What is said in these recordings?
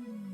You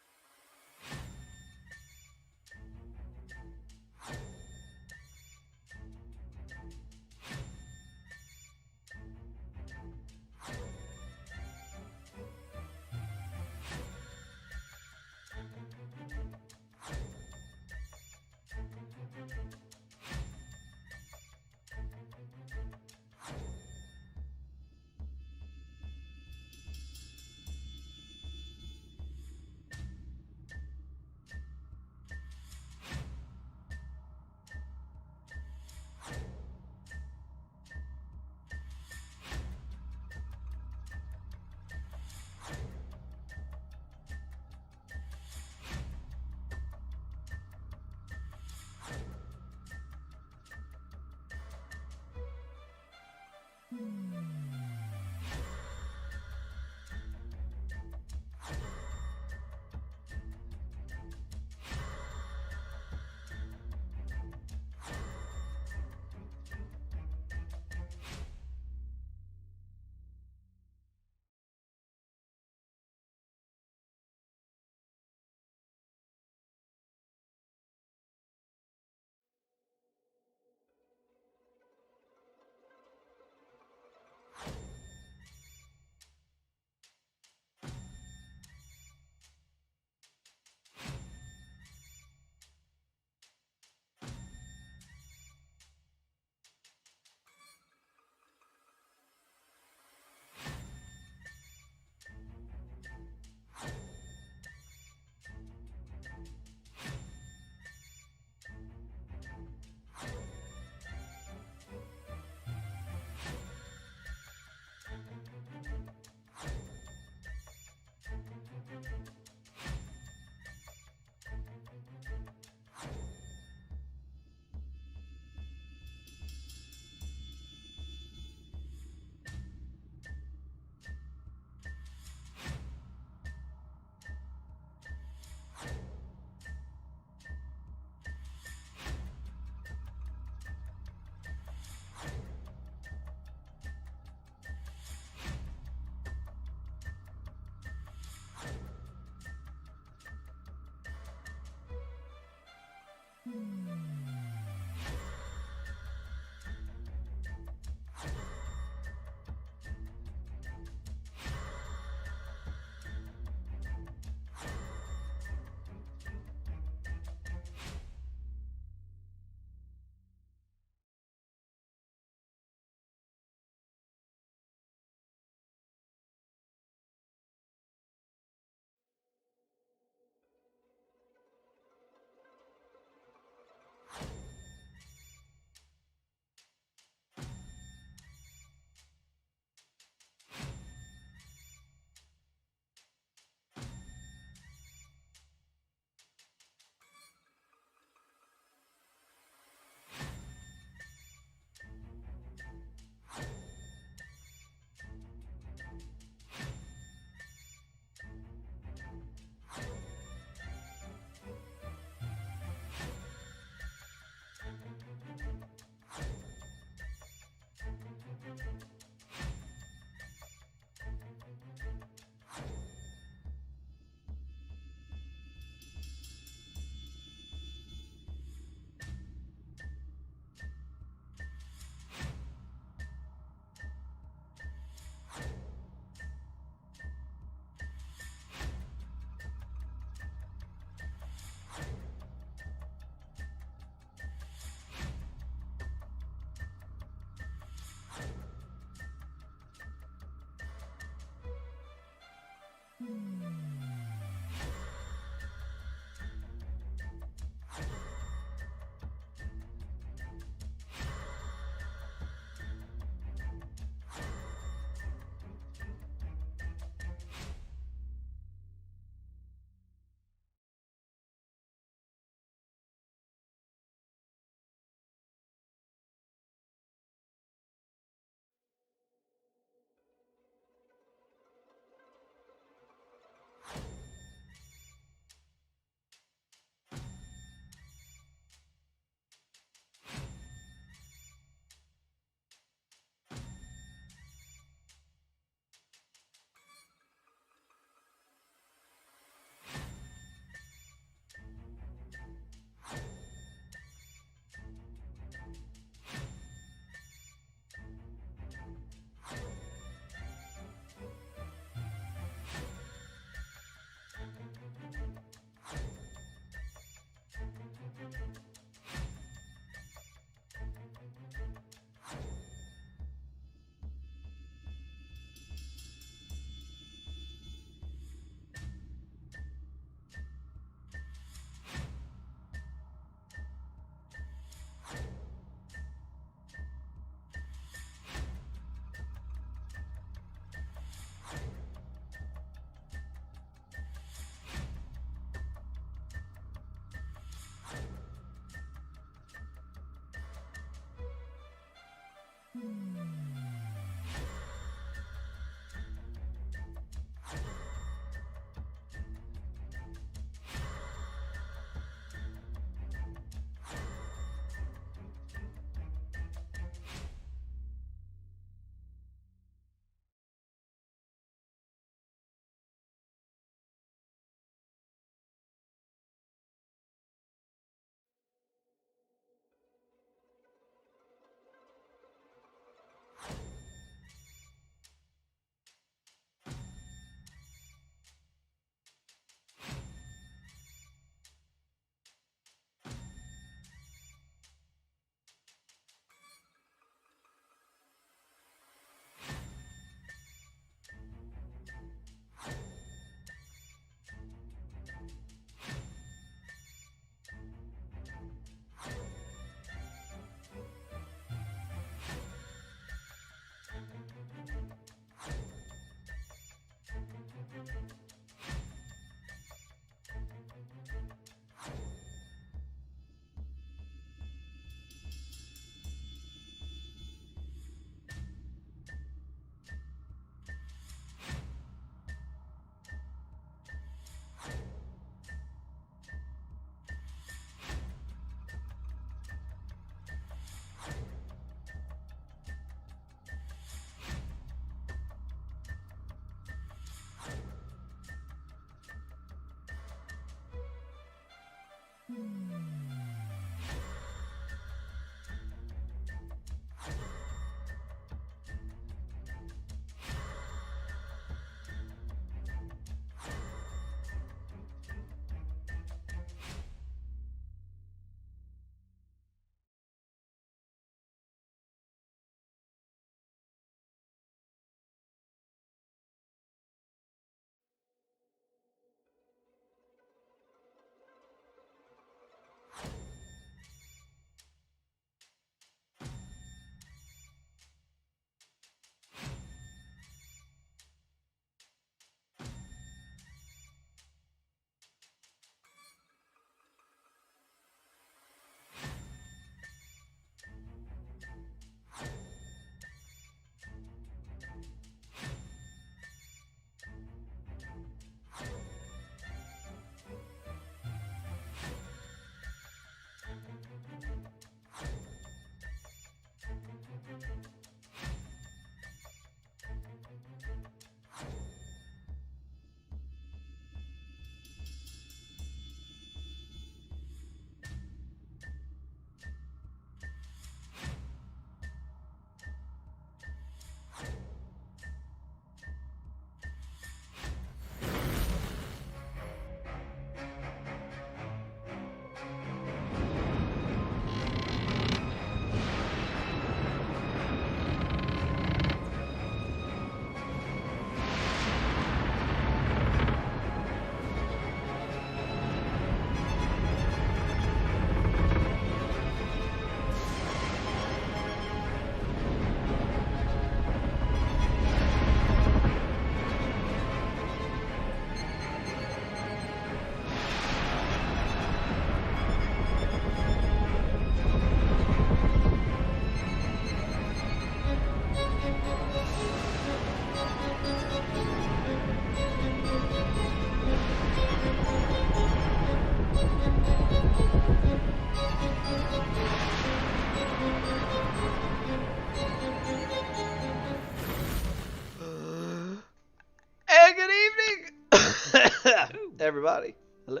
everybody. Hello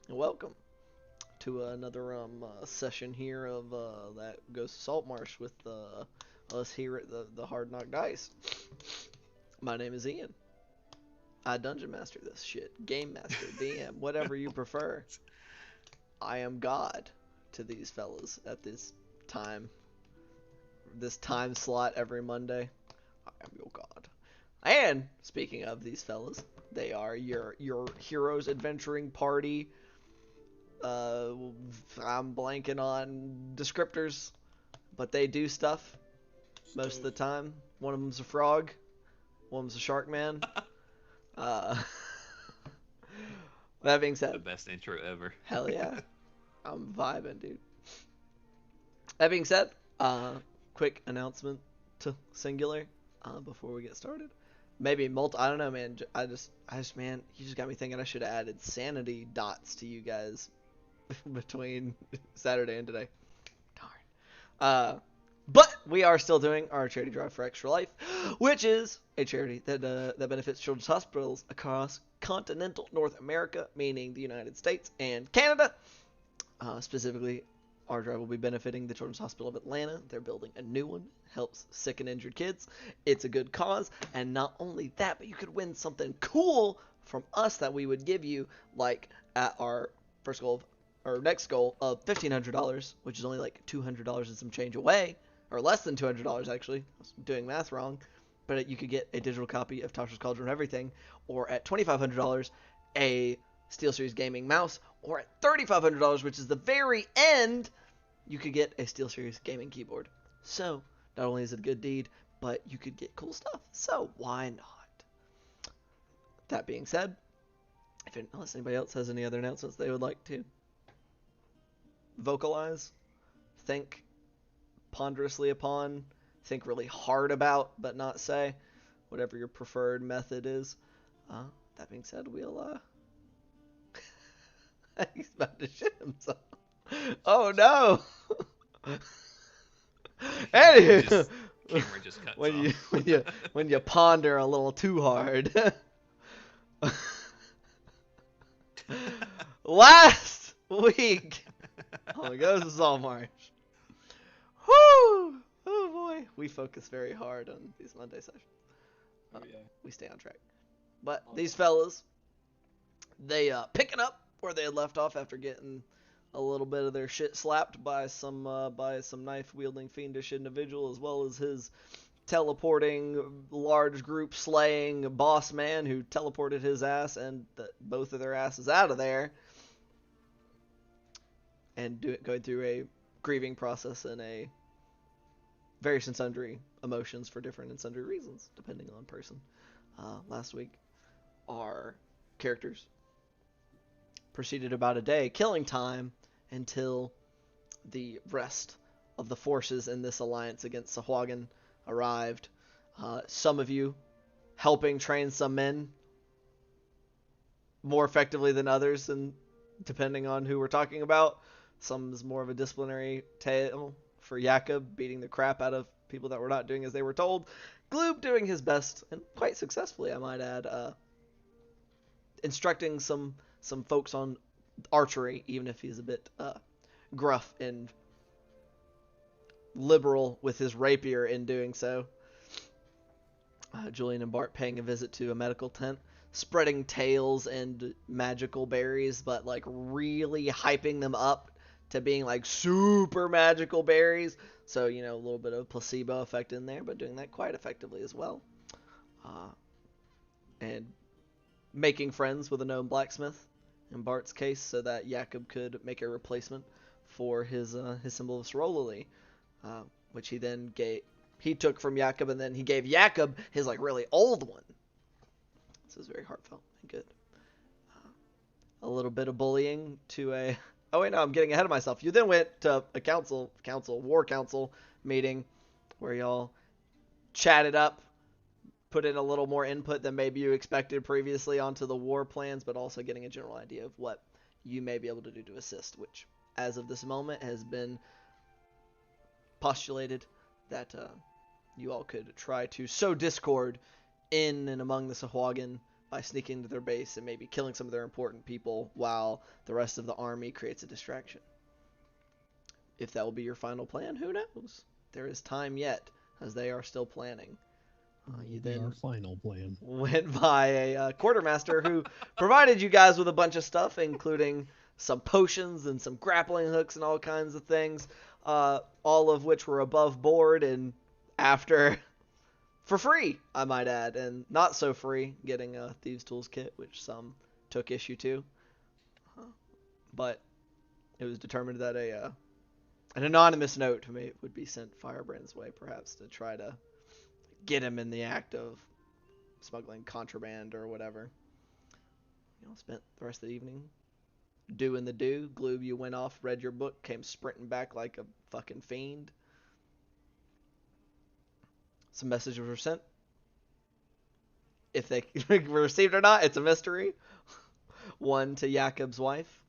and welcome to another session here of that goes to Saltmarsh with us here at the Hard Knock Dice. My name is Ian. I dungeon master this shit, game master, DM, whatever you prefer. I am God to these fellas at this time slot every Monday. I am your God. And speaking of these fellas, they are your heroes adventuring party. I'm blanking on descriptors, but they do stuff most of the time. One of them's a frog, one of them's a shark man. That being said, The best intro ever. Hell yeah, I'm vibing, dude. That being said, quick announcement to Singular before we get started. Maybe I don't know, man. Man, you just got me thinking I should have added sanity dots to you guys between Saturday and today. Darn. But we are still doing our charity drive for Extra Life, which is a charity that benefits children's hospitals across continental North America, meaning the United States and Canada. Specifically, our drive will be benefiting the Children's Hospital of Atlanta. They're building a new one, helps sick and injured kids. It's a good cause, and not only that, but you could win something cool from us that we would give you, like at our next goal of $1,500, which is only like $200 and some change away, or less than $200 actually. I was doing math wrong, but you could get a digital copy of Tasha's Cauldron and Everything, or at $2,500, a SteelSeries Gaming mouse, or at $3,500, which is the very end, you could get a SteelSeries Gaming keyboard. So, not only is it a good deed, but you could get cool stuff. So, why not? That being said, unless anybody else has any other announcements they would like to vocalize, think ponderously upon, think really hard about, but not say, whatever your preferred method is. That being said, we'll, he's about to shit himself. Oh no! Anywho, Camera just cuts when you ponder a little too hard. Last week on Goes to Saltmarsh. Whoo! Oh boy, we focus very hard on these Monday sessions. We stay on track. But these fellas, they picking up where they had left off after getting a little bit of their shit slapped by some knife-wielding fiendish individual, as well as his teleporting, large group slaying boss man who teleported his ass and both of their asses out of there, and going through a grieving process and a various and sundry emotions for different and sundry reasons, depending on person. Last week, our characters proceeded about a day killing time until the rest of the forces in this alliance against Sahuagin arrived. Some of you helping train some men more effectively than others, and depending on who we're talking about, some is more of a disciplinary tale for Jakob, beating the crap out of people that were not doing as they were told. Gloob doing his best, and quite successfully I might add, instructing some folks on archery, even if he's a bit gruff and liberal with his rapier in doing so. Julian and Bart paying a visit to a medical tent, spreading tales and magical berries, but like really hyping them up to being like super magical berries. So, a little bit of placebo effect in there, but doing that quite effectively as well. And making friends with a known blacksmith in Bart's case, so that Jakob could make a replacement for his symbol of Sorololi, which he took from Jakob, and then he gave Jakob his like really old one. This is very heartfelt and good. A little bit of bullying to a... Oh wait, no, I'm getting ahead of myself. You then went to a war council meeting where y'all chatted up, put in a little more input than maybe you expected previously onto the war plans, but also getting a general idea of what you may be able to do to assist, which, as of this moment, has been postulated that you all could try to sow discord in and among the Sahuagin by sneaking into their base and maybe killing some of their important people while the rest of the army creates a distraction. If that will be your final plan, who knows? There is time yet, as they are still planning. You then our final plan went by a quartermaster who provided you guys with a bunch of stuff, including some potions and some grappling hooks and all kinds of things, all of which were above board and after for free, I might add, and not so free, getting a Thieves' Tools kit, which some took issue to. But it was determined that an anonymous note would be sent Firebrand's way, perhaps, to try to get him in the act of smuggling contraband or whatever. Spent the rest of the evening doing the do. Gloob, you went off, read your book, came sprinting back like a fucking fiend. Some messages were sent. If they were received or not, it's a mystery. One to Jakob's wife.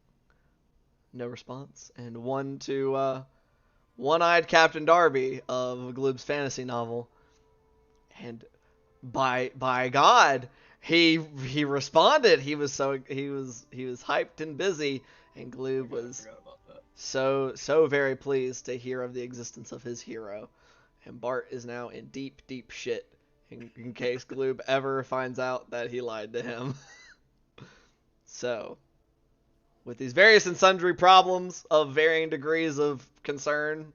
No response. And one to One-Eyed Captain Darby of Gloob's fantasy novel. And by God, he responded. He was hyped and busy, and Gloob was so very pleased to hear of the existence of his hero. And Bart is now in deep shit in case Gloob ever finds out that he lied to him. So, with these various and sundry problems of varying degrees of concern,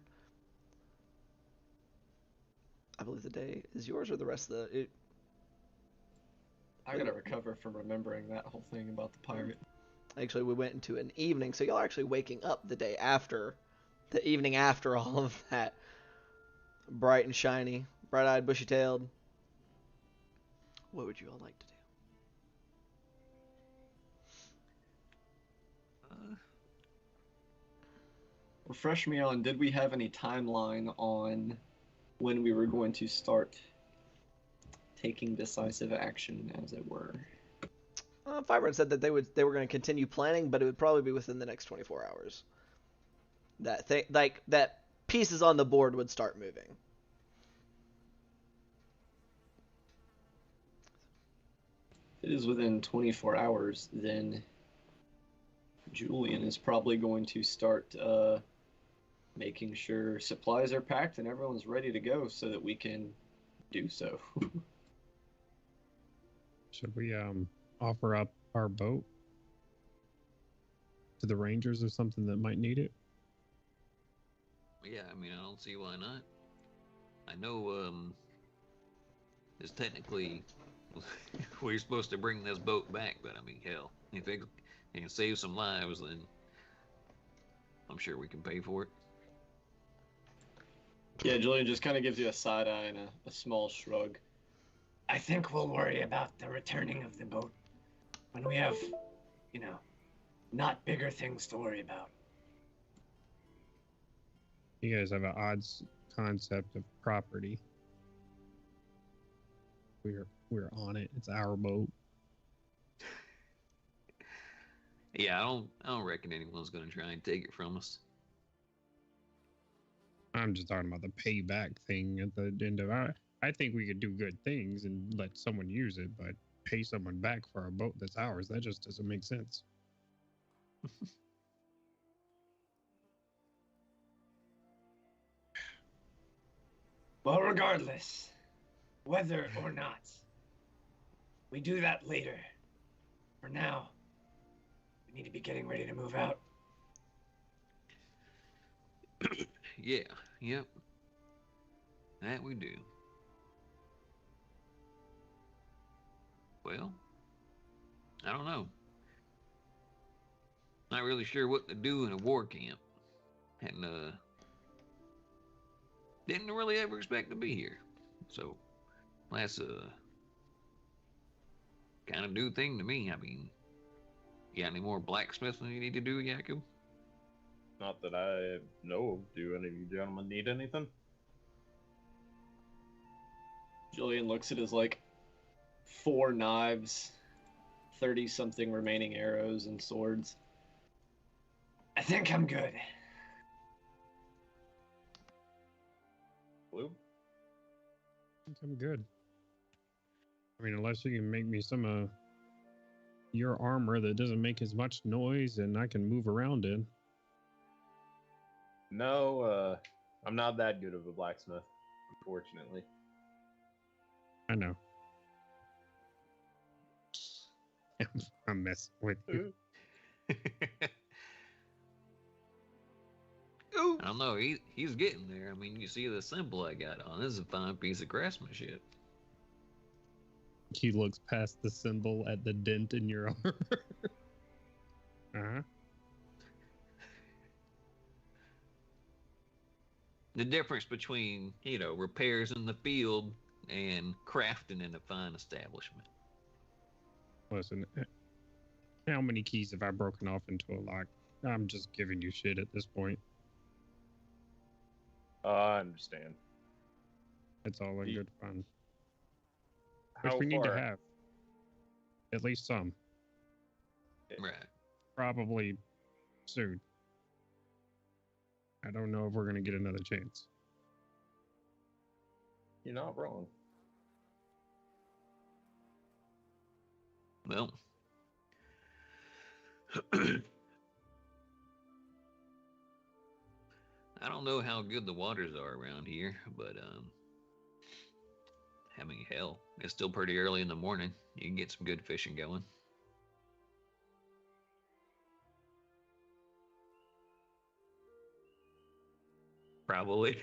I believe the day is yours, or the rest of the... I gotta recover from remembering that whole thing about the pirate. Actually, we went into an evening, so y'all are actually waking up the day after, the evening after all of that. Bright and shiny, bright-eyed, bushy-tailed. What would you all like to do? Refresh me on, did we have any timeline on when we were going to start taking decisive action, as it were? Firebrand said that they were going to continue planning, but it would probably be within the next 24 hours. That pieces on the board would start moving. If it is within 24 hours, then Julian is probably going to start making sure supplies are packed and everyone's ready to go so that we can do so. Should we offer up our boat to the Rangers or something that might need it? Yeah, I mean, I don't see why not. I know, it's technically we're supposed to bring this boat back, but I mean, hell, if it can save some lives, then I'm sure we can pay for it. Yeah, Julian just kind of gives you a side eye and a small shrug. I think we'll worry about the returning of the boat when we have, not bigger things to worry about. You guys have an odd concept of property. We're on it. It's our boat. Yeah, I don't reckon anyone's gonna try and take it from us. I'm just talking about the payback thing at the end of our... I think we could do good things and let someone use it, but pay someone back for a boat that's ours, that just doesn't make sense. Well, regardless, whether or not, we do that later. For now, we need to be getting ready to move out. Yeah, yep. That we do. Well, I don't know. Not really sure what to do in a war camp. And, didn't really ever expect to be here. So, that's a kind of new thing to me. I mean, you got any more blacksmithing you need to do, Jacob? Not that I know of. Do any of you gentlemen need anything? Julian looks at his, 4 knives, 30-something remaining arrows and swords. I think I'm good. Blue? I think I'm good. I mean, unless you can make me some your armor that doesn't make as much noise and I can move around in. No, I'm not that good of a blacksmith, unfortunately. I know. I'm messing with you. Ooh. I don't know. He's getting there. I mean, you see the symbol I got on. This is a fine piece of craftsmanship. He looks past the symbol at the dent in your armor. Uh-huh. The difference between, repairs in the field and crafting in a fine establishment. Listen, how many keys have I broken off into a lock? I'm just giving you shit at this point. I understand. It's all in You- good fun. How Which we need to far- have. At least some. Right. Probably soon. I don't know if we're going to get another chance. You're not wrong. Well, I don't know how good the waters are around here, but I mean, hell, it's still pretty early in the morning. You can get some good fishing going. Probably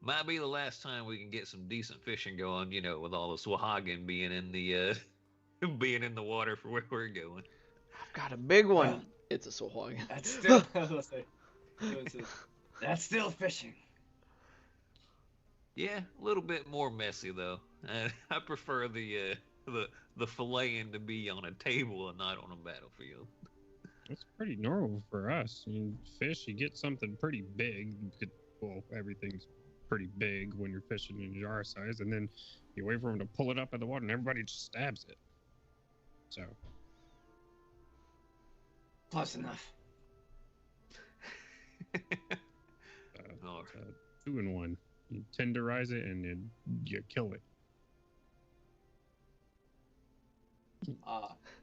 might be the last time we can get some decent fishing going. With all the swahagin being in the being in the water for where we're going. I've got a big one. Well, It's a Swahog. That's still. I was gonna say, that's still fishing. Yeah, a little bit more messy though. I prefer the filleting to be on a table and not on a battlefield. It's pretty normal for us. I mean, fish, you get something pretty big. Everything's pretty big when you're fishing in jar size, and then you wait for them to pull it up out of the water, and everybody just stabs it. So, Close enough. All it's a 2-in-1. You tenderize it, and then you kill it.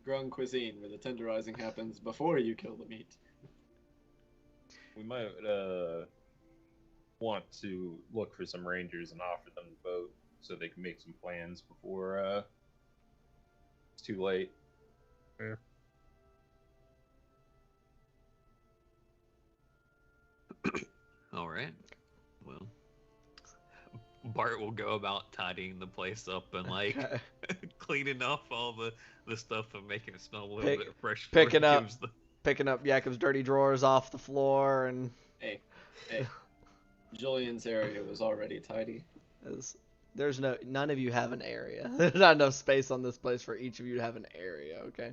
Grung cuisine, where the tenderizing happens before you kill the meat. We might want to look for some rangers and offer them the boat so they can make some plans before it's too late. Yeah. All right. Well, Bart will go about tidying the place up and cleaning off all the stuff and making it smell a little bit fresh. Picking up Yakub's dirty drawers off the floor and. Hey, Julian's area was already tidy. There's none of you have an area. There's not enough space on this place for each of you to have an area. Okay.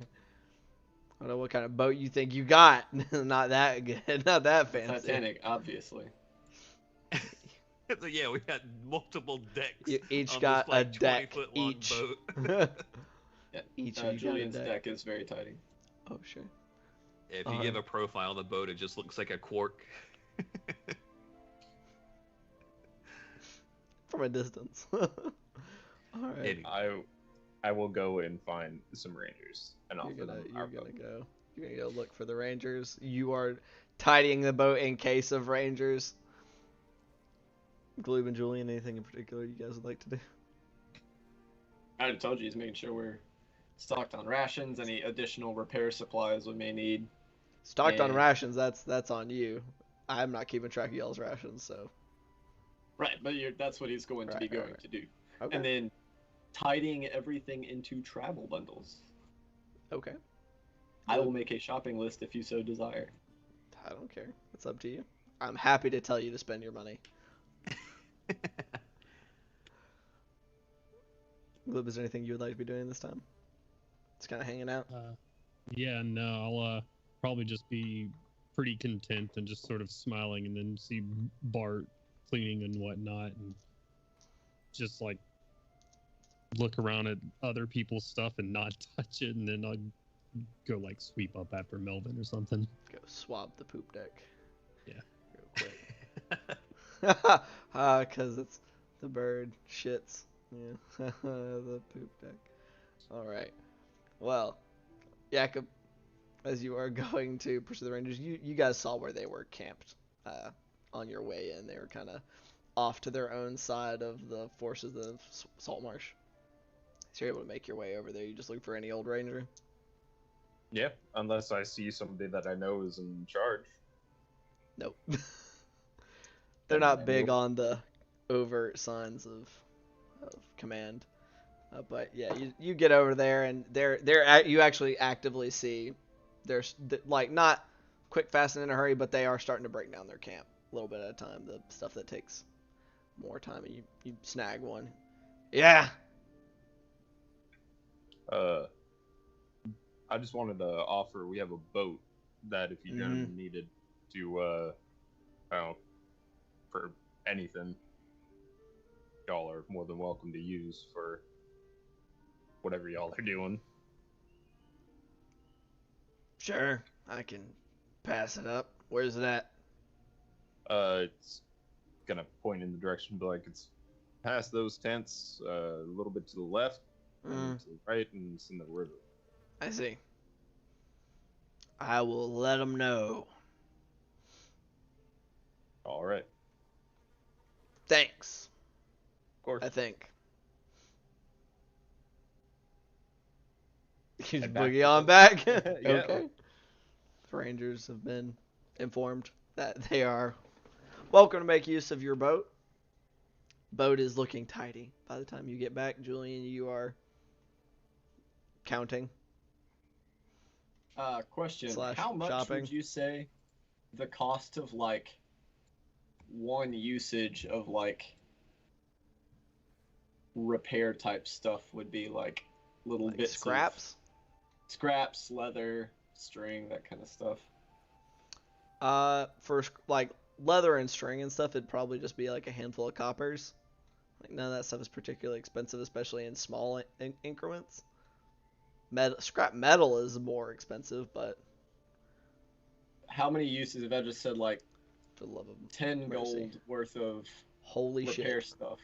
I don't know what kind of boat you think you got. Not that good. Not that fancy. Titanic, obviously. So yeah, we got multiple decks. You each on got this, a deck 20-foot-long each. boat. Yeah. Each of you Julian's got a deck. deck is very tidy. Oh sure. If you give a profile of the boat, it just looks like a quark. From a distance. All right. I will go and find some rangers and offer them our boat. You're gonna go look for the Rangers. You are tidying the boat in case of Rangers. Gloob and Julian, anything in particular you guys would like to do? I already told you he's making sure we're stocked on rations, any additional repair supplies we may need. Stocked on And- rations, that's on you. I'm not keeping track of y'all's rations, so. Right, but that's what he's going to be Right, going right. to do. Okay. And then tidying everything into travel bundles. Okay. I will make a shopping list if you so desire. I don't care. It's up to you. I'm happy to tell you to spend your money. Glib, is there anything you would like to be doing this time? Just kind of hanging out. Yeah, no, I'll probably just be pretty content and just sort of smiling, and then see Bart cleaning and whatnot, and just like look around at other people's stuff and not touch it, and then I'll go like sweep up after Melvin or something. Go swab the poop deck. Yeah. Real quick. Because it's the bird shits. Yeah. The poop deck. Alright. Well, Jacob, as you are going to pursue the Rangers, you guys saw where they were camped on your way in. They were kind of off to their own side of the forces of Saltmarsh. So you're able to make your way over there. You just look for any old ranger. Yeah, unless I see somebody that I know is in charge. Nope. They're Then not I big know. on the overt signs of command. But yeah, you get over there, and you actually actively see there's like not quick, fast, and in a hurry, but they are starting to break down their camp a little bit at a time. The stuff that takes more time, and you snag one. Yeah. I just wanted to offer. We have a boat that if you gentlemen needed to, I don't know, for anything, y'all are more than welcome to use for whatever y'all are doing. Sure, I can pass it up. Where's it at? It's gonna point in the direction, but like it's past those tents, a little bit to the left, and to the right, and it's in the river. I see. I will let them know. All right. Thanks. Of course. I think. You just back boogie to on boat. back? Yeah. Okay. The Rangers have been informed that they are welcome to make use of your boat. Boat is looking tidy. By the time you get back, Julian, you are counting. Question. Slash How much shopping. would you say the cost of, like, one usage of, like, repair type stuff would be? Like, little Like bits scraps? of scraps, leather, string, that kind of stuff. For like leather and string and stuff, it'd probably just be like a handful of coppers. Like none of that stuff is particularly expensive, especially in small increments. Scrap metal is more expensive, but How many uses if I just said, like, for the love of 10 mercy. gold worth of Holy repair shit, stuff?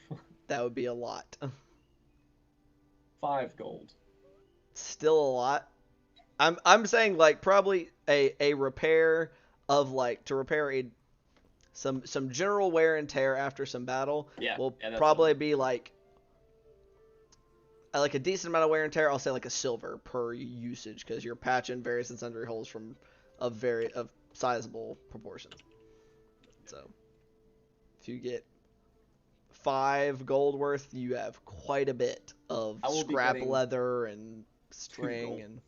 that would be a lot. 5 gold. Still a lot. I'm saying like probably a repair of like to repair some general wear and tear after some battle will that's probably what be like a decent amount of wear and tear. I'll say like a silver per usage because you're patching various and sundry holes from of sizable proportions. So if you get 5 gold worth, you have quite a bit of I will be scrap getting leather and 2 string, gold. and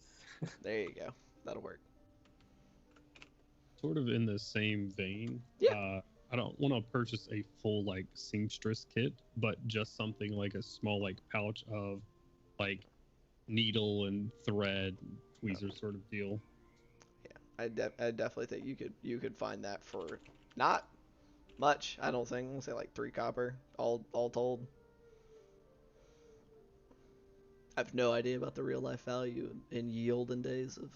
there you go. That'll work. Sort of in the same vein. Yeah. I don't want to purchase a full like seamstress kit, but just something like a small like pouch of like needle and thread, tweezer sort of deal. Yeah, I definitely think you could find that for not much. I don't think. I'll say like 3 copper, all told. I have no idea about the real life value in yield and days of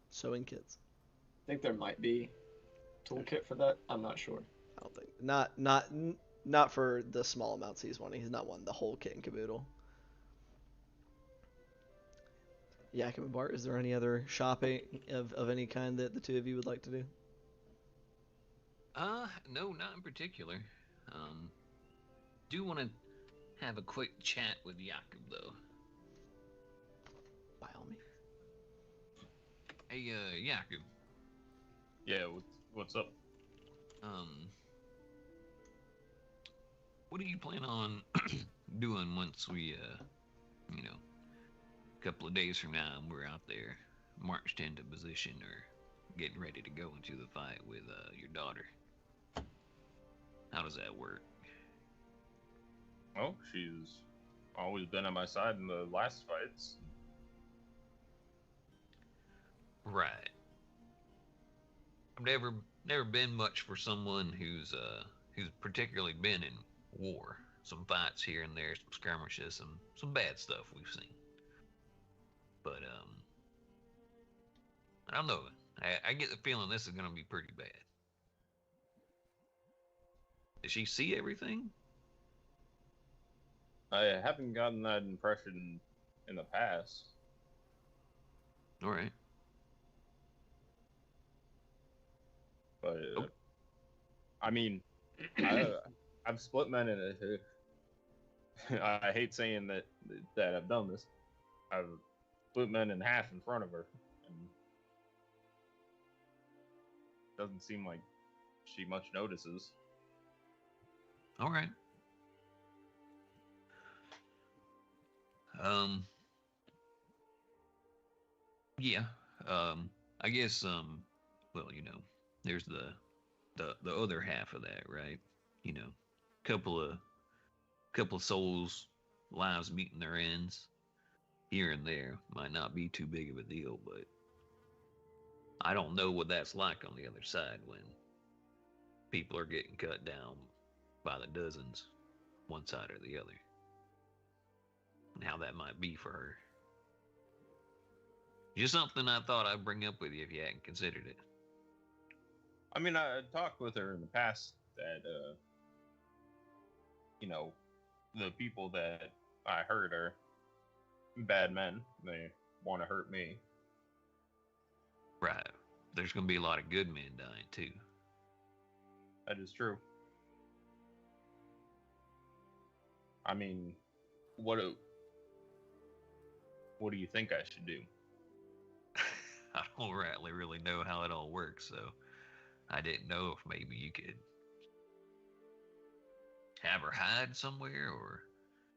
sewing kits. I think there might be a toolkit for that. I'm not sure. I don't think not for the small amounts he's wanting. He's not wanting the whole kit and caboodle. Jacob and Bart, is there any other shopping of any kind that the two of you would like to do? No, not in particular. Do want to have a quick chat with Jakob though. By all means. Hey, Jakob. Yeah. What's up? What do you plan on doing once we, a couple of days from now, we're out there marched into position or getting ready to go into the fight with your daughter? How does that work? Well, she's always been on my side in the last fights. Right. I've never been much for someone who's particularly been in war. Some fights here and there, some skirmishes, some bad stuff we've seen. But I don't know. I get the feeling this is gonna be pretty bad. Did she see everything? I haven't gotten that impression in the past. All right. But Oh. I mean, I've split men in a. I hate saying that I've done this. I've split men in half in front of her, and doesn't seem like she much notices. All right. Yeah. I guess well, there's the other half of that, right? You know, couple of souls lives meeting their ends here and there might not be too big of a deal, but I don't know what that's like on the other side when people are getting cut down by the dozens, one side or the other, and how that might be for her. Just something I thought I'd bring up with you if you hadn't considered it. I mean, I talked with her in the past that, the people that I hurt are bad men. They want to hurt me. Right. There's going to be a lot of good men dying, too. That is true. I mean, what do you think I should do? I don't really know how it all works, so I didn't know if maybe you could have her hide somewhere or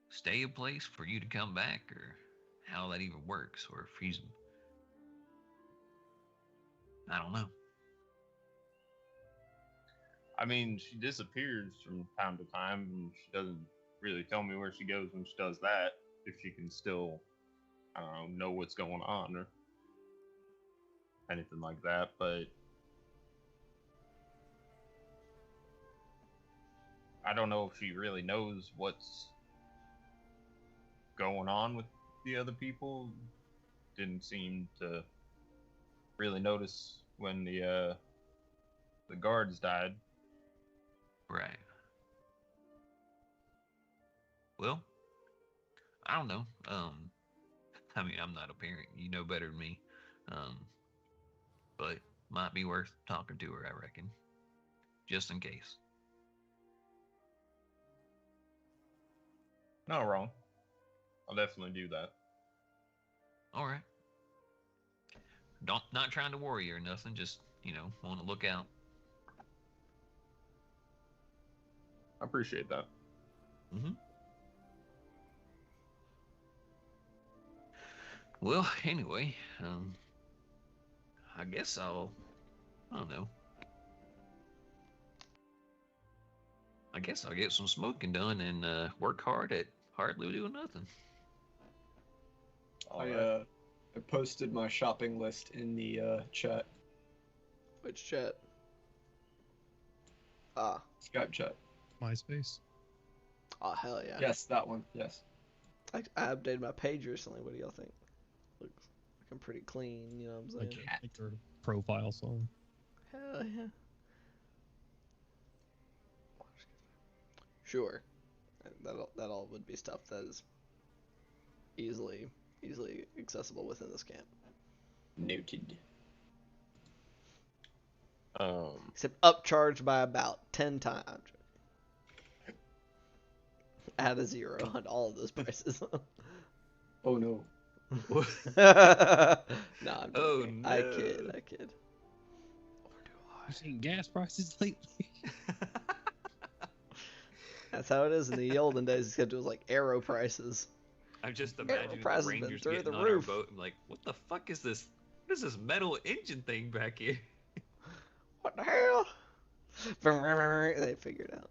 stay a place for you to come back, or how that even works, or if he's... I don't know. I mean, she disappears from time to time, and she doesn't really tell me where she goes when she does that. If she can still, I don't know what's going on or anything like that, but I don't know if she really knows what's going on with the other people. Didn't seem to really notice when the guards died. Right. Well, I don't know. I mean, I'm not a parent. You know better than me. But might be worth talking to her, I reckon. Just in case. Not wrong. I'll definitely do that. All right. Not trying to worry you or nothing. Just, want to look out. I appreciate that. Mm-hmm. Well, anyway, I guess I don't know. I guess I'll get some smoking done and work hard at hardly doing nothing. I posted my shopping list in the chat. Which chat? Ah. Skype chat. MySpace. Oh, hell yeah. Yes, that one. Yes. I updated my page recently. What do y'all think? Looks like I'm pretty clean, you know what I'm saying? Like their profile song. Hell yeah. Sure. That all would be stuff that is easily accessible within this camp. Noted. Except upcharged by about 10 times. Add a zero on all of those prices. Oh no. No, I'm joking. Oh, no. I kid. Or do I? You seen gas prices lately? That's how it is in the olden days, except it was like arrow prices. I'm just imagining the prices been Rangers through getting the on roof. our boat and like, what the fuck is this? What is this metal engine thing back here? What the hell? They figured it out.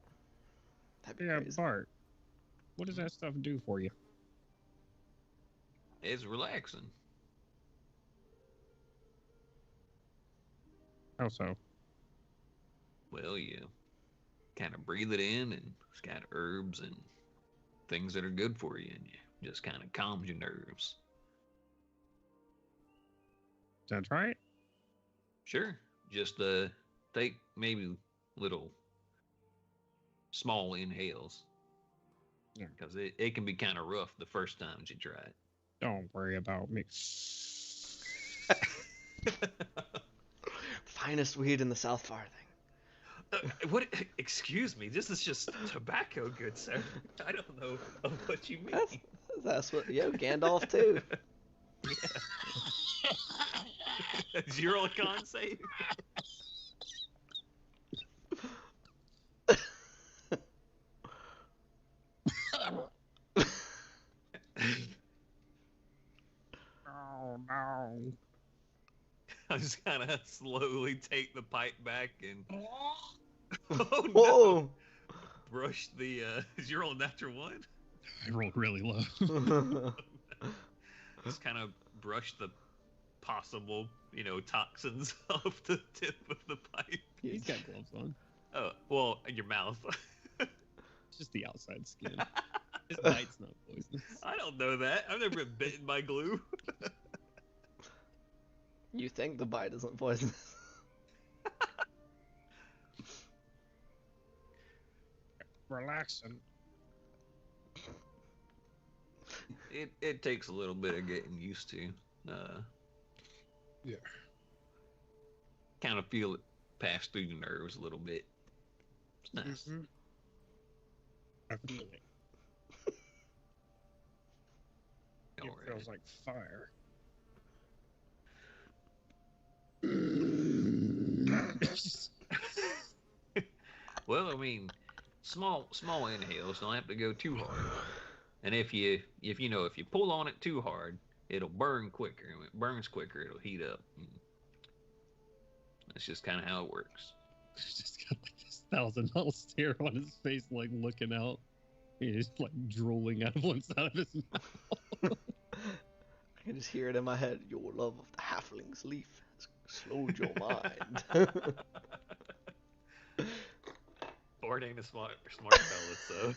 That'd be Yeah, crazy. Bart. What does that stuff do for you? It's relaxing. How so? Well, you kind of breathe it in, and it's got herbs and things that are good for you, and you just kind of calms your nerves. That's right. Sure, just take maybe little small inhales. Yeah. Because it can be kind of rough the first times you try it. Don't worry about me. Finest weed in the South Farthing. What? Excuse me. This is just tobacco, good sir. I don't know of what you mean. That's what. Yo, Gandalf too. Yeah. Zero con save. Oh no. I just kind of slowly take the pipe back and oh no, Whoa. brush the. Is your old natural one? I rolled really low. Just kind of brush the possible, toxins off the tip of the pipe. He's got gloves on. Oh, well, your mouth. It's just the outside skin. His bite's not poisonous. I don't know that. I've never been bitten by glue. You think the bite isn't poisonous? Relaxing. It takes a little bit of getting used to. Yeah. Kind of feel it pass through the nerves a little bit. It's nice. Mm-hmm. I feel it. It All right. feels like fire. Well, I mean, small inhales don't have to go too hard. And if you pull on it too hard, it'll burn quicker. And when it burns quicker, it'll heat up. That's just kind of how it works. He's just got like this $1,000 stare on his face, like looking out. He's like drooling out of one side of his mouth. I can just hear it in my head. Your love of the halfling's leaf has slowed your mind. Bard ain't a smart fella, so.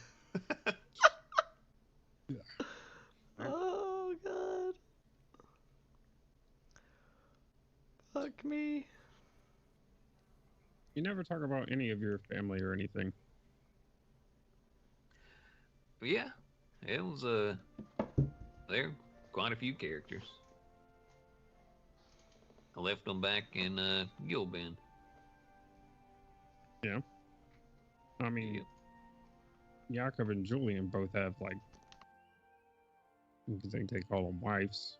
Oh god. Fuck me. You never talk about any of your family or anything. Yeah, it was there were quite a few characters. I left them back in Gilbin. Yeah. I mean, Yep. Jakob and Julian both have like, I think they call them wives,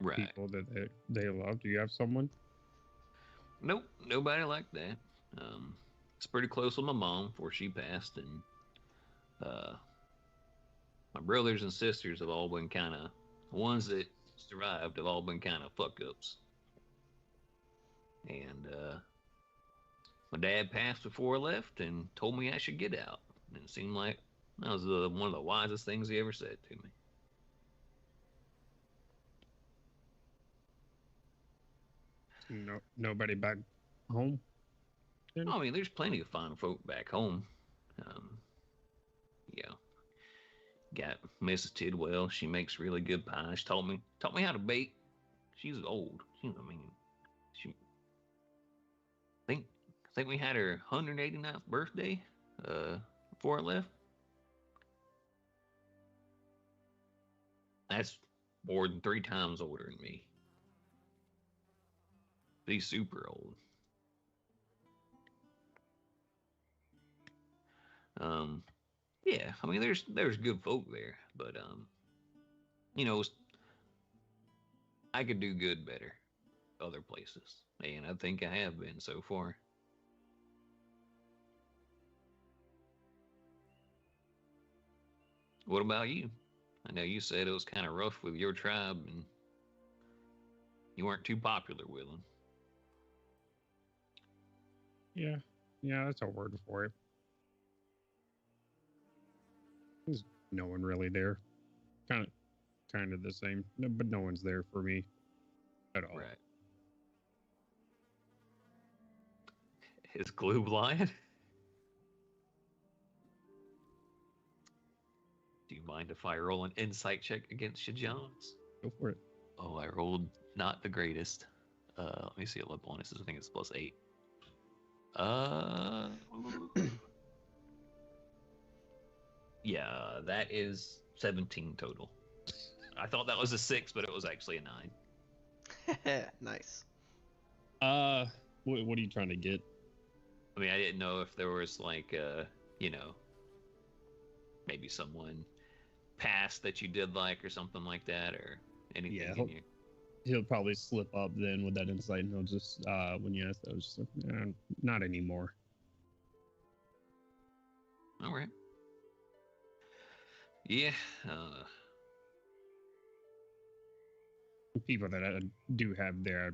Right. people that they love. Do you have someone? Nope, nobody like that. It's pretty close with my mom before she passed, and my brothers and sisters have all been kind of the ones that survived have all been kind of fuck ups. And my dad passed before I left and told me I should get out. And it seemed like that was one of the wisest things he ever said to me. No, nobody back home. Then? I mean, there's plenty of fine folk back home. Yeah. Got Mrs. Tidwell. She makes really good pies. She taught me how to bake. She's old. She I think we had her 189th birthday before I left. That's more than 3 times older than me. She's super old. Yeah, I mean, there's good folk there, but I could do good better other places, and I think I have been so far. What about you? I know you said it was kind of rough with your tribe, and you weren't too popular with them. Yeah, that's a word for it. There's no one really there. Kind of the same, but no one's there for me at all. Right. Is Glue blind? Do you mind if I roll an insight check against you, Jones? Go for it. Oh, I rolled not the greatest. Let me see what bonuses. I think it's +8. Yeah, that is 17 total. I thought that was a 6, but it was actually a 9. Nice. What are you trying to get? I mean, I didn't know if there was like, you know, maybe someone past that you did like or something like that, or anything Yeah, in here. He'll probably slip up then with that insight, and he'll just when you ask that, I was just like, not anymore. All right. Yeah. People that I do have there,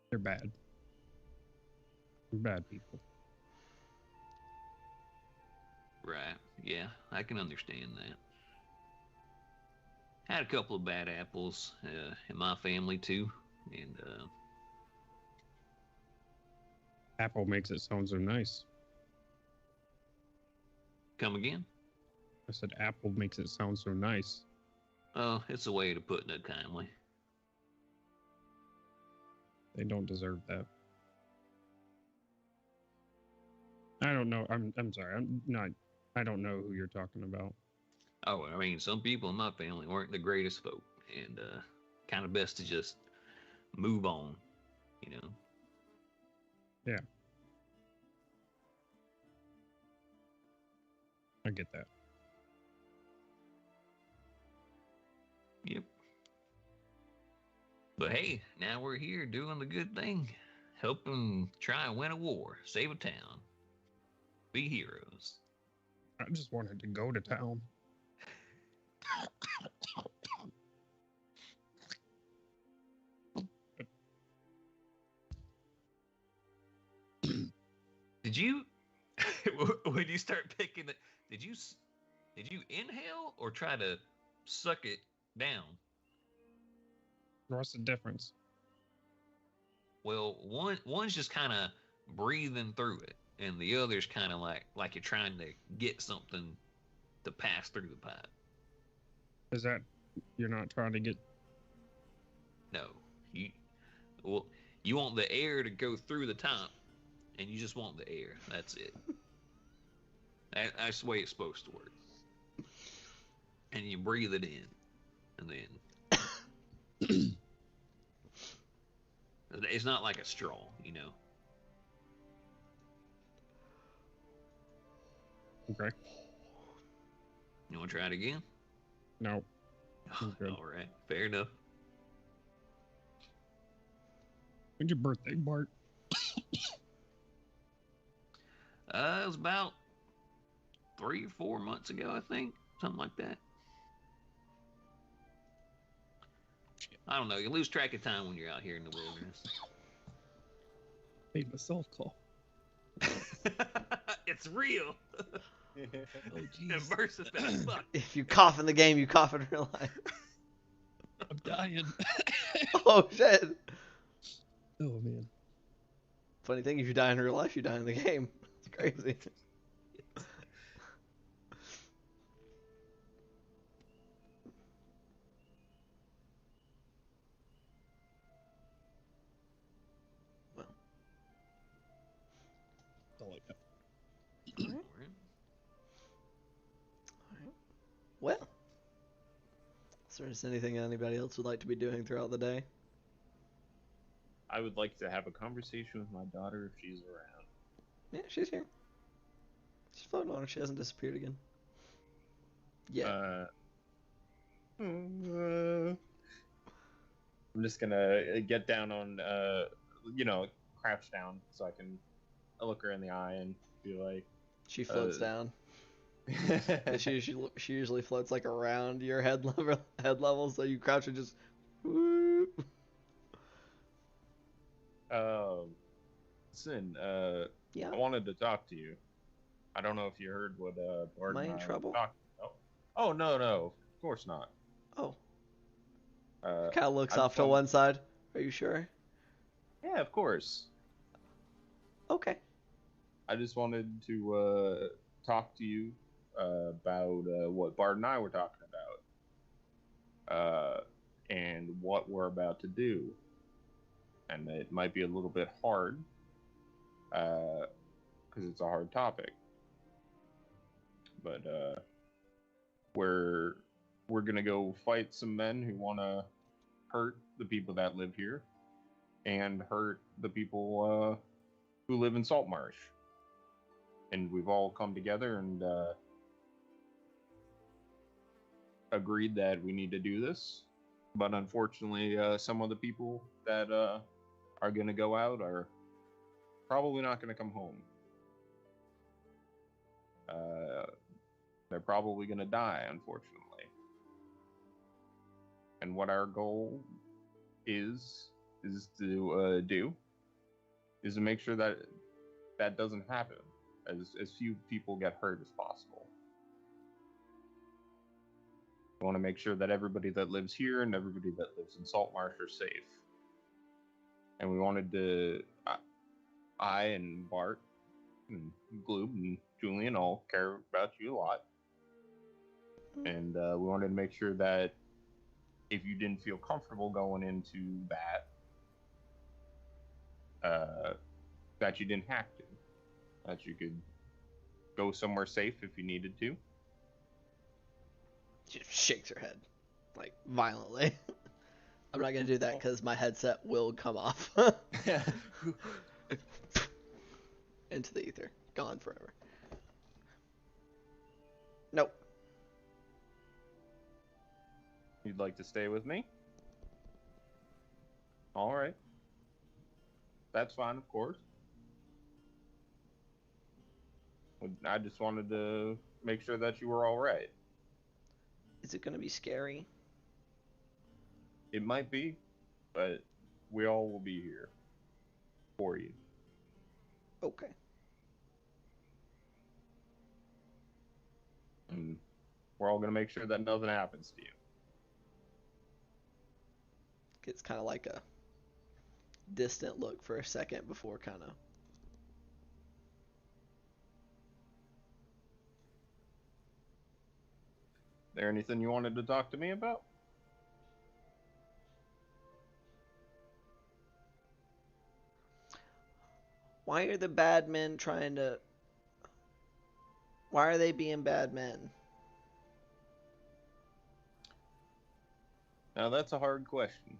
they're bad. They're bad people. Right. Yeah, I can understand that. Had a couple of bad apples in my family too, and Apple makes it sound so nice. come again. I said Apple makes it sound so nice. Oh, it's a way to put it kindly. They don't deserve that. I don't know. I'm sorry. I'm not. I don't know who you're talking about. Oh, I mean, some people in my family weren't the greatest folk, and kind of best to just move on, you know. Yeah. I get that. Yep. But hey, now we're here doing the good thing, helping try and win a war, save a town, be heroes. I just wanted to go to town. Did you, when you start picking it, did you inhale or try to suck it down? What's the difference? Well, one's just kind of breathing through it, and the other's kind of like you're trying to get something to pass through the pipe. Is that you're not trying to get? No, you want the air to go through the top, and you just want the air. That's it. That's the way it's supposed to work. And you breathe it in, and then it's not like a straw, you know. Okay. You want to try it again? No. Okay. All right, fair enough. When's your birthday, Bart? It was about 3 or 4 months ago, I think, something like that. I don't know. You lose track of time when you're out here in the wilderness. Made myself call. It's real. Oh, Immersive as fuck. If you cough in the game, you cough in real life. I'm dying. Oh shit! Oh man. Funny thing, if you die in real life, you die in the game. It's crazy. Well, All like that. all right. All right. Well, is there just anything anybody else would like to be doing throughout the day? I would like to have a conversation with my daughter if she's around. Yeah, she's here. She's floating on her. She hasn't disappeared again. Yeah. I'm just gonna get down on, crouch down so I can look her in the eye and be like, She floats down. She usually floats like around your head level, so you crouch and just. Whoop. Listen, Yeah. I wanted to talk to you. I don't know if you heard what Bart Am I and in I trouble? were talking about. Oh no, of course not. Oh. Uh, Kind of looks I off just to wanted- one side. Are you sure? Yeah, of course. Okay. I just wanted to talk to you about what Bart and I were talking about, and what we're about to do. And it might be a little bit hard, because it's a hard topic. But where we're gonna go fight some men who want to hurt the people that live here and hurt the people who live in Saltmarsh. And we've all come together and agreed that we need to do this. But unfortunately, some of the people that are going to go out are probably not going to come home. They're probably going to die, unfortunately. And what our goal is to do is to make sure that that doesn't happen. As few people get hurt as possible. We want to make sure that everybody that lives here and everybody that lives in Saltmarsh are safe. And we wanted to, I and Bart and Gloob and Julian all care about you a lot. And we wanted to make sure that if you didn't feel comfortable going into that you didn't have to. That you could go somewhere safe if you needed to. She just shakes her head, like, violently. I'm not gonna do that because my headset will come off. Into the ether. Gone forever. Nope. You'd like to stay with me? All right. That's fine, of course. I just wanted to make sure that you were all right. Is it gonna be scary? It might be, but we all will be here for you. Okay. And we're all going to make sure that nothing happens to you. It's kind of like a distant look for a second before kind of. There anything you wanted to talk to me about? Why are the bad men trying to... Why are they being bad men? Now, that's a hard question.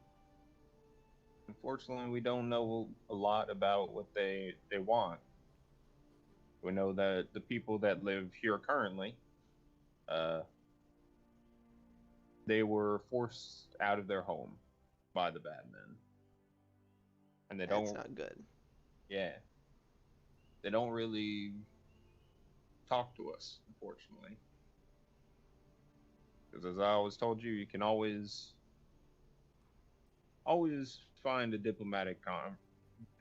Unfortunately, we don't know a lot about what they want. We know that the people that live here currently, they were forced out of their home by the bad men. And they don't... That's not good. Yeah. They don't really talk to us, unfortunately. Because as I always told you, you can always find a diplomatic,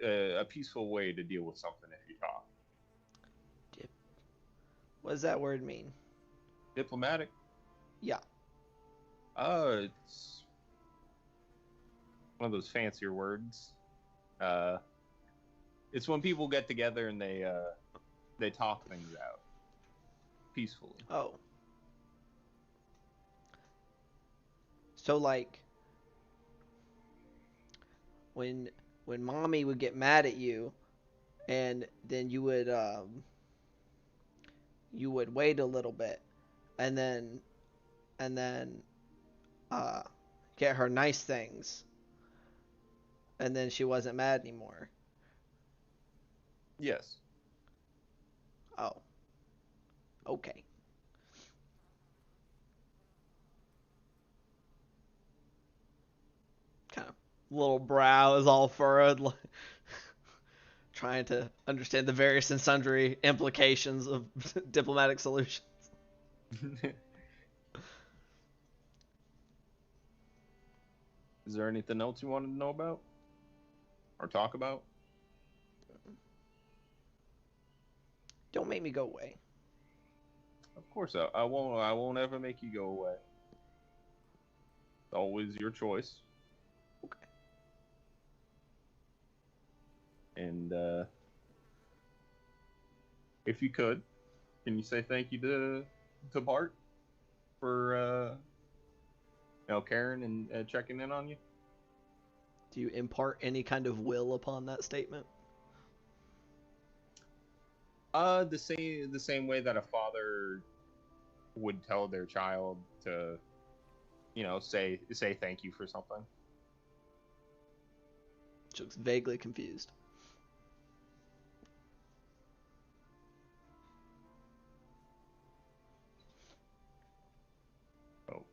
a peaceful way to deal with something if you talk. What does that word mean? Diplomatic? Yeah. It's one of those fancier words. It's when people get together and they talk things out peacefully. Oh. So like when mommy would get mad at you and then you would wait a little bit and then get her nice things and then she wasn't mad anymore. Yes. Oh. Okay. Kind of little brow is all furrowed, like, trying to understand the various and sundry implications of diplomatic solutions. Is there anything else you wanted to know about or talk about? Don't make me go away. Of course, I won't. I won't ever make you go away. It's always your choice. Okay. And if you could, can you say thank you to Bart for caring and checking in on you? Do you impart any kind of will upon that statement? The same way that a father would tell their child to, say thank you for something. She looks vaguely confused. Oh.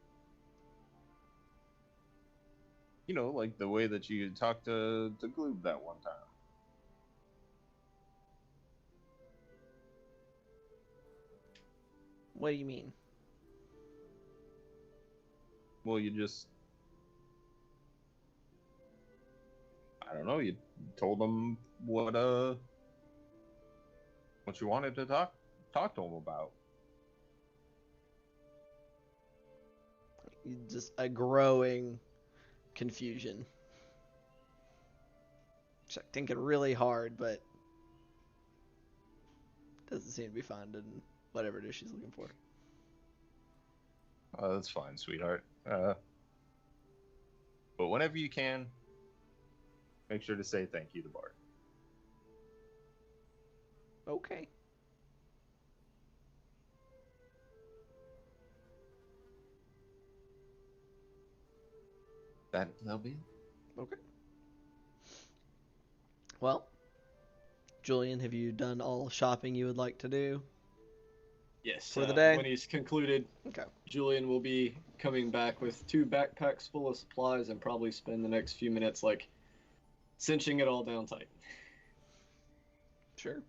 Like the way that you talked to Gloob that one time. What do you mean? Well, I don't know, you told them what you wanted to talk to them about. Just a growing confusion. She's like thinking really hard, but doesn't seem to be finding whatever it is she's looking for. That's fine, sweetheart. But whenever you can, make sure to say thank you to Bart. Okay. That'll be it. Okay. Well, Julian, have you done all shopping you would like to do? Yes. For the day? When he's concluded, Okay. Julian will be coming back with 2 backpacks full of supplies and probably spend the next few minutes cinching it all down tight. Sure.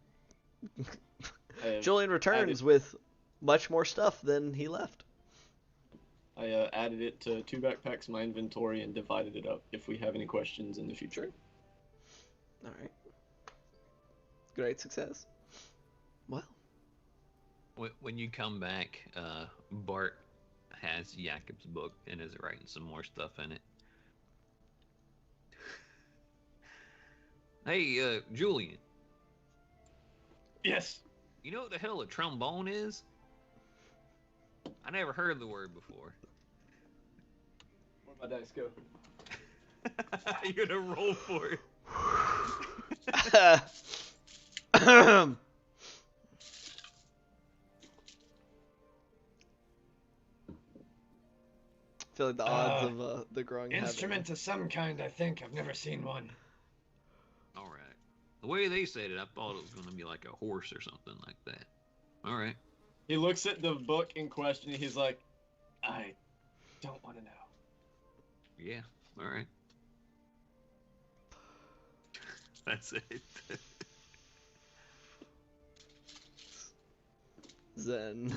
I have Julian returns with much more stuff than he left. I added it to 2 backpacks in my inventory and divided it up if we have any questions in the future. All right. Great success. Well. When you come back, Bart has Jakob's book and is writing some more stuff in it. Hey, Julian. Yes. You know what the hell a trombone is? I never heard the word before. Where'd my dice go? You're gonna roll for it. I feel like the odds of the growing Instrument of some kind, I think. I've never seen one. All right. The way they said it, I thought it was gonna be like a horse or something like that. All right. He looks at the book in question and he's like, I don't want to know. Yeah. All right. That's it. Zen.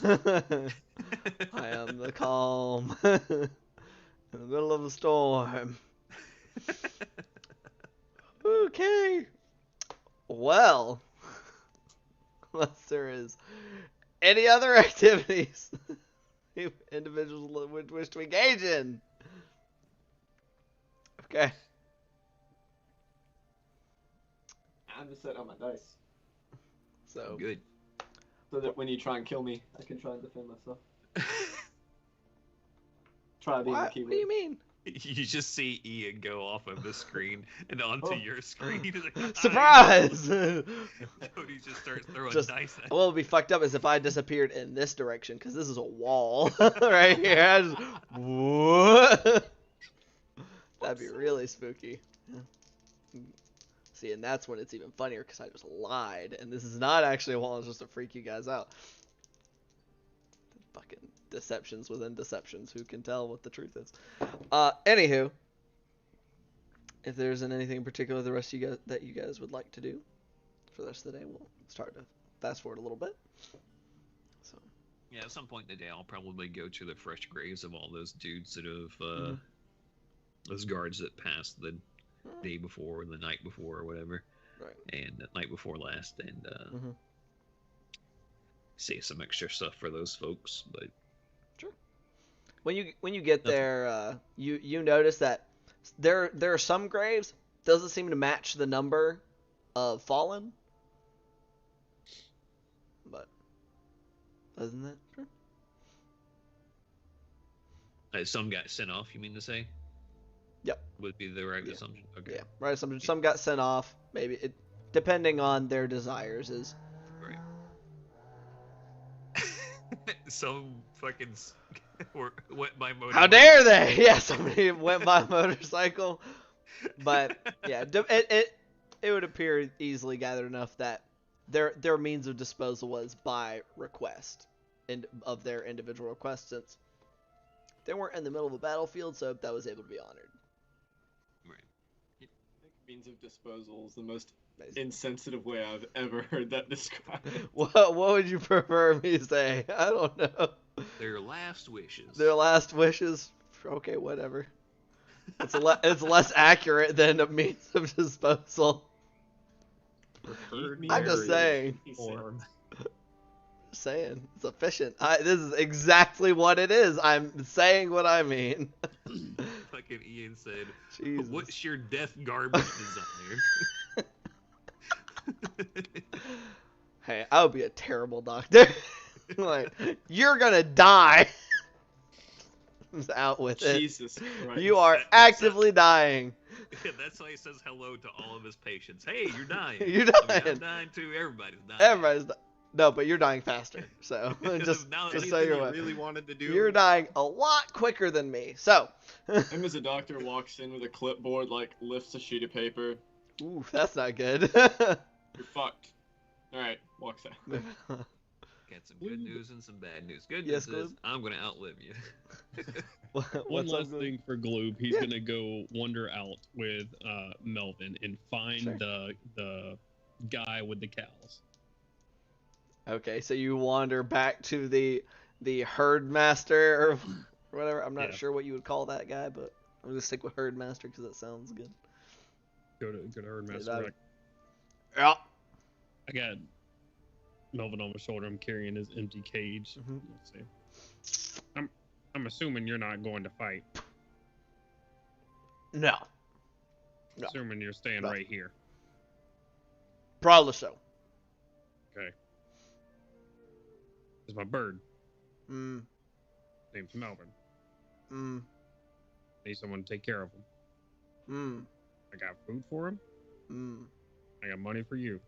I am the calm in the middle of a storm. Okay. Well, unless there is any other activities you individuals would wish to engage in. Okay. I'm just setting on my dice So Good. so that when you try and kill me, I can try and defend myself. Try being the what do keyword. you mean? You just see Ian go off of the screen and onto your screen. He's like, Surprise! Cody just starts throwing dice at What will be fucked up is if I disappeared in this direction, because this is a wall right here. I just, what? That'd be really spooky. See, and that's when it's even funnier because I just lied, and this is not actually a wall. It's just to freak you guys out. Fucking deceptions within deceptions. Who can tell what the truth is? Anywho, if there isn't anything in particular the rest of you guys that you guys would like to do for the rest of the day, we'll start to fast forward a little bit. So Yeah, at some point in the day, I'll probably go to the fresh graves of all those dudes that have, those guards that passed the day before, or the night before, or whatever. Right. And the night before last, and say some extra stuff for those folks. But sure. When you get there, you notice that there are some graves doesn't seem to match the number of fallen. But isn't that true? some got sent off. You mean to say? Yep. Would be the right assumption. Okay. Yeah, right. Some got sent off. Maybe it, depending on their desires, is Right. Some fucking went by motor. How dare they? Yeah, somebody went by motorcycle. But yeah, it would appear easily gathered enough that their means of disposal was by request, of their individual request, since they weren't in the middle of a battlefield, so that was able to be honored. Right. Means of disposal is the most insensitive way I've ever heard that described. What would you prefer me to say? I don't know. Their last wishes. Their last wishes? Okay, whatever. It's less accurate than a means of disposal. I'm just saying. Saying it's efficient. This is exactly what it is. I'm saying what I mean. Fucking Ian said, Jesus. "What's your death garbage desire?" Hey, I would be a terrible doctor. Like, you're gonna die. I'm out with it. Jesus Christ. You are actively dying. Yeah, that's why he says hello to all of his patients. Hey, you're dying. You're I mean, dying. I'm dying too. Everybody's dying. Everybody's no, but you're dying faster. So just Now so anything you're you aware. really wanted to do. You're dying a lot quicker than me. So. Him as a doctor walks in with a clipboard, like lifts a sheet of paper. Ooh, that's not good. You're fucked. All right, walks out. Got some good news and some bad news. Good Yes, news is Gloob? I'm gonna outlive you. One What's last up, thing for Gloob. He's Yeah. gonna go wander out with Melvin and find Sure. the guy with the cows. Okay, so you wander back to the herd master or whatever. I'm not Yeah. sure what you would call that guy, but I'm gonna stick with herd master because that sounds good. Go to Herdmaster. that- Like, Yeah. I got Melvin on my shoulder. I'm carrying his empty cage. Mhm. Let's see. I'm assuming you're not going to fight. No. No. Assuming you're staying No. right here. Probably so. Okay. This is my bird. Mm. Name's Melvin. Mm. Need someone to take care of him. Mm. I got food for him. Mm. I got money for you.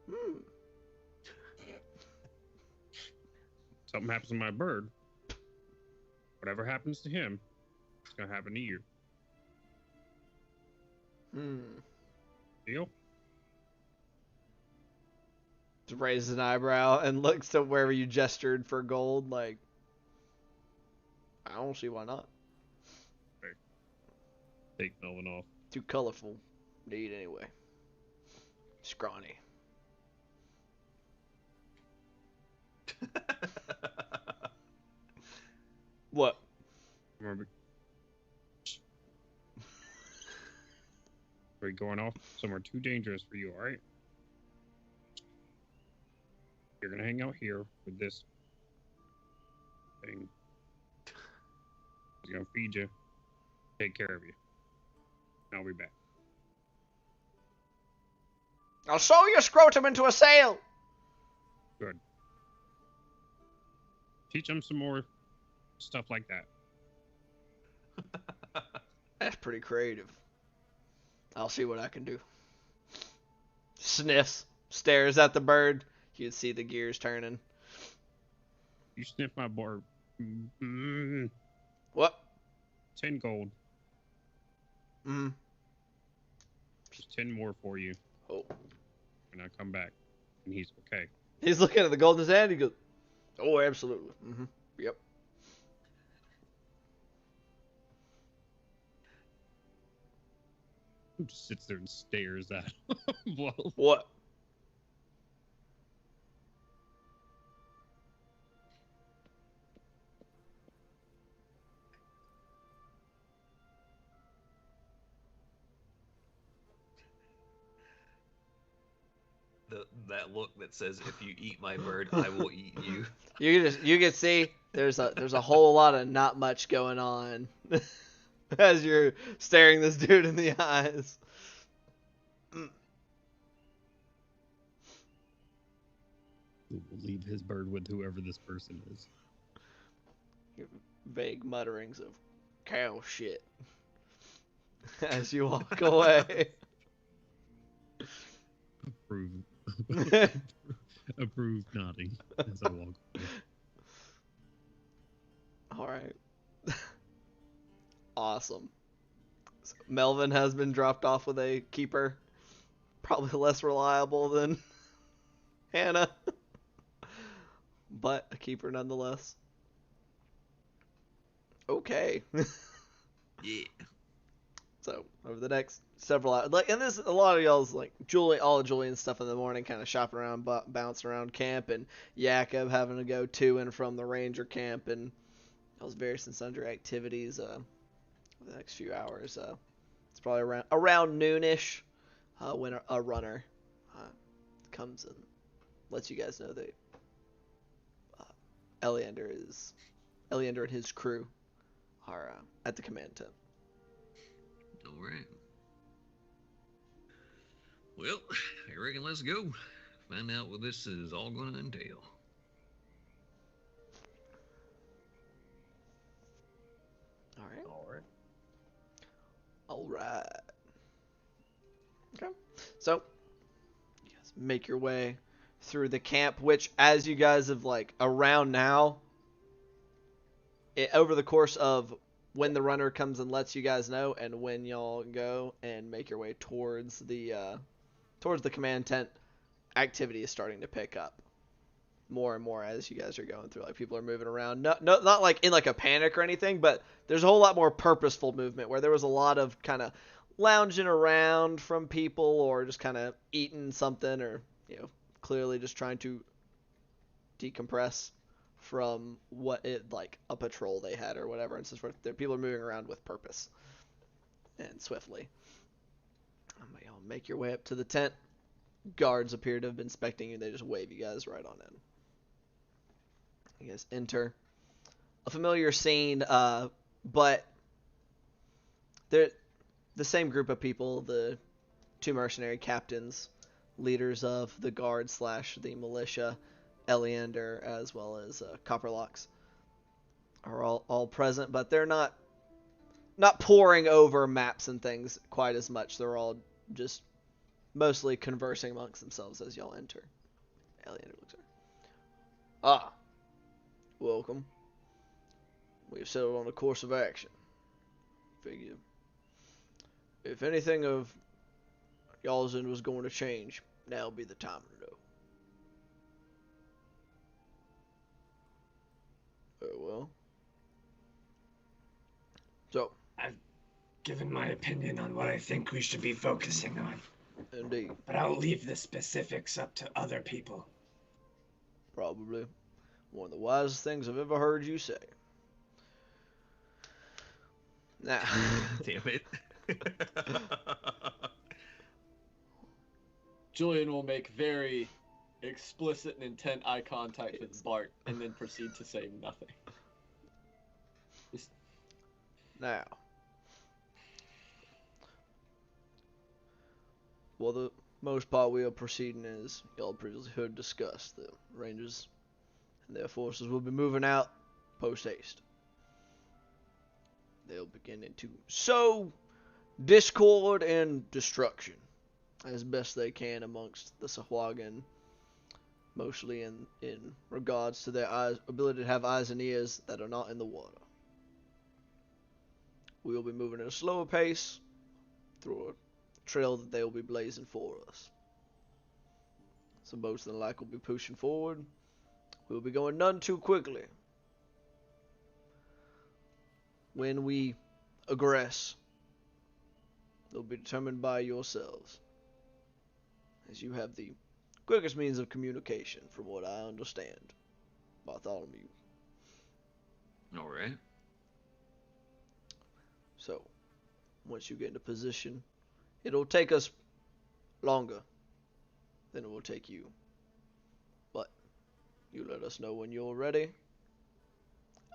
Mm. Something happens to my bird. Whatever happens to him, it's gonna happen to you. Mm. Deal? Just raises an eyebrow and looks to wherever you gestured for gold, like, I don't see why not. Take Melvin off. Too colorful to eat anyway. Scrawny. What? Remember? Are we going off somewhere too dangerous for you, alright? You're gonna hang out here with this thing. He's gonna feed you, take care of you. And I'll be back. I'll sew your scrotum into a sail! Good. Teach them some more stuff like that. That's pretty creative. I'll see what I can do. Sniffs, stares at the bird. You can see the gears turning. You sniff my bird. What? 10 gold. Mm. Just 10 more for you. Oh. And I come back. And he's okay. He's looking at the gold in his hand. He goes, oh, absolutely. Mm-hmm. Yep. Who just sits there and stares at him? Well, What? That look that says, "If you eat my bird, I will eat you." You can see there's a whole lot of not much going on as you're staring this dude in the eyes. we'll leave his bird with whoever this person is. Vague mutterings of cow shit as you walk away. Approved. Approved nodding as I walk away. All right. Awesome. So Melvin has been dropped off with a keeper, probably less reliable than Hannah, but a keeper nonetheless. Okay. Yeah. So over the next several hours, like, and this a lot of y'all's like all of Julian's stuff in the morning, kind of shopping around, bouncing around camp, and Jakob having to go to and from the ranger camp, and those various and sundry activities. For the next few hours. It's probably around noonish when a runner comes and lets you guys know that Eleander and his crew are at the command tent. All right. Well, I reckon let's go. Find out what this is all going to entail. All right. All right. All right. Okay. So, you guys make your way through the camp, which, as you guys have, like, around now, over the course of when the runner comes and lets you guys know, and when y'all go and make your way towards the command tent, activity is starting to pick up more and more as you guys are going through. Like, people are moving around, not like in like a panic or anything, but there's a whole lot more purposeful movement, where there was a lot of kind of lounging around from people, or just kind of eating something, or clearly just trying to decompress from like a patrol they had or whatever, and so forth. People are moving around with purpose and swiftly. Y'all make your way up to the tent. Guards appear to have been inspecting you. They just wave you guys right on in. You guys enter a familiar scene, but they're the same group of people, the two mercenary captains, leaders of the guard / the militia, Eleander as well as Copperlocks, are all present, but they're not poring over maps and things quite as much. They're all just mostly conversing amongst themselves as y'all enter. Eleander looks at her. Ah, welcome. We have settled on a course of action. Figure if anything of y'all's end was going to change, now would be the time to know. Very well. So, I've given my opinion on what I think we should be focusing on, indeed, but I'll leave the specifics up to other people. probably one of the wisest things I've ever heard you say. Now, Damn it. Julian will make very explicit and intent eye contact with Bart and then proceed to say nothing. now, well, the most part we are proceeding as y'all previously heard discussed. The Rangers and their forces will be moving out post-haste. They'll begin to sow discord and destruction as best they can amongst the Sahuagin, mostly in regards to their ability to have eyes and ears that are not in the water. We will be moving at a slower pace through a trail that they will be blazing for us. Some boats and the like will be pushing forward. We will be going none too quickly. When we aggress, they'll be determined by yourselves, as you have the quickest means of communication, from what I understand, Bartholomew. All right. So, once you get into position, it'll take us longer than it will take you. But you let us know when you're ready,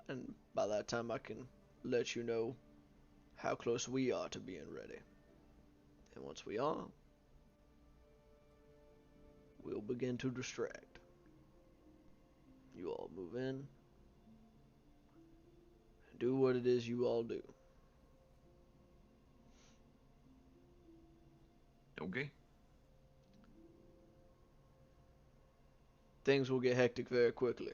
and by that time I can let you know how close we are to being ready. And once we are, we'll begin to distract. You all move in and do what it is you all do. Okay. Things will get hectic very quickly.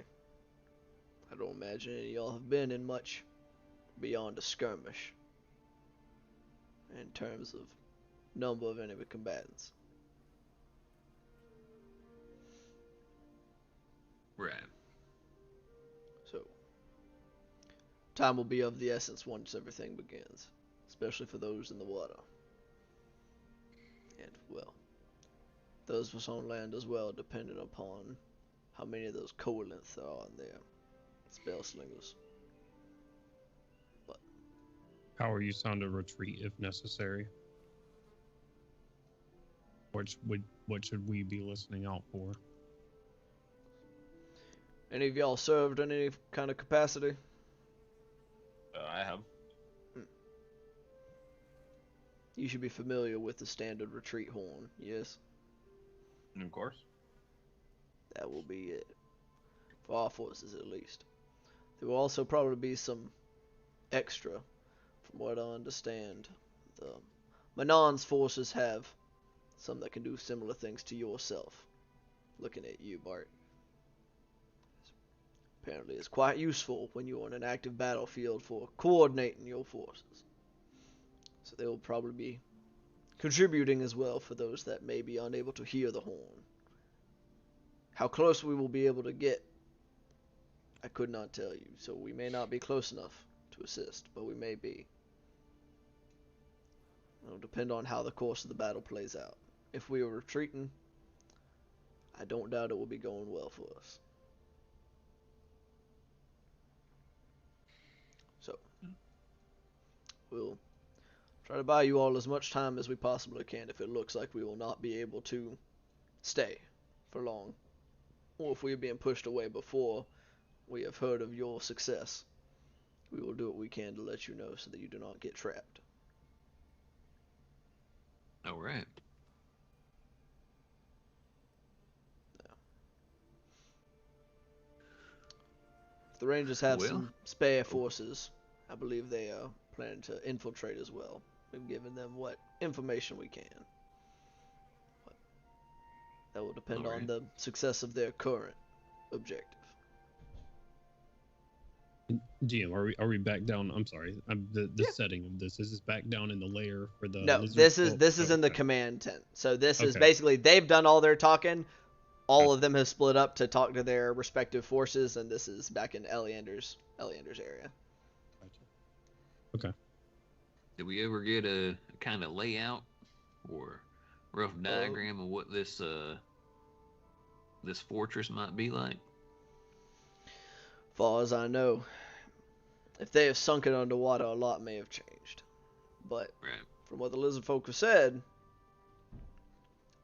I don't imagine any of y'all have been in much beyond a skirmish in terms of number of enemy combatants. Right. So, time will be of the essence once everything begins, especially for those in the water. And, well, those of us on land as well, depending upon how many of those covalents there are in there. Spell slingers. But How are you sound a retreat if necessary? What should we be listening out for? any of y'all served in any kind of capacity? I have. You should be familiar with the standard retreat horn, yes? Of course. That will be it. For our forces, at least. There will also probably be some extra, from what I understand. The Manon's forces have some that can do similar things to yourself. Looking at you, Bart. Apparently it's quite useful when you're on an active battlefield for coordinating your forces. So they will probably be contributing as well for those that may be unable to hear the horn. How close we will be able to get, I could not tell you, so we may not be close enough to assist, but we may be. It'll depend on how the course of the battle plays out. If we are retreating, I don't doubt it will be going well for us. So, we'll try to buy you all as much time as we possibly can if it looks like we will not be able to stay for long. Or if we are being pushed away before we have heard of your success, we will do what we can to let you know so that you do not get trapped. All right. If the Rangers have Well, some spare forces, I believe they are planning to infiltrate as well. We've given them what information we can. But that will depend on Alright. the success of their current objective. GM, are we back down? I'm sorry, the Yeah. setting of this. Is this back down in the lair for the? No, lizard? this is Oh, in the okay. command tent. So this is Okay. basically they've done all their talking. All Gotcha. of them have split up to talk to their respective forces, and this is back in Eleander's area. Okay. Did we ever get a kind of layout or rough diagram of what this this fortress might be like? Far as I know, if they have sunk it underwater, a lot may have changed. But Right. from what the lizard folk have said,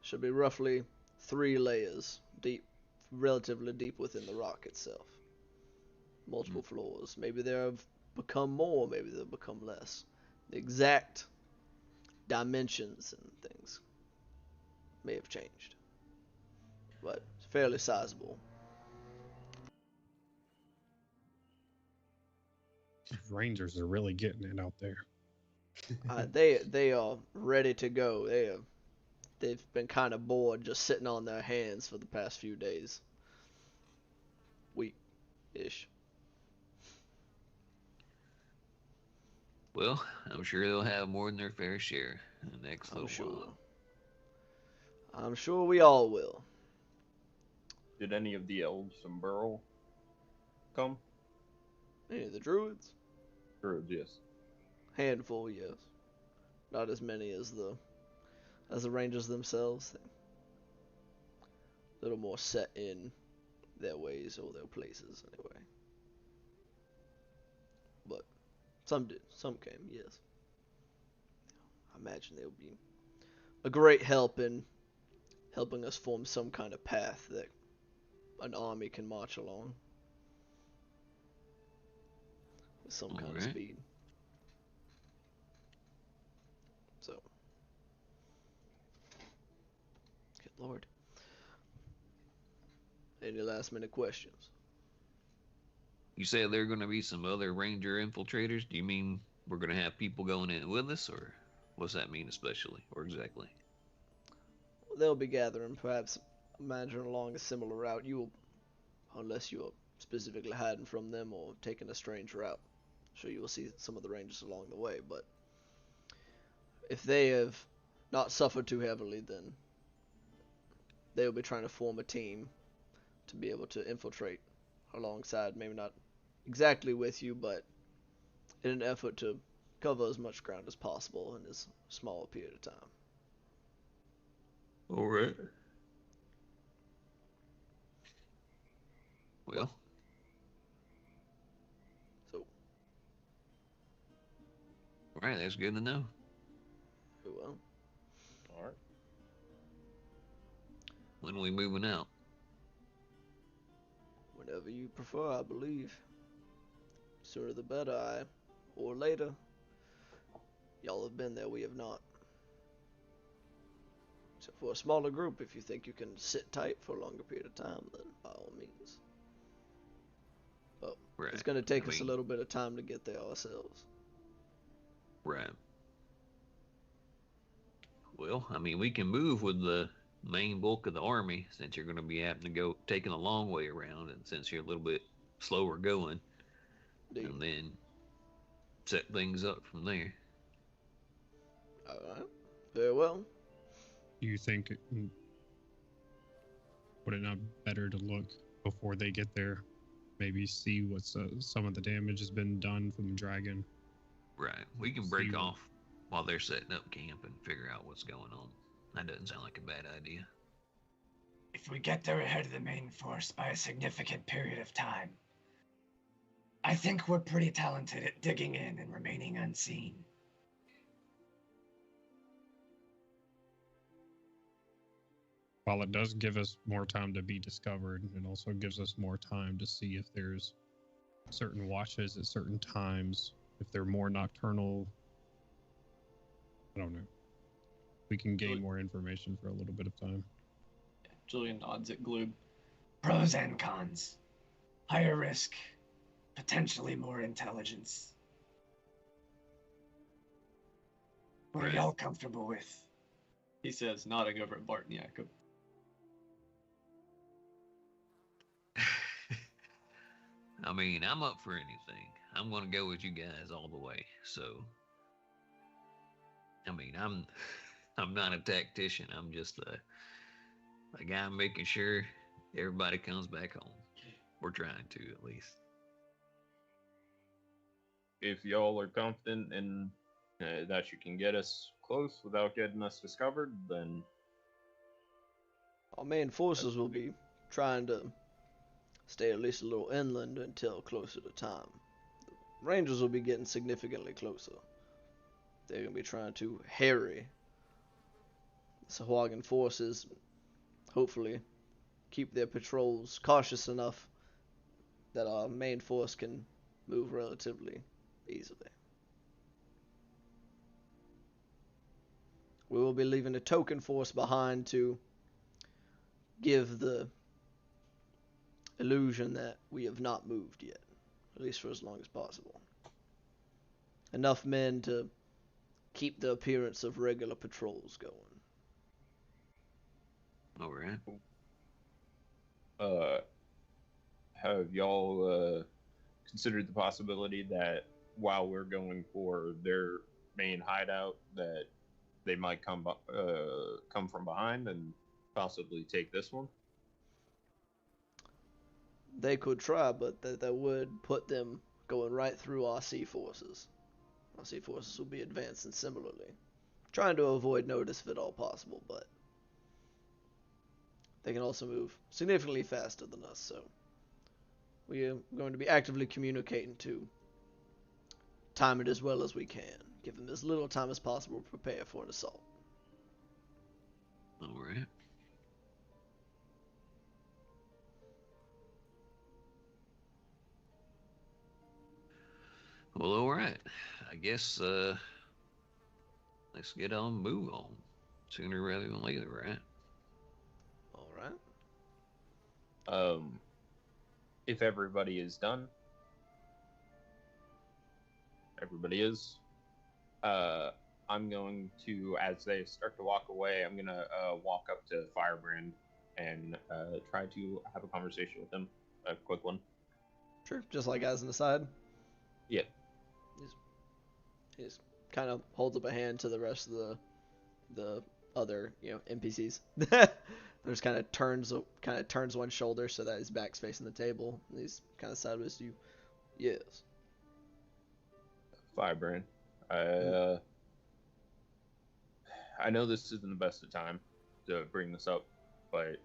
should be roughly 3 layers deep, relatively deep within the rock itself. Multiple floors. Maybe there have become more, maybe they've become less. The exact dimensions and things may have changed. But it's fairly sizable. Rangers are really getting it out there. They are ready to go. They've been kind of bored just sitting on their hands for the past few days. Week-ish. Well, I'm sure they'll have more than their fair share in the next I'm little sure. while. I'm sure we all will. Did any of the elves from Burl come? Any of the druids? Druids, yes. Handful, yes. Not as many as the rangers themselves. They're a little more set in their ways or their places, anyway. But some did. Some came, yes. I imagine they'll be a great help in helping us form some kind of path that an army can march along with some kind of Alright. speed. So, good lord. Any last minute questions? You said there are going to be some other ranger infiltrators. Do you mean we're going to have people going in with us, or what's that mean especially, or exactly? They'll be gathering, perhaps, imagine along a similar route. You will, unless you're specifically hiding from them or taking a strange route. So you will see some of the Rangers along the way, but if they have not suffered too heavily, then they will be trying to form a team to be able to infiltrate alongside, maybe not exactly with you, but in an effort to cover as much ground as possible in as small a period of time. All right. Well, So, all right, that's good to know. well, All right. When are we moving out? whenever you prefer, I believe. Sooner the better, or later. Y'all have been there, we have not. So for a smaller group, if you think you can sit tight for a longer period of time, then by all means. But Right. it's going to take I us a mean- little bit of time to get there ourselves. Right. Well, I mean, we can move with the main bulk of the army since you're going to be having to go taking a long way around, and since you're a little bit slower going, Indeed. and then set things up from there. Alright. Very well. Do you think would it not be better to look before they get there? Maybe see what some of the damage has been done from the dragon. Right. We can break See- off while they're setting up camp and figure out what's going on. That doesn't sound like a bad idea. If we get there ahead of the main force by a significant period of time, I think we're pretty talented at digging in and remaining unseen. While it does give us more time to be discovered, it also gives us more time to see if there's certain watches at certain times, if they're more nocturnal. I don't know. We can gain more information for a little bit of time. Julian nods at Gloob. Pros and cons. Higher risk, potentially more intelligence. What are Right. y'all comfortable with? He says, nodding over at Bart and Jakob. I mean, I'm up for anything. I'm going to go with you guys all the way. So, I mean, I'm not a tactician. I'm just a guy making sure everybody comes back home. We're trying to, at least. If y'all are confident in that you can get us close without getting us discovered, then Our main forces will be trying to stay at least a little inland until closer to time. The Rangers will be getting significantly closer. They're going to be trying to harry the Sahuagin forces, hopefully keep their patrols cautious enough that our main force can move relatively easily. We will be leaving a token force behind to give the illusion that we have not moved yet, at least for as long as possible. Enough men to keep the appearance of regular patrols going. All right. have y'all considered the possibility that while we're going for their main hideout, that they might come from behind and possibly take this one? They could try, but that would put them going right through our sea forces. Our sea forces will be advancing similarly, trying to avoid notice if at all possible, but they can also move significantly faster than us, so we are going to be actively communicating to time it as well as we can, give them as little time as possible to prepare for an assault. All right. Well, all right. I guess let's get on, move on, sooner rather than later, right? All right. If everybody is done, everybody is. I'm going to, as they start to walk away, I'm gonna walk up to Firebrand and try to have a conversation with him, a quick one. Sure. Just like as an aside. Yeah. He just kind of holds up a hand to the rest of the other, NPCs. Just kind of turns one shoulder so that his back's facing the table. And he's kind of sideways to you. Yes. Firebrand. I know this isn't the best of time to bring this up, but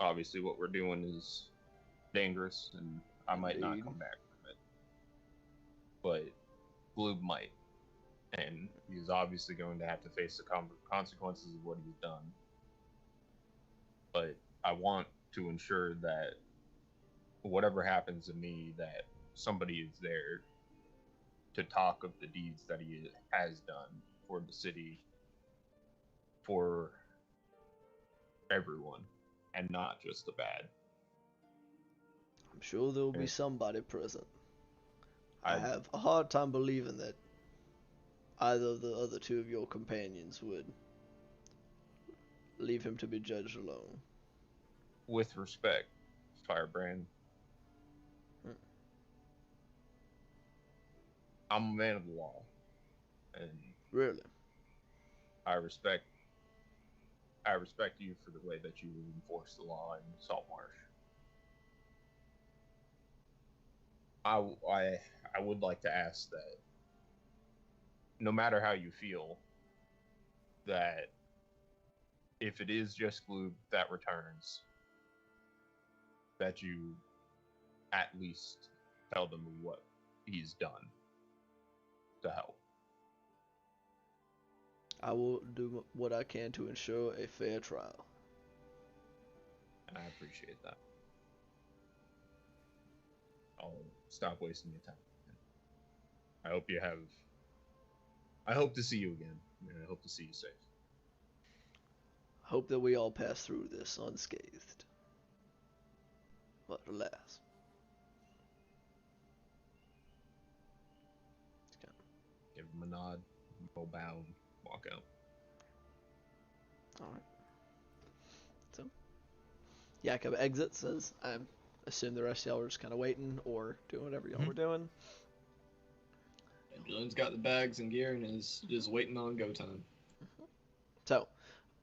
obviously what we're doing is dangerous, and I might not come back from it. But Gloob might, and he's obviously going to have to face the consequences of what he's done. But I want to ensure that whatever happens to me, that somebody is there to talk of the deeds that he has done for the city, for everyone, and not just the bad. I'm sure there will be somebody present. I have a hard time believing that either of the other two of your companions would leave him to be judged alone. With respect, Firebrand, I'm a man of the law, and really, I respect you for the way that you enforce the law in Saltmarsh. I would like to ask that, no matter how you feel, that if it is just Gloob that returns, that you at least tell them what he's done to help. I will do what I can to ensure a fair trial. And I appreciate that. I'll stop wasting your time. I hope to see you again, and I hope to see you safe. Hope that we all pass through this unscathed. But alas. Give him a nod, go bow, and walk out. Alright. So, Jakob exits, says, I assume the rest of y'all were just kind of waiting or doing whatever y'all were doing. And Julian's got the bags and gear and is just waiting on go time. So,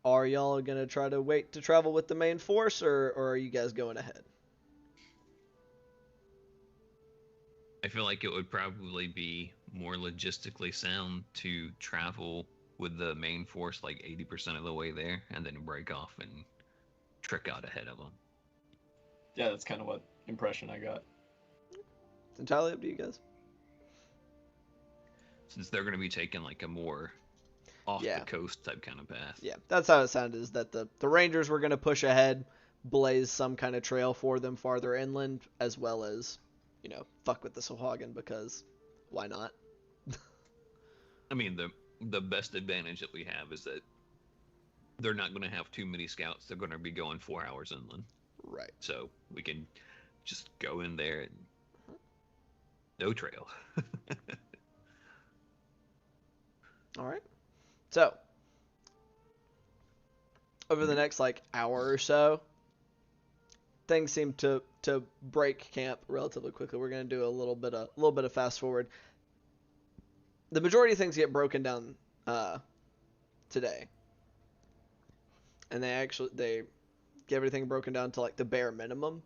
are y'all going to try to wait to travel with the main force, or are you guys going ahead? I feel like it would probably be more logistically sound to travel with the main force like 80% of the way there and then break off and trick out ahead of them. Yeah, that's kind of what impression I got. It's entirely up to you guys. Since they're going to be taking like a more off the coast type kind of path. Yeah, that's how it sounded, is that the Rangers were going to push ahead, blaze some kind of trail for them farther inland, as well as, fuck with the Sahuagin, because why not? I mean, the best advantage that we have is that they're not going to have too many scouts. They're going to be going 4 hours inland. Right. So we can just go in there and no trail. All right. So, over the next hour or so, things seem to break camp relatively quickly. We're going to do a little bit of fast forward. The majority of things get broken down today, and they get everything broken down to the bare minimum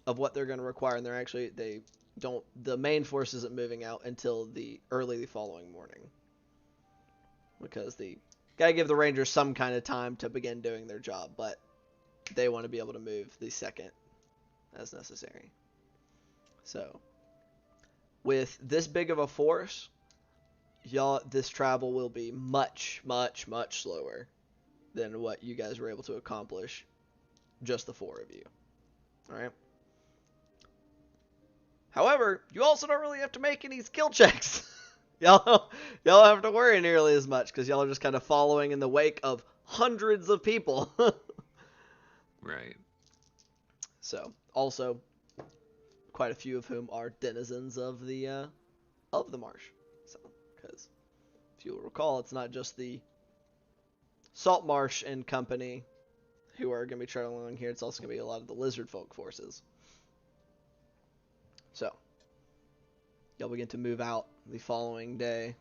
of what they're going to require, and the main force isn't moving out until the following morning, because gotta give the Rangers some kind of time to begin doing their job, but they want to be able to move the second as necessary. So, with this big of a force, this travel will be much, much, much slower than what you guys were able to accomplish, just the four of you. Alright? However, you also don't really have to make any skill checks. Y'all don't have to worry nearly as much, because y'all are just kind of following in the wake of hundreds of people. Right. So, also, quite a few of whom are denizens of the marsh. So, because if you'll recall, it's not just the Saltmarsh and company who are going to be traveling along here. It's also going to be a lot of the lizard folk forces. y'all begin to move out the following day.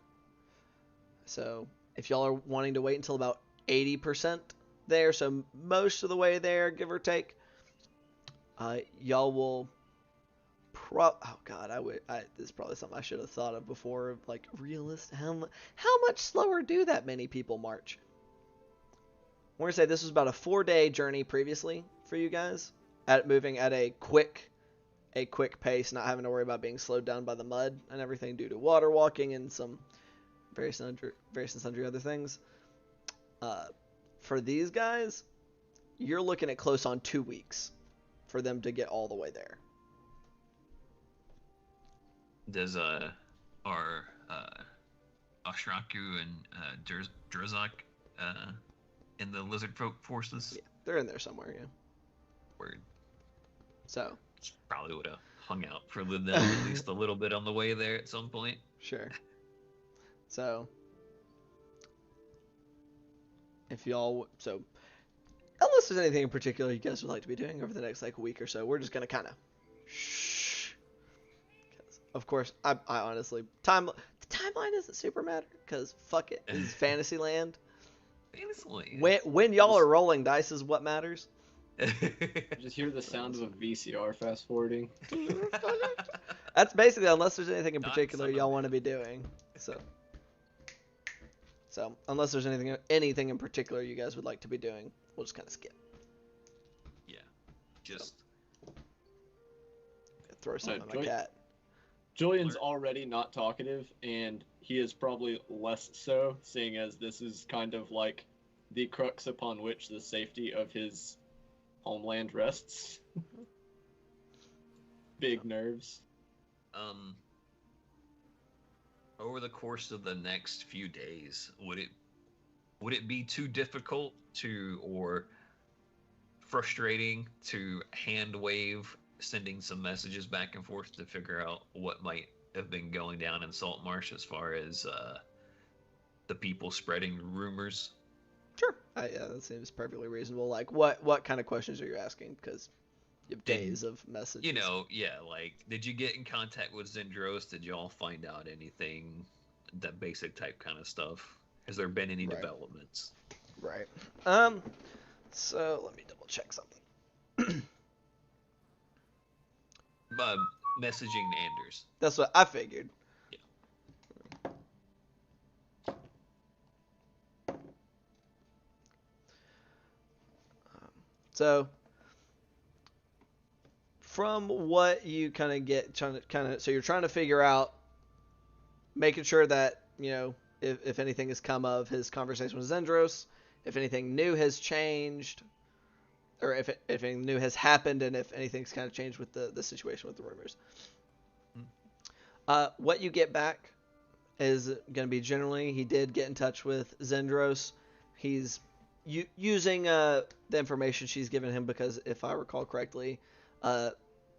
So if y'all are wanting to wait until about 80% there, so most of the way there, give or take, y'all will oh god, this is probably something I should have thought of before. Like, how much slower do that many people march? We're gonna say this was about a 4-day journey previously for you guys, at moving at a quick pace, not having to worry about being slowed down by the mud and everything due to water walking and some various and sundry other things. For these guys, you're looking at close on 2 weeks for them to get all the way there. Does our Ashraku and Drzak in the lizard folk forces? Yeah, they're in there somewhere. Yeah. Word. So probably would have hung out for them at least a little bit on the way there at some point. Sure. So if y'all, so unless there's anything in particular you guys would like to be doing over the next like week or so, we're just gonna kind of shh. Of course, I honestly the timeline doesn't super matter because fuck it, this is Fantasyland. Fantasyland. When y'all are rolling dice is what matters. Just hear the sound of a VCR fast forwarding. That's basically, unless there's anything in Not particular some of y'all it. want to be doing. So unless there's anything in particular you guys would like to be doing, we'll just kind of skip. Yeah. Just Throw something at my Joy- cat. Julian's already not talkative, and he is probably less so, seeing as this is kind of like the crux upon which the safety of his homeland rests. Big nerves. over the course of the next few days, would it be too difficult or frustrating to hand wave sending some messages back and forth to figure out what might have been going down in Saltmarsh as far as the people spreading rumors? Sure. Yeah, that seems perfectly reasonable. Like, what kind of questions are you asking? Because you have days of messages. You know, yeah, like, did you get in contact with Zendros? Did y'all find out anything? That basic type kind of stuff. Has there been any developments? Right. So let me double check something. Messaging Anders. That's what I figured. Yeah. So, from what you kind of get, so you're trying to figure out, making sure that, you know, if anything has come of his conversation with Zendros, if anything new has changed, or if anything new has happened, and if anything's kind of changed with the situation with the rumors. What you get back is going to be generally, he did get in touch with Zendros. He's using the information she's given him, because if I recall correctly,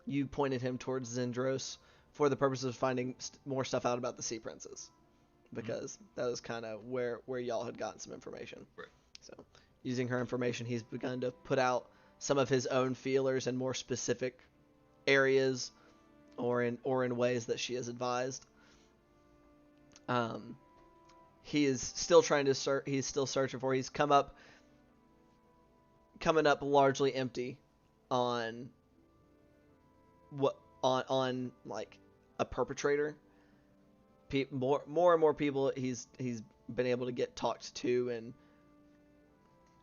you pointed him towards Zendros for the purpose of finding more stuff out about the Sea Princes, because that was kind of where y'all had gotten some information. Right. So, using her information, he's begun to put out some of his own feelers in more specific areas, or in ways that she has advised. He is still trying to search. He's still searching for. He's coming up largely empty on on like a perpetrator. More and more people he's been able to get talked to, and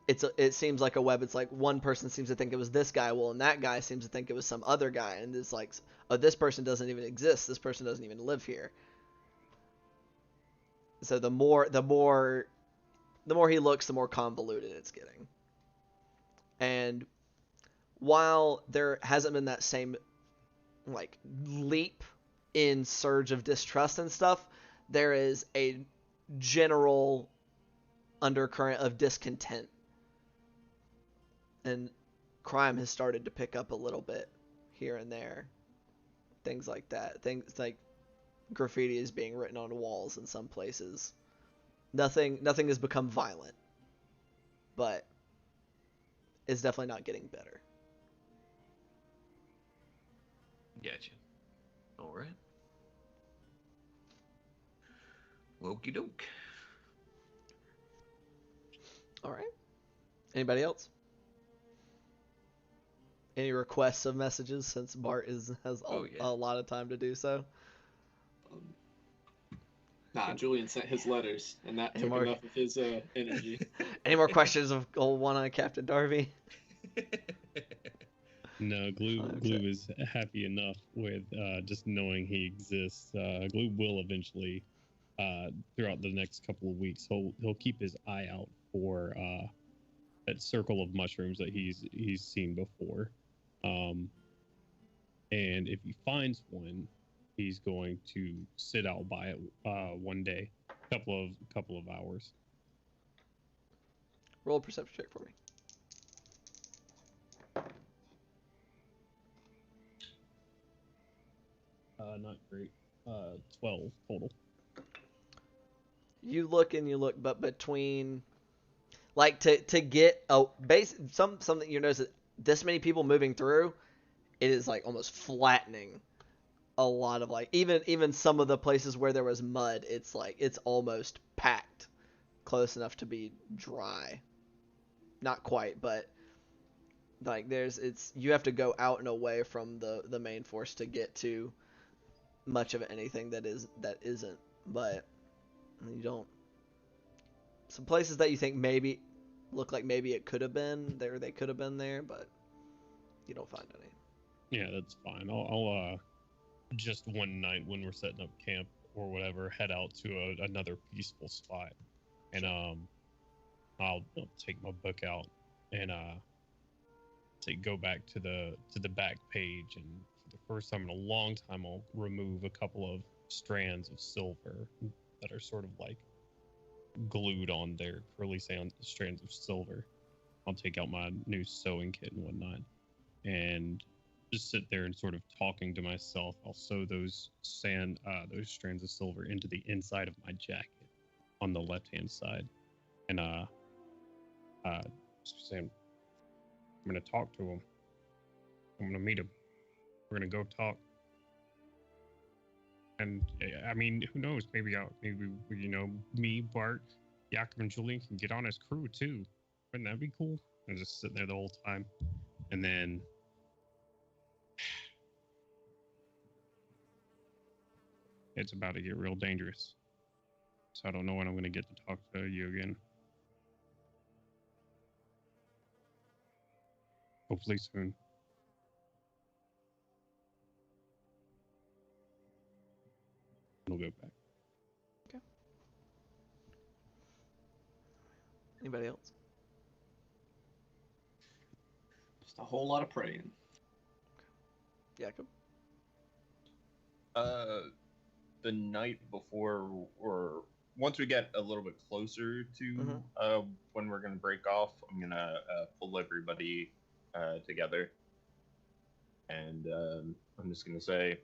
it seems like a web. It's like one person seems to think it was this guy, well, and that guy seems to think it was some other guy, and it's like, oh, this person doesn't even exist. This person doesn't even live here. So the more he looks, the more convoluted it's getting. And while there hasn't been that same like leap in surge of distrust and stuff, there is a general undercurrent of discontent, and crime has started to pick up a little bit here and there. Things like that. Things like graffiti is being written on walls in some places. Nothing has become violent, but it's definitely not getting better. Gotcha. All right. Okie doke. All right. Anybody else? Any requests of messages since Bart has Oh, yeah. a lot of time to do so? Um, Nah, Julian sent his letters, and that Any took more- enough of his energy. Any more questions of old one-eyed Captain Darby? No, Okay. Gloob is happy enough with just knowing he exists. Gloob will eventually, throughout the next couple of weeks, he'll keep his eye out for that circle of mushrooms that he's seen before, and if he finds one, he's going to sit out by it one day, couple of hours. Roll a perception check for me. Not great. 12 total. You look and you look, but between like to get a base something you notice that this many people moving through, it is like almost flattening a lot of like even some of the places where there was mud, it's like it's almost packed close enough to be dry. Not quite, but like it's you have to go out and away from the main force to get to much of anything that isn't, but you don't. Some places that you think maybe look like maybe it could have been there, they could have been there, but you don't find any. Yeah, that's fine. I'll just one night when we're setting up camp or whatever, head out to another peaceful spot, and I'll take my book out and go back to the back page, and for the first time in a long time, I'll remove a couple of strands of silver that are sort of like glued on there, curly strands of silver. I'll take out my new sewing kit and whatnot, and just sit there and sort of talking to myself. I'll sew those strands of silver into the inside of my jacket on the left-hand side, and just saying, I'm gonna talk to him. I'm gonna meet him. We're gonna go talk. And I mean, who knows? Maybe me, Bart, Jakob, and Julian can get on his crew too. Wouldn't that be cool? I'm just sitting there the whole time, and then it's about to get real dangerous. So I don't know when I'm gonna get to talk to you again. Hopefully soon. We'll go back. Anybody else? Just a whole lot of praying. Jakob? The night before, or once we get a little bit closer to when we're gonna break off, I'm gonna pull everybody together, and I'm just gonna say,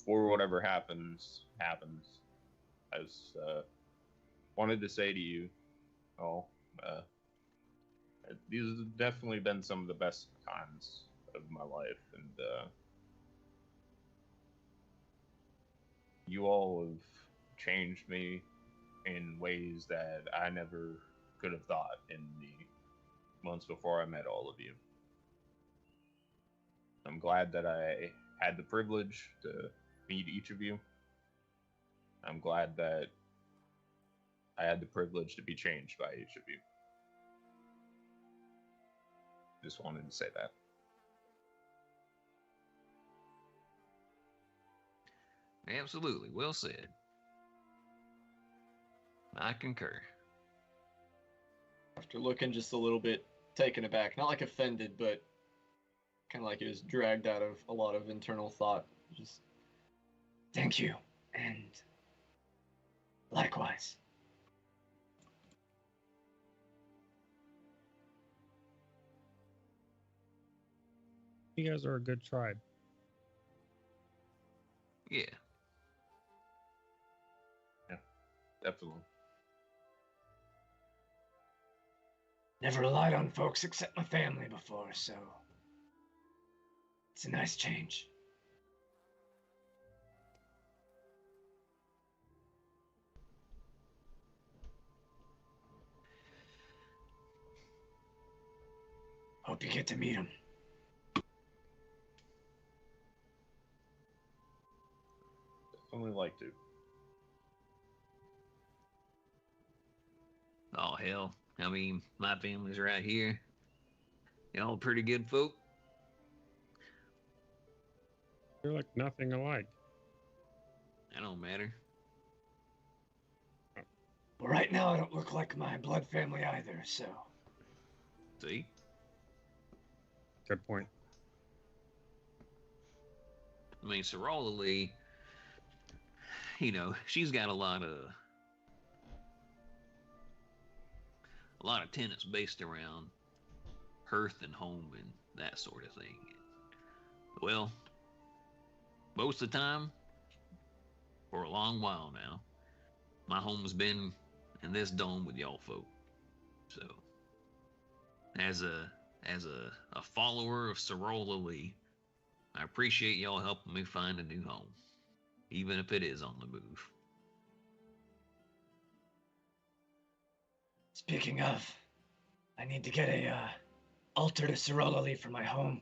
for whatever happens. I was wanted to say to you all, these have definitely been some of the best times of my life, and you all have changed me in ways that I never could have thought in the months before I met all of you. I'm glad that I had the privilege to meet each of you. I'm glad that I had the privilege to be changed by each of you. Just wanted to say that. Absolutely. Well said. I concur. After looking just a little bit taken aback, not like offended, but kind of like it was dragged out of a lot of internal thought. Just Thank you, and likewise. You guys are a good tribe. Yeah. Definitely. Never relied on folks except my family before, so it's a nice change. Hope you get to meet him. Only like to. Oh, hell. I mean, my family's right here. Y'all pretty good folk. You're like nothing alike. That don't matter. Well, right now I don't look like my blood family either, so... See? Good point. I mean, Sorala Lee, you know, she's got a lot of tenants based around hearth and home and that sort of thing. Well, most of the time, for a long while now, my home's been in this dome with y'all folk. So, as a follower of Sorala Lee, I appreciate y'all helping me find a new home, even if it is on the move. Speaking of, I need to get a altar to Sorala Lee for my home.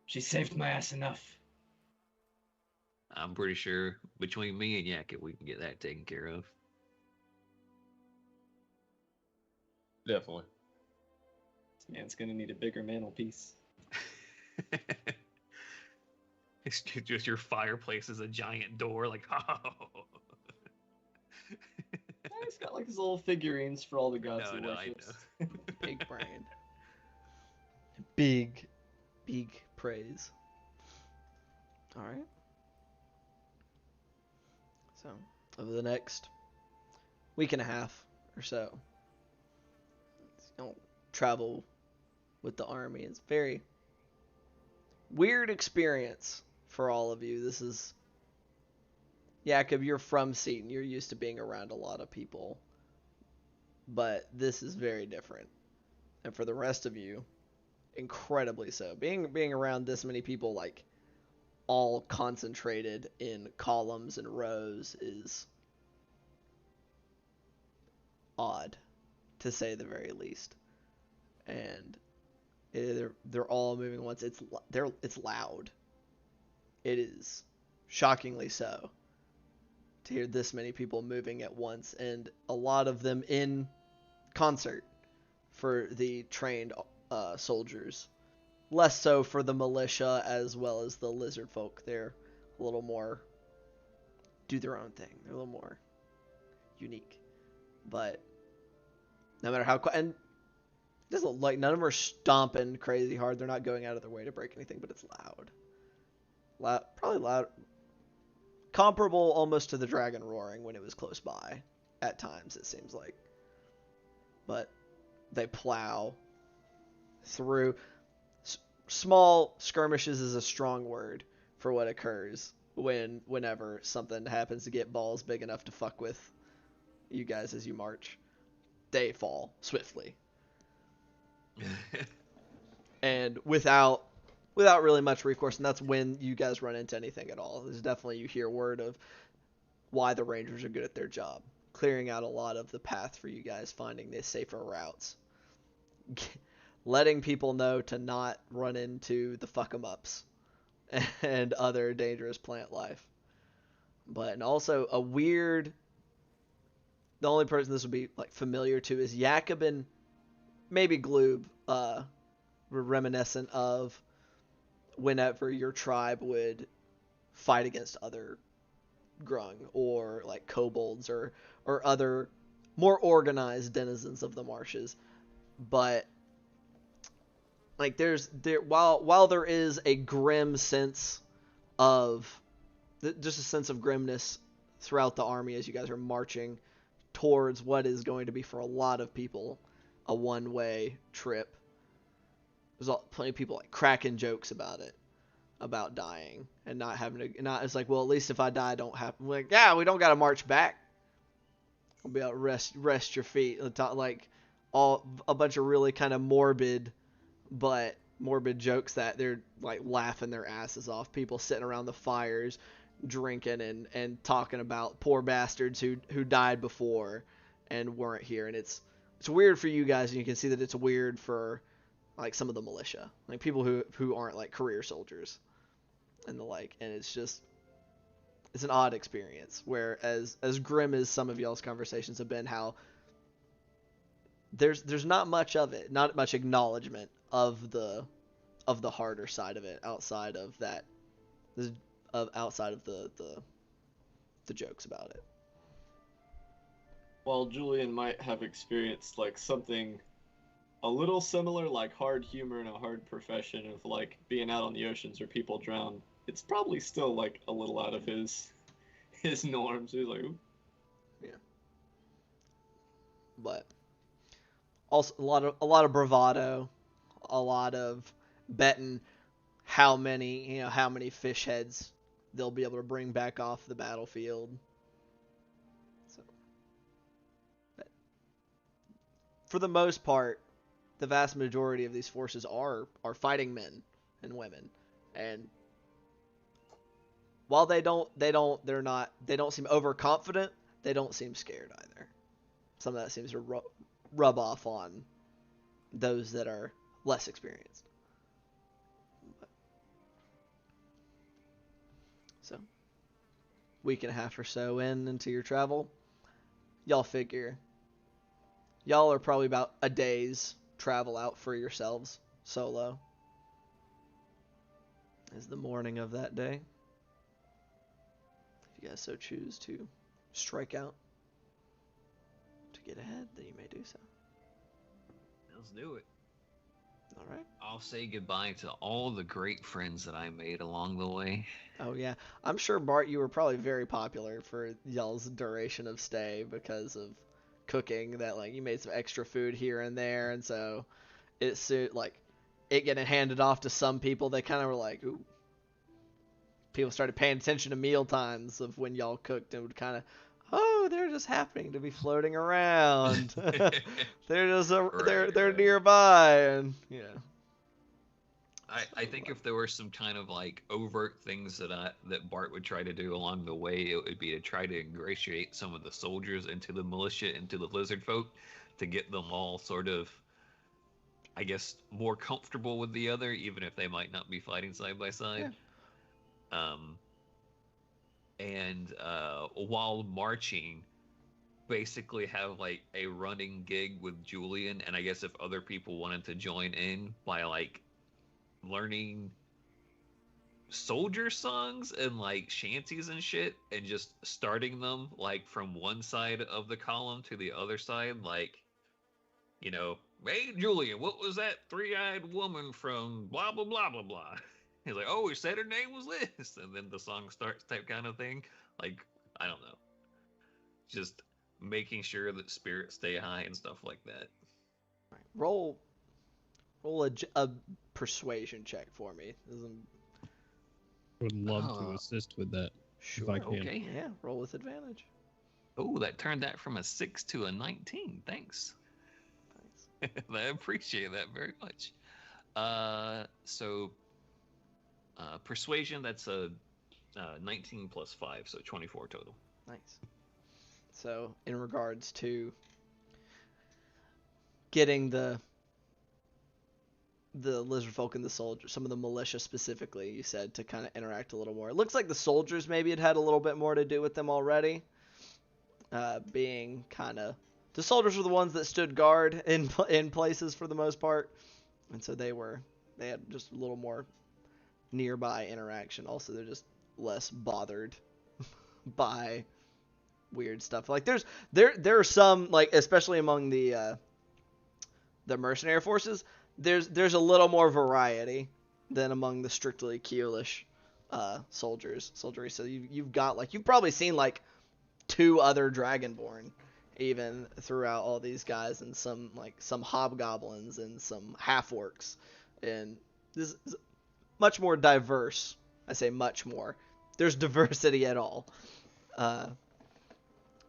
She saved my ass enough. I'm pretty sure between me and Yacket, we can get that taken care of. Definitely. This man's gonna need a bigger mantelpiece. It's just your fireplace is a giant door, like, oh. He's got like his little figurines for all the gods he I worships. know. Big brain. Big praise. All right. So, over the next week and a half or so, travel with the army. It's a very weird experience for all of you. This is, Jakob, you're from Seton. You're used to being around a lot of people. But this is very different. And for the rest of you, incredibly so. Being around this many people, like, all concentrated in columns and rows is odd, to say the very least. And they're all moving once. It's loud. It is shockingly so to hear this many people moving at once, and a lot of them in concert for the trained soldiers. Less so for the militia as well as the lizard folk. They're a little more do their own thing. They're a little more unique. But no matter how and it doesn't like none of them are stomping crazy hard. They're not going out of their way to break anything, but it's loud. Probably loud. Comparable almost to the dragon roaring when it was close by. At times, it seems like. But they plow through. Small skirmishes is a strong word for what occurs whenever something happens to get balls big enough to fuck with you guys as you march. They fall swiftly. And without really much recourse, and that's when you guys run into anything at all. There's definitely, you hear word of why the Rangers are good at their job. Clearing out a lot of the path for you guys, finding the safer routes. Letting people know to not run into the fuck-em-ups and other dangerous plant life. And also a weird... The only person this would be like familiar to is Jacobin, maybe Gloob, reminiscent of whenever your tribe would fight against other grung or like kobolds or other more organized denizens of the marshes. But like while there is a grim sense of just a sense of grimness throughout the army as you guys are marching towards what is going to be for a lot of people a one-way trip. There's plenty of people like cracking jokes about it, about dying and not having to. Not it's like, well, at least if I die, I don't have. I'm like, yeah, we don't got to march back. We'll be able to rest your feet. Like a bunch of really kind of morbid jokes that they're like laughing their asses off. People sitting around the fires, drinking and talking about poor bastards who died before and weren't here. And it's weird for you guys, and you can see that it's weird for like some of the militia, like people who aren't like career soldiers and the like, and it's an odd experience. Where as grim as some of y'all's conversations have been, how there's not much of it, not much acknowledgement of the harder side of it outside of that, outside of the jokes about it. While Julian might have experienced like something a little similar, like hard humor in a hard profession of like being out on the oceans where people drown, it's probably still like a little out of his norms. He's like, ooh. Yeah. But also a lot of bravado, a lot of betting how many fish heads they'll be able to bring back off the battlefield. So, but for the most part, the vast majority of these forces are fighting men and women, and while they don't seem overconfident, they don't seem scared either. Some of that seems to rub off on those that are less experienced. So, week and a half or so into your travel, y'all figure y'all are probably about a day's travel out for yourselves solo. Is the morning of that day. If you guys so choose to strike out to get ahead, then you may do so. Let's do it. All right. I'll say goodbye to all the great friends that I made along the way. Oh yeah, I'm sure Bart, you were probably very popular for y'all's duration of stay because of cooking. That like you made some extra food here and there, and so it getting handed off to some people. They kind of were like, ooh. People started paying attention to meal times of when y'all cooked and would kind of, oh, they're just happening to be floating around. They're just they're nearby, and yeah. I think if there were some kind of like overt things that Bart would try to do along the way, it would be to try to ingratiate some of the soldiers into the militia, into the lizard folk, to get them all sort of, I guess, more comfortable with the other, even if they might not be fighting side by side. Yeah. And while marching, basically have like a running gig with Julian, and I guess if other people wanted to join in by like learning soldier songs and like shanties and shit, and just starting them like from one side of the column to the other side, like, you know, hey Julian, what was that three-eyed woman from blah blah blah blah blah? He's like, oh, he said her name was this, and then the song starts, type kind of thing. Like, I don't know, just making sure that spirits stay high and stuff like that. Roll a persuasion check for me. Would love to assist with that. Sure. If I can. Okay. Yeah, roll with advantage. Oh, that turned that from a 6 to a 19. Thanks. I appreciate that very much. So persuasion, that's a 19 plus 5, so 24 total. Nice. So, in regards to getting the lizard folk and the soldiers, some of the militia specifically, you said, to kind of interact a little more. It looks like the soldiers maybe had a little bit more to do with them already. Being kind of, the soldiers were the ones that stood guard in places for the most part, and so they had just a little more nearby interaction. Also, they're just less bothered by weird stuff. Like there are some, like, especially among the mercenary forces, there's a little more variety than among the strictly Keelish soldiery. So you've got, like, you've probably seen like 2 other Dragonborn even throughout all these guys, and some hobgoblins and some half-orcs, and this is much more diverse. I say much more. There's diversity at all.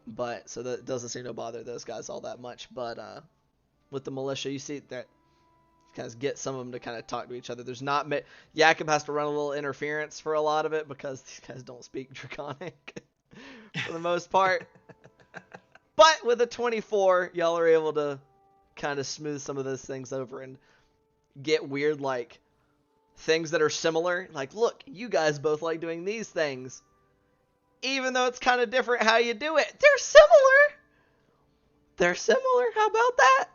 But so that doesn't seem to bother those guys all that much. But with the militia, you see that kind of get some of them to kind of talk to each other. There's not Jakob has to run a little interference for a lot of it because these guys don't speak Draconic for the most part. But with a 24, y'all are able to kind of smooth some of those things over, and get weird, like, things that are similar. Like, look, you guys both like doing these things. Even though it's kind of different how you do it, they're similar. They're similar. How about that?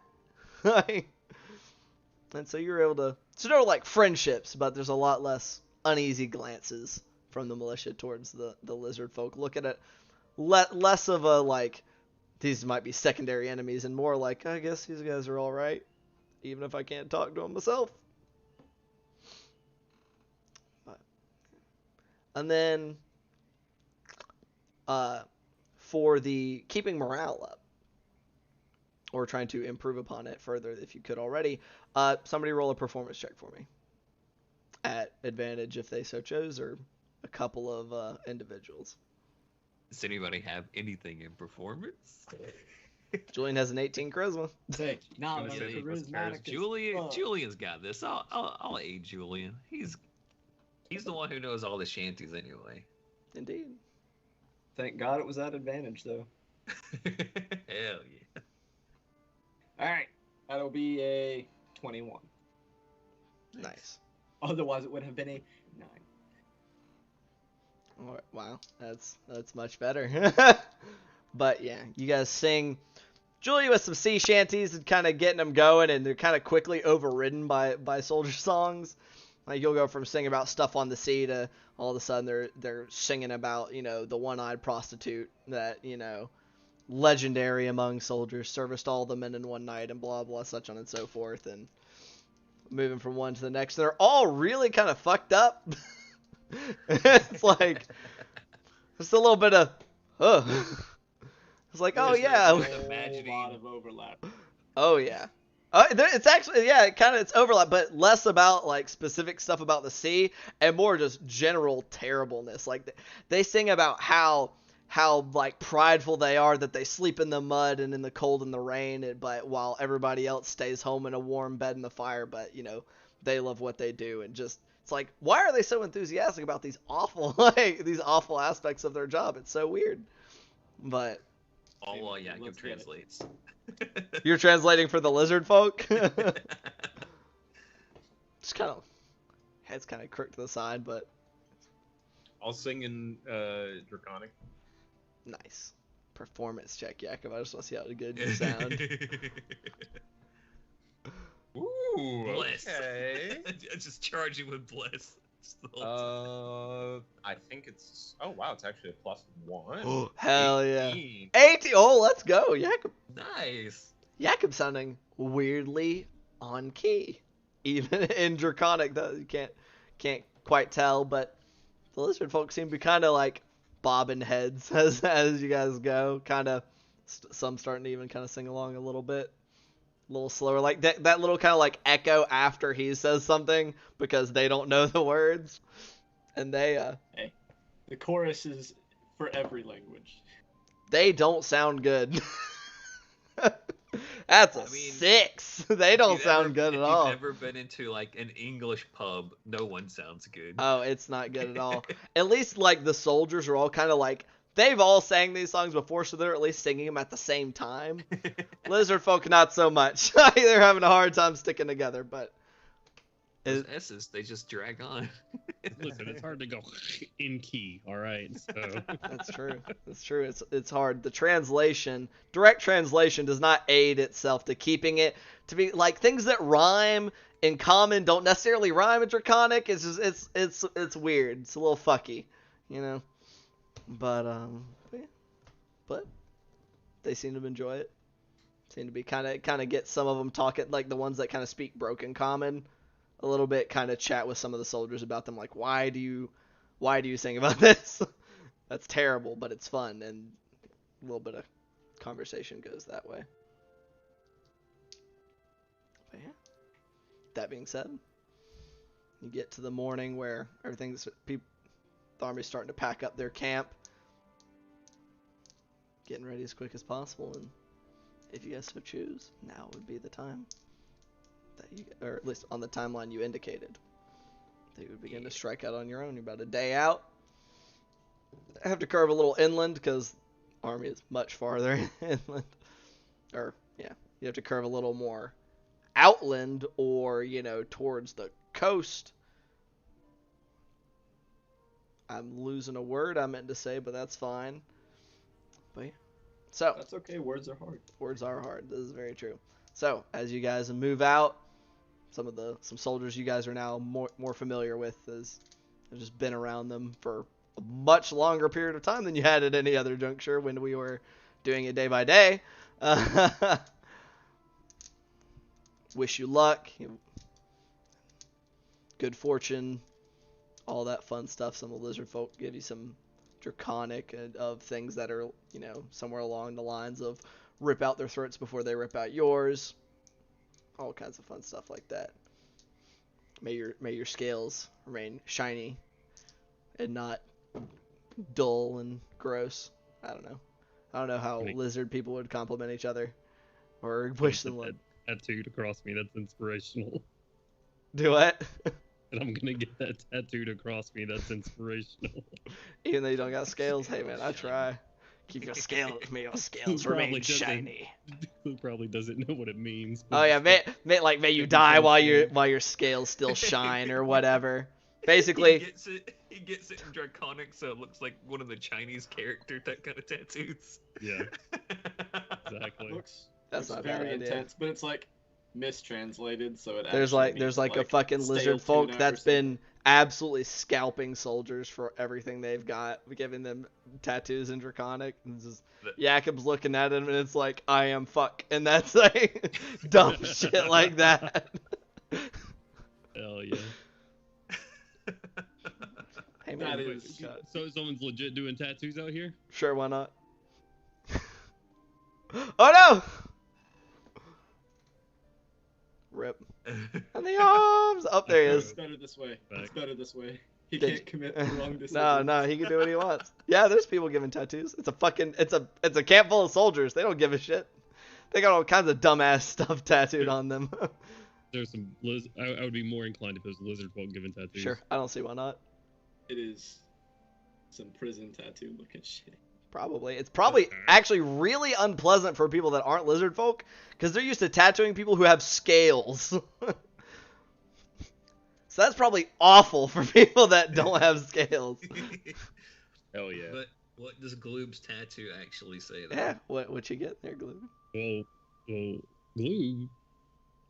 Like, and so you're able to, so there are like friendships, but there's a lot less uneasy glances from the militia towards the lizard folk. Look at it, less of a like, these might be secondary enemies, and more like, I guess these guys are all right, even if I can't talk to them myself. But, and then, for the keeping morale up, or trying to improve upon it further if you could already, somebody roll a performance check for me. At advantage if they so chose, or a couple of individuals. Does anybody have anything in performance? Julian has an 18 charisma. Say, not Gonna say charismatic. Julian's got this. I'll aid Julian. He's the one who knows all the shanties anyway. Indeed. Thank God it was at advantage, though. Hell yeah. Alright, that'll be a 21. Nice. Otherwise, it would have been a 9. All right, wow, that's much better. But yeah, you guys sing Julia with some sea shanties and kind of getting them going, and they're kind of quickly overridden by soldier songs. Like, you'll go from singing about stuff on the sea to all of a sudden they're singing about, you know, the one-eyed prostitute that, you know, legendary among soldiers, serviced all the men in one night, and blah blah, such on and so forth, and moving from one to the next. They're all really kind of fucked up. It's like just a little bit of it's like, oh yeah, A lot of overlap. oh yeah. It's actually, yeah, it's overlap, but less about like specific stuff about the sea and more just general terribleness. Like, they sing about how like prideful they are that they sleep in the mud and in the cold and the rain, but while everybody else stays home in a warm bed in the fire, but you know, they love what they do. And just, it's like, why are they so enthusiastic about these awful these awful aspects of their job? It's so weird. But All while Jakob translates. you're translating for the lizard folk. Just kind of head's kind of crooked to the side, but I'll sing in Draconic. nice. Performance check, Jakob. I just want to see how good you sound. Ooh, Bless. okay. Just charge you with bless. I think it's. Oh wow, it's actually a +1. Oh, hell yeah. 18. 80. Oh, let's go. Jakob. Nice. Jakob sounding weirdly on key, even in Draconic. Though you can't quite tell, but the lizard folk seem to be kind of like bobbing heads as you guys go. Kind of some starting to even kind of sing along a little bit. A little slower, like that little kind of like echo after he says something because they don't know the words, and they Hey, the chorus is for every language. they don't sound good. That's a 6. They don't sound good at all. If you've never been into like an English pub, no one sounds good. Oh, it's not good at all. At least like the soldiers are all kind of like, they've all sang these songs before, so they're at least singing them at the same time. Lizard folk, not so much. They're having a hard time sticking together, but Those S's, they just drag on. Listen, it's hard to go in key, all right? So that's true. That's true. It's hard. The translation, direct translation, does not aid itself to keeping it to be like things that rhyme in common don't necessarily rhyme in Draconic. It's just it's weird. It's a little fucky, you know. But but they seem to enjoy it. Seem to be kind of get some of them talking, like the ones that kind of speak broken common a little bit, kind of chat with some of the soldiers about them, like, why do you sing about this? That's terrible, but it's fun, and a little bit of conversation goes that way. But yeah. That being said, you get to the morning where the army's starting to pack up their camp, getting ready as quick as possible, and if you guys so choose, now would be the time that you, or at least on the timeline you indicated, that you would begin to strike out on your own. You're about a day out. I have to curve a little inland because army is much farther inland. Or, yeah, you have to curve a little more outland or, towards the coast. I'm losing a word I meant to say, but that's fine. But yeah. So That's okay. Words are hard. words are hard. This is very true. So as you guys move out, some soldiers you guys are now more familiar with, as have just been around them for a much longer period of time than you had at any other juncture when we were doing it day by day. Wish you luck, good fortune, all that fun stuff. Some of the lizard folk give you some draconic of things that are, somewhere along the lines of rip out their throats before they rip out yours. All kinds of fun stuff like that. May your scales remain shiny and not dull and gross. I don't know how lizard people would compliment each other or wish them luck. Tattooed across me. That's inspirational. Do what? And I'm gonna get that tattooed across me. That's inspirational. Even though you don't got scales, hey man, I try. Keep your scales. May your scales remain shiny. Who probably doesn't know what it means. Oh yeah, may you die while your scales still shine or whatever. Basically, he gets it in draconic, so it looks like one of the Chinese character type kind of tattoos. Yeah, exactly. That's not a very bad idea. intense, but it's like mistranslated, so it There's like a fucking lizard folk that's been absolutely scalping soldiers for everything they've got, giving them tattoos in draconic. And just, Jakob's looking at him and it's like, I am fuck, and that's like dumb shit like that. Hell yeah. Hey man, That is. So someone's legit doing tattoos out here? Sure, why not? Oh no! Rip. And the arms! Up there he is. It's better this way. Back. It's better this way. He can't commit the wrong decision. No, he can do what he wants. Yeah, there's people giving tattoos. It's a camp full of soldiers. They don't give a shit. They got all kinds of dumbass stuff tattooed on them. There's some I would be more inclined if it was lizard folk giving tattoos. Sure, I don't see why not. It is some prison tattoo looking shit. Probably. It's probably actually really unpleasant for people that aren't lizard folk, because they're used to tattooing people who have scales. So that's probably awful for people that don't have scales. Hell yeah. But what does Gloob's tattoo actually say, though? Yeah, what you get there, Gloob? Well, Gloob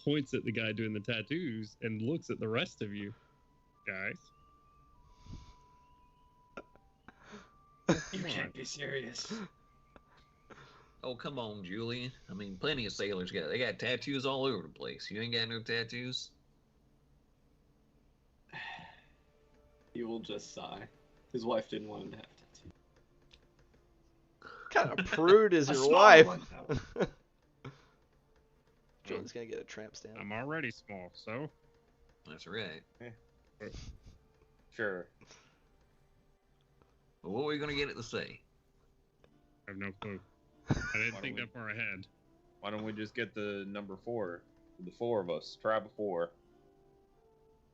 points at the guy doing the tattoos and looks at the rest of you guys. You can't be serious. Oh, come on, Julian. I mean, plenty of sailors got tattoos all over the place. You ain't got no tattoos? He will just sigh. His wife didn't want him to have tattoos. What kind of prude is A your small wife? one, though. Julian's gonna get a tramp stamp. I'm already small, so. That's right. Sure. Well, what are we going to get it to say? I have no clue. I didn't think that far ahead. Why don't we just get the number 4? The 4 of us. Tribe of 4.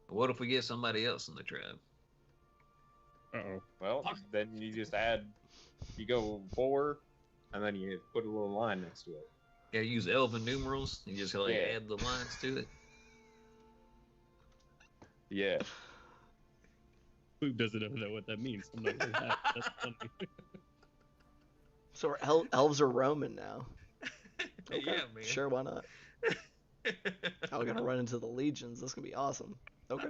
What if we get somebody else in the tribe? Uh-oh. Well, then you just you go 4, and then you put a little line next to it. Yeah, use elven numerals. You just add the lines to it. Yeah. Who doesn't know what that means? I'm not gonna laugh. That's funny. So elves are Roman now. Okay. Yeah, man. Sure, why not? We're gonna run into the legions. That's gonna be awesome. Okay.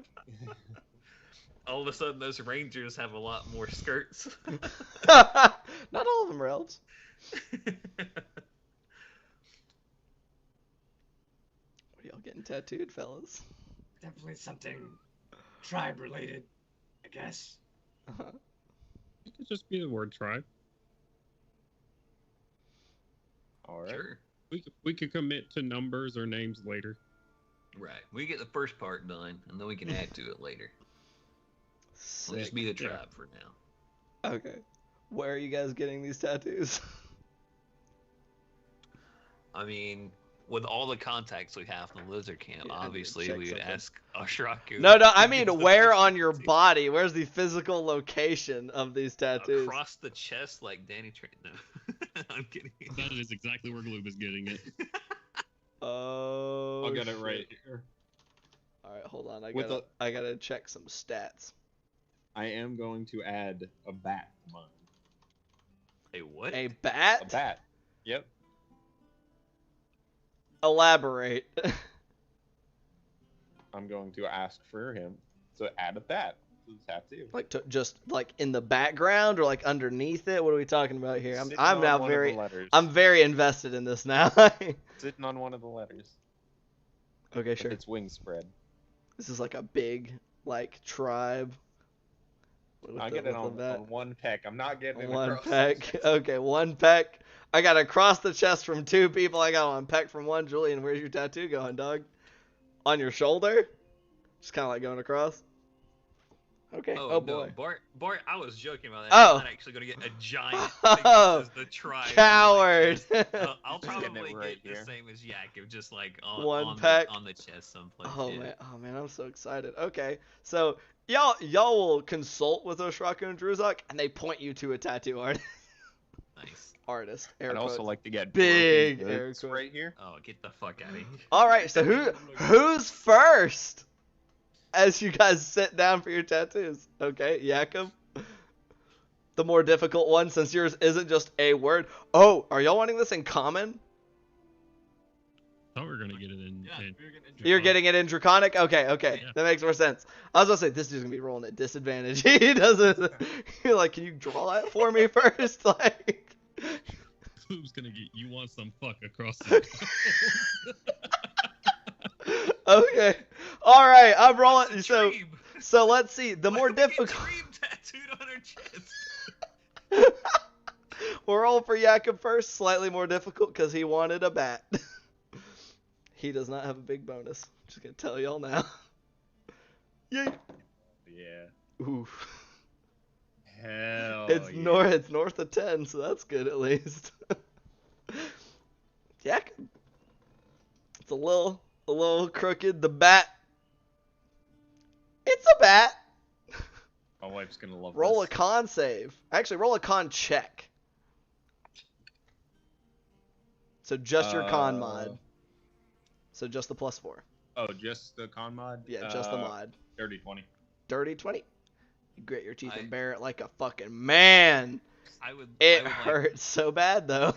All of a sudden, those rangers have a lot more skirts. Not all of them are elves. What are y'all getting tattooed, fellas? Definitely something tribe related, I guess. It could just be the word tribe. All right. Sure. We could commit to numbers or names later. Right. We get the first part done, and then we can add to it later. We'll just be the tribe for now. Okay. Where are you guys getting these tattoos? I mean, with all the contacts we have from the lizard camp, Yeah, obviously check we would something. ask Ashraku. No, I mean where on your body? Where's the physical location of these tattoos? Across the chest, like Danny. No, I'm kidding. That is exactly where Gloob is getting it. Oh. I'll get it right shit. here. All right, hold on. With I gotta check some stats. I am going to add a bat to mine. A what? A bat? A bat. Yep. Elaborate. I'm going to ask for him to add a bat to the tattoo. Like just like in the background or like underneath it? What are we talking about here? Sitting I'm on now one of very the letters. I'm very invested in this now. Sitting on one of the letters. Okay, With sure. its wings spread. This is like a big like tribe. I get it on one peck. I'm not getting it One across the peck. chest. Okay, one peck. I got across the chest from 2 people. I got one peck from 1. Julian, where's your tattoo going, dog? On your shoulder? Just kind of like going across. Okay. Oh, no, boy. Bart, I was joking about that. Oh. I'm not actually gonna get a giant thing that says the tribe. Coward. I'll Just getting probably it right get here. the same as Yakov, just like on, One on, peck. the, on the chest someplace. Oh yeah. man, I'm so excited. Okay, so y'all will consult with Oshraku and Druzak, and they point you to a tattoo Nice. artist. Air I'd also quotes. like to get Big broken air roots quotes. right here. Oh, get the fuck out of here. All right, so who's first? As you guys sit down for your tattoos, okay, Yakov. The more difficult one, since yours isn't just a word. Oh, are y'all wanting this in common? I thought we were gonna get it in. Yeah, in we were getting You're getting it in Draconic? Okay, Yeah. that makes more sense. I was gonna say, this dude's gonna be rolling at disadvantage. He doesn't. You're like, can you draw it for me first? Like. Who's gonna get you want some fuck across the Okay. All right, I'm rolling. It's a So, dream. so let's see. The Why more do we get difficult. dream tattooed on our chest. We'll roll for Yakub first. Slightly more difficult because he wanted a bat. He does not have a big bonus. Just gonna tell y'all now. Yay. Yeah. Oof. Hell It's yeah. It's north of 10, so that's good at least. Yakub. It's a little crooked. The bat. It's a bat. My wife's gonna love Roll a this. con save. Actually, roll a con check. So just your con mod. So just the +4. Oh, just the con mod? Yeah, just the mod. Dirty 20. Dirty 20. You grit your teeth I- and bear it like a fucking man. I would like, Hurts so bad though.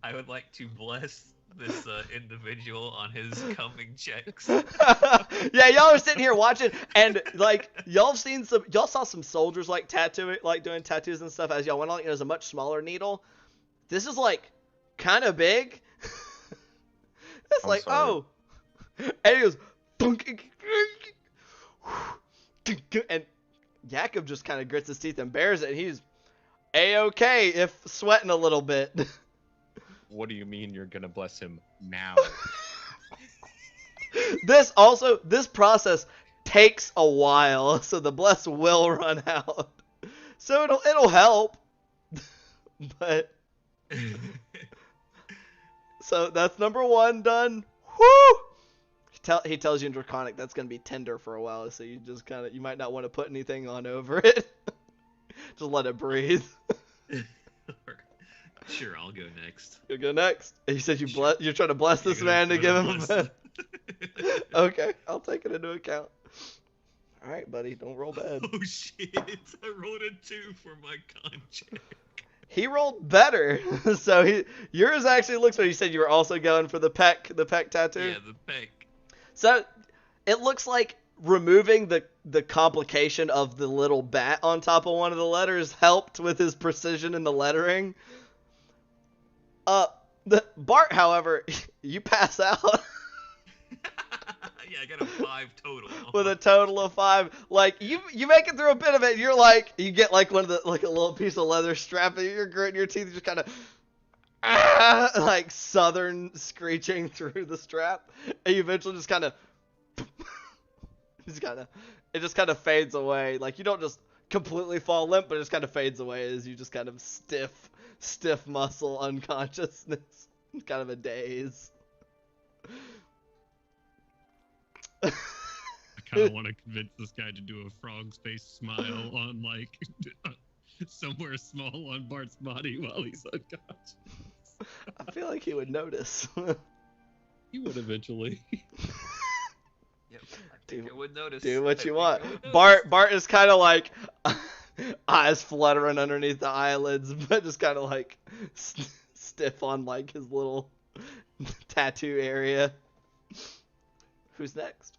I would like to bless this individual on his coming checks. Yeah, y'all are sitting here watching, and like y'all saw some soldiers like doing tattoos and stuff as y'all went on. It was a much smaller needle. This is like kind of big. It's I'm like, sorry. oh, and he goes, and Yakub just kind of grits his teeth and bears it, and he's a-okay if sweating a little bit. What do you mean you're gonna bless him now? This process takes a while, so the bless will run out. So it'll help. But so that's number 1 done. Whoo! He tells you in Draconic that's gonna be tender for a while, so you just you might not want to put anything on over it. Just let it breathe. Sure, I'll go next. You'll go next. You said you're trying to bless this You're man to give him bless a him. Okay, I'll take it into account. All right, buddy, don't roll bad. Oh shit! I rolled a 2 for my con check. He rolled better, so yours actually looks better. You said you were also going for the peck tattoo. Yeah, the peck. So it looks like removing the complication of the little bat on top of one of the letters helped with his precision in the lettering. Bart, however, you pass out. Yeah, I got a 5 total. With a total of 5. Like you make it through a bit of it, you're like, you get like one of the, like a little piece of leather strap, and you're gritting your teeth, just kind of like southern screeching through the strap, and you eventually just kind of it just kind of fades away. Like you don't just completely fall limp, but it just kind of fades away as you just kind of stiff muscle unconsciousness, kind of a daze. I kind of want to convince this guy to do a frog's face smile on like somewhere small on Bart's body while he's unconscious. I feel like he would notice. He would eventually. Yep. I think I would notice. Do what I you think want. I would notice. Bart is kind of like eyes fluttering underneath the eyelids, but just kind of like stiff on like his little tattoo area. Who's next?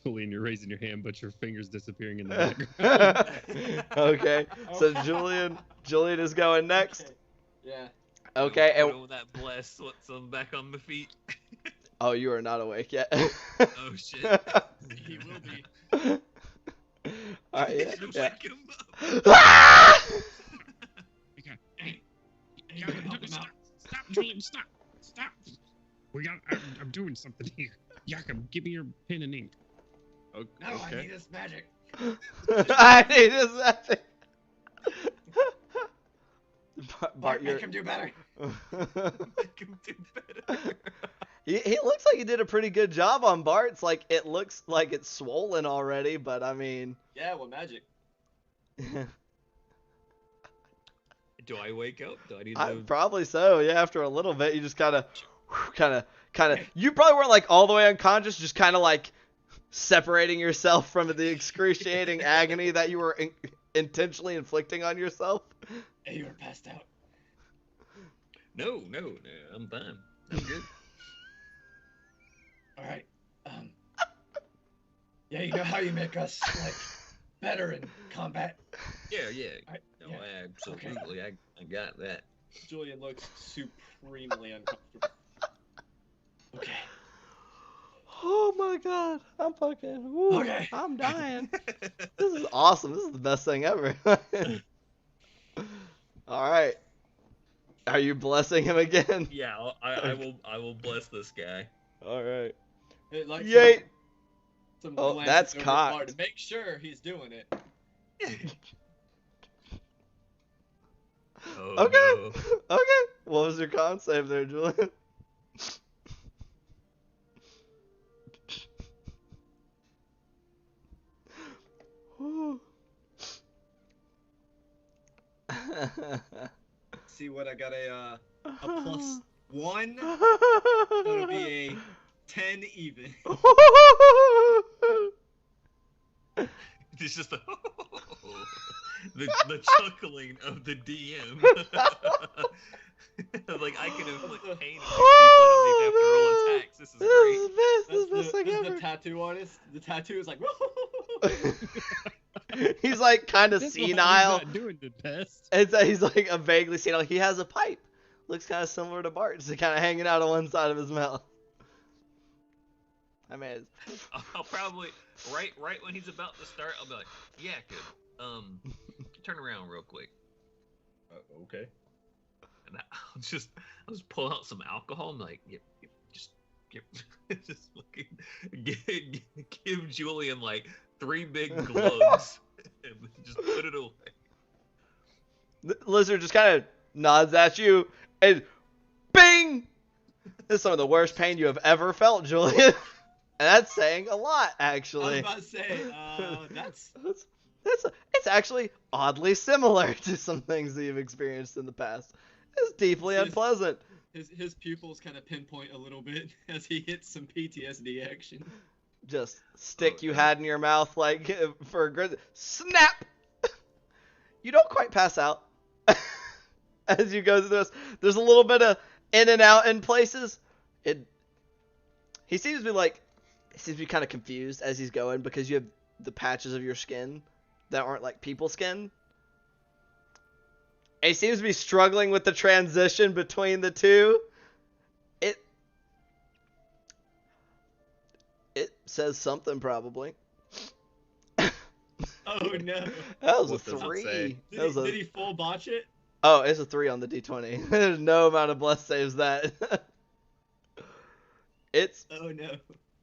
Julian, you're raising your hand, but your finger's disappearing in the background. Okay, so Julian is going next. Okay. Yeah. Okay, Put and on that bless once I'm back on my feet. oh, you are not awake yet. Oh shit. He will be. All right, yeah. Wake him up. Ah! Hey, You gotta help him out. Stop, Julian, stop. I'm doing something here. Jakob, give me your pen and ink. No, I need this magic. I need his magic. Bart, make him do better. Make him do better. He looks like he did a pretty good job on Bart's. Like, it looks like it's swollen already, but I mean. Yeah, well, magic. Do I wake up? Do I need to? Probably so. Yeah, after a little bit, you just kind of. You probably weren't like all the way unconscious, just kind of like separating yourself from the excruciating agony that you were intentionally inflicting on yourself. Hey, you were passed out. No, I'm fine. I'm good. All right. Yeah, you know how you make us like better in combat. Yeah. Alright, No, yeah. I absolutely. I got that. Julian looks supremely uncomfortable. Okay. Oh my god, I'm fucking. Woo, Okay. I'm dying. This is awesome. This is the best thing ever. All right. Are you blessing him again? Yeah, I will bless this guy. All right. It, like, Yay. some Oh, glances that's over at cocked. Bart to make sure he's doing it. Oh, Okay. no. Okay. What was your con save there, Julian? Whew. See what I got a +1. That'll be a 10 even. It's just the chuckling of the DM. Like, I can inflict pain on these people. I don't even have to roll attacks. This is great. This is the best thing That's ever. the tattoo artist. The tattoo is like. He's like kind of That's senile. what he's not doing the best. He's like a vaguely senile. He has a pipe. Looks kind of similar to Bart, just kind of hanging out on one side of his mouth. I mean, I'll probably right when he's about to start, I'll be like, "Yeah, good. Turn around real quick." Okay. And I'll just pull out some alcohol and be like, "Yep, just fucking give Julian like 3 big gloves and just put it away." the lizard just kind of nods at you and bing! This is some of the worst pain you have ever felt, Julian. And that's saying a lot, I was actually. about to say, that's It's actually oddly similar to some things that you've experienced in the past. It's deeply unpleasant. his pupils kind of pinpoint a little bit as he hits some PTSD action. Just stick you yeah. had in your mouth like for a good snap. You don't quite pass out as you go through this. There's a little bit of in and out in places. He seems to be kind of confused as he's going because you have the patches of your skin that aren't like people skin. And he seems to be struggling with the transition between the two. It says something probably. Oh no! That was What a does it 3. say? Did he full botch it? Oh, it's a 3 on the d20. There's no amount of bless saves that. Oh no!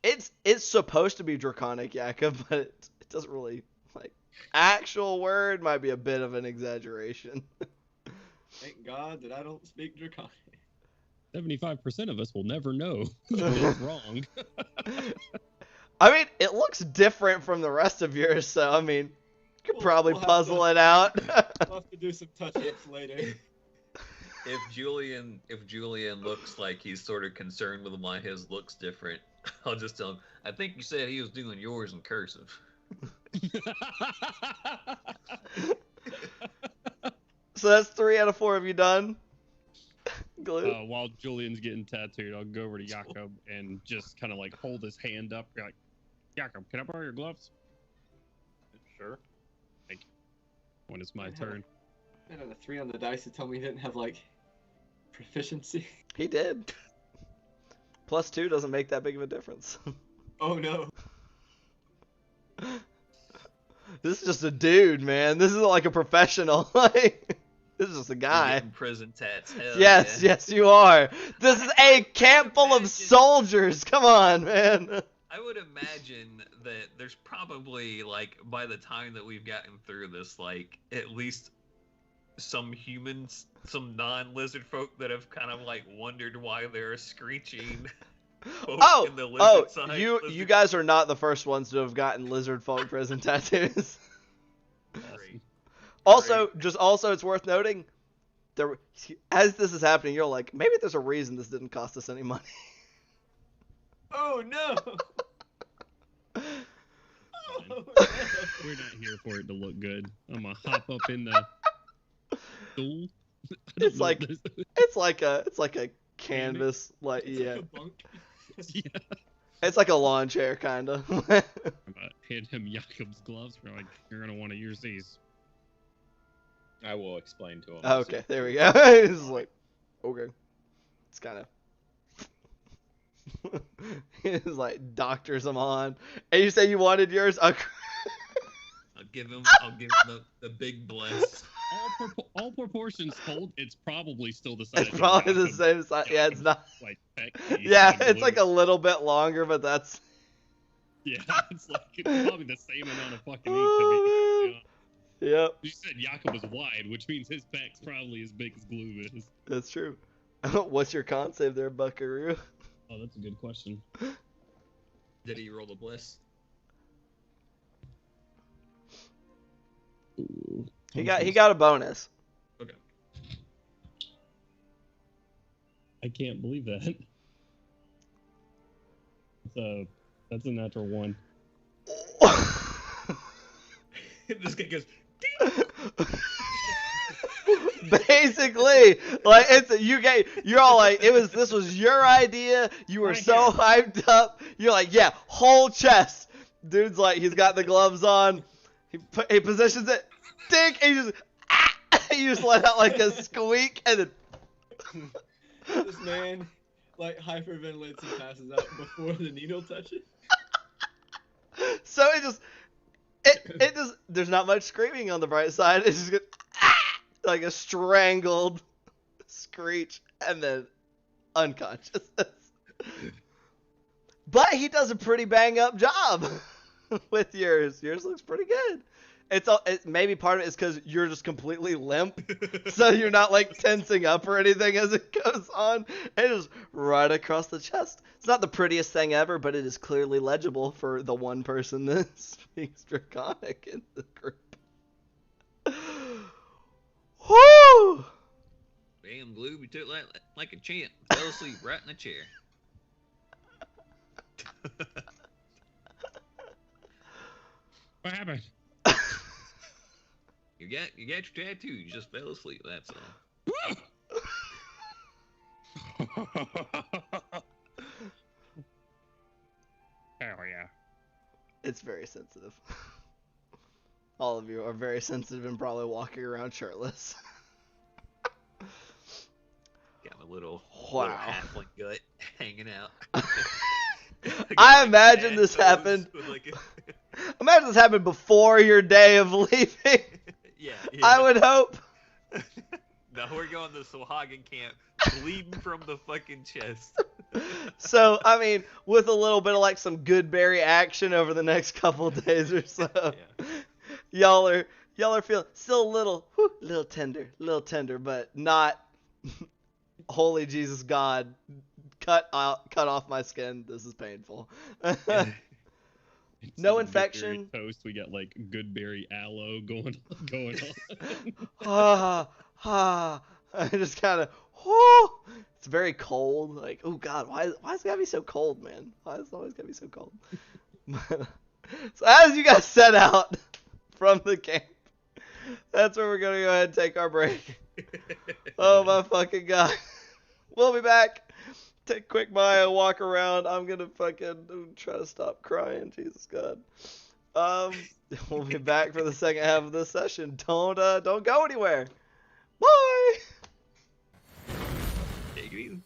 It's supposed to be draconic, Jakob, but it doesn't really like actual word might be a bit of an exaggeration. Thank God that I don't speak Draconic. 75% of us will never know that it's wrong. I mean, it looks different from the rest of yours, so I mean, you could probably we'll have puzzle to- it out. We'll have to do some touch-ups later. if Julian looks like he's sort of concerned with why his looks different, I'll just tell him. I think you said he was doing yours in cursive. So that's 3 out of 4. Have you done? Glue. While Julian's getting tattooed, I'll go over to Jakob and just kind of like hold his hand up. Like, Jakob, can I borrow your gloves? Sure. Thank you. When it's my turn. I had a 3 on the dice to tell me he didn't have like proficiency. He did. +2 doesn't make that big of a difference. Oh no. This is just a dude, man. This isn't like a professional. Like, this is just a You're guy. getting prison tats. Hell Yes, yeah. yes, you are. This is a camp full of soldiers. Come on, man. I would imagine that there's probably, like, by the time that we've gotten through this, like, at least some humans, some non-lizard folk that have kind of, like, wondered why they're screeching folk in the lizard side. You guys are not the first ones to have gotten lizard folk prison tattoos. Great. Also, it's worth noting, as this is happening, you're like, maybe there's a reason this didn't cost us any money. Oh no. We're not here for it to look good. I'm gonna hop up in the stool. It's like a canvas, like, yeah. Yeah. It's like a lawn chair, kind of. I'm gonna hand him Jakob's gloves. We're like, you're gonna want to use these. I will explain to him. Okay, there we go. It's like, okay. It's kind of. It's like doctors them on. And you say you wanted yours? I'll give him the big bless. All proportions told, it's probably still the size. It's probably the Jakob. same size. Yeah, it's not. Like peck deep, Yeah, it's blue. like a little bit longer, but that's. Yeah, it's probably the same amount of fucking ink. To be, Yep, You said Jakob was wide, which means his peck's probably as big as glue is. that's true. What's your con save there, Buckaroo? Oh, that's a good question. Did he roll the bliss? Ooh. He got a bonus. Okay. I can't believe that. So that's a natural 1. This guy goes. Basically, like you're all like, this was your idea. You were so hyped up. You're like, yeah, whole chest. Dude's like, he's got the gloves on. He positions it. Dink, and you just let out like a squeak, and then This man like hyperventilates and passes out before the needle touches. so it just there's not much screaming on the bright side. It's just like a strangled screech, and then unconscious. But he does a pretty bang up job with yours. Yours looks pretty good. It's maybe part of it is because you're just completely limp, so you're not like tensing up or anything as it goes on. It is right across the chest. It's not the prettiest thing ever, but it is clearly legible for the one person that speaks Draconic in the group. Woo! Damn, Glue, you took like a champ. Fell asleep right in the chair. What happened? You got your tattoo. You just fell asleep. That's all. Hell yeah. It's very sensitive. All of you are very sensitive and probably walking around shirtless. Got my little Wow. halfling gut hanging out. I imagine this happened. Imagine this happened before your day of leaving. Yeah. I would hope. No, we're going to Sohagen camp, bleeding from the fucking chest. So, I mean, with a little bit of like some good berry action over the next couple of days or so, y'all are feeling still a little tender, but not. Holy Jesus God, cut off my skin. This is painful. No infection. Toast. We got like good berry aloe going on. I just kind of, whoo. It's very cold. Like, oh God, why is it gotta be so cold, man? Why is it always gotta be so cold? So as you guys set out from the camp, that's where we're gonna go ahead and take our break. Oh my fucking God. We'll be back. Take a quick bio, walk around. I'm gonna fucking try to stop crying. Jesus God. We'll be back for the second half of this session. Don't go anywhere. Bye. Take it easy.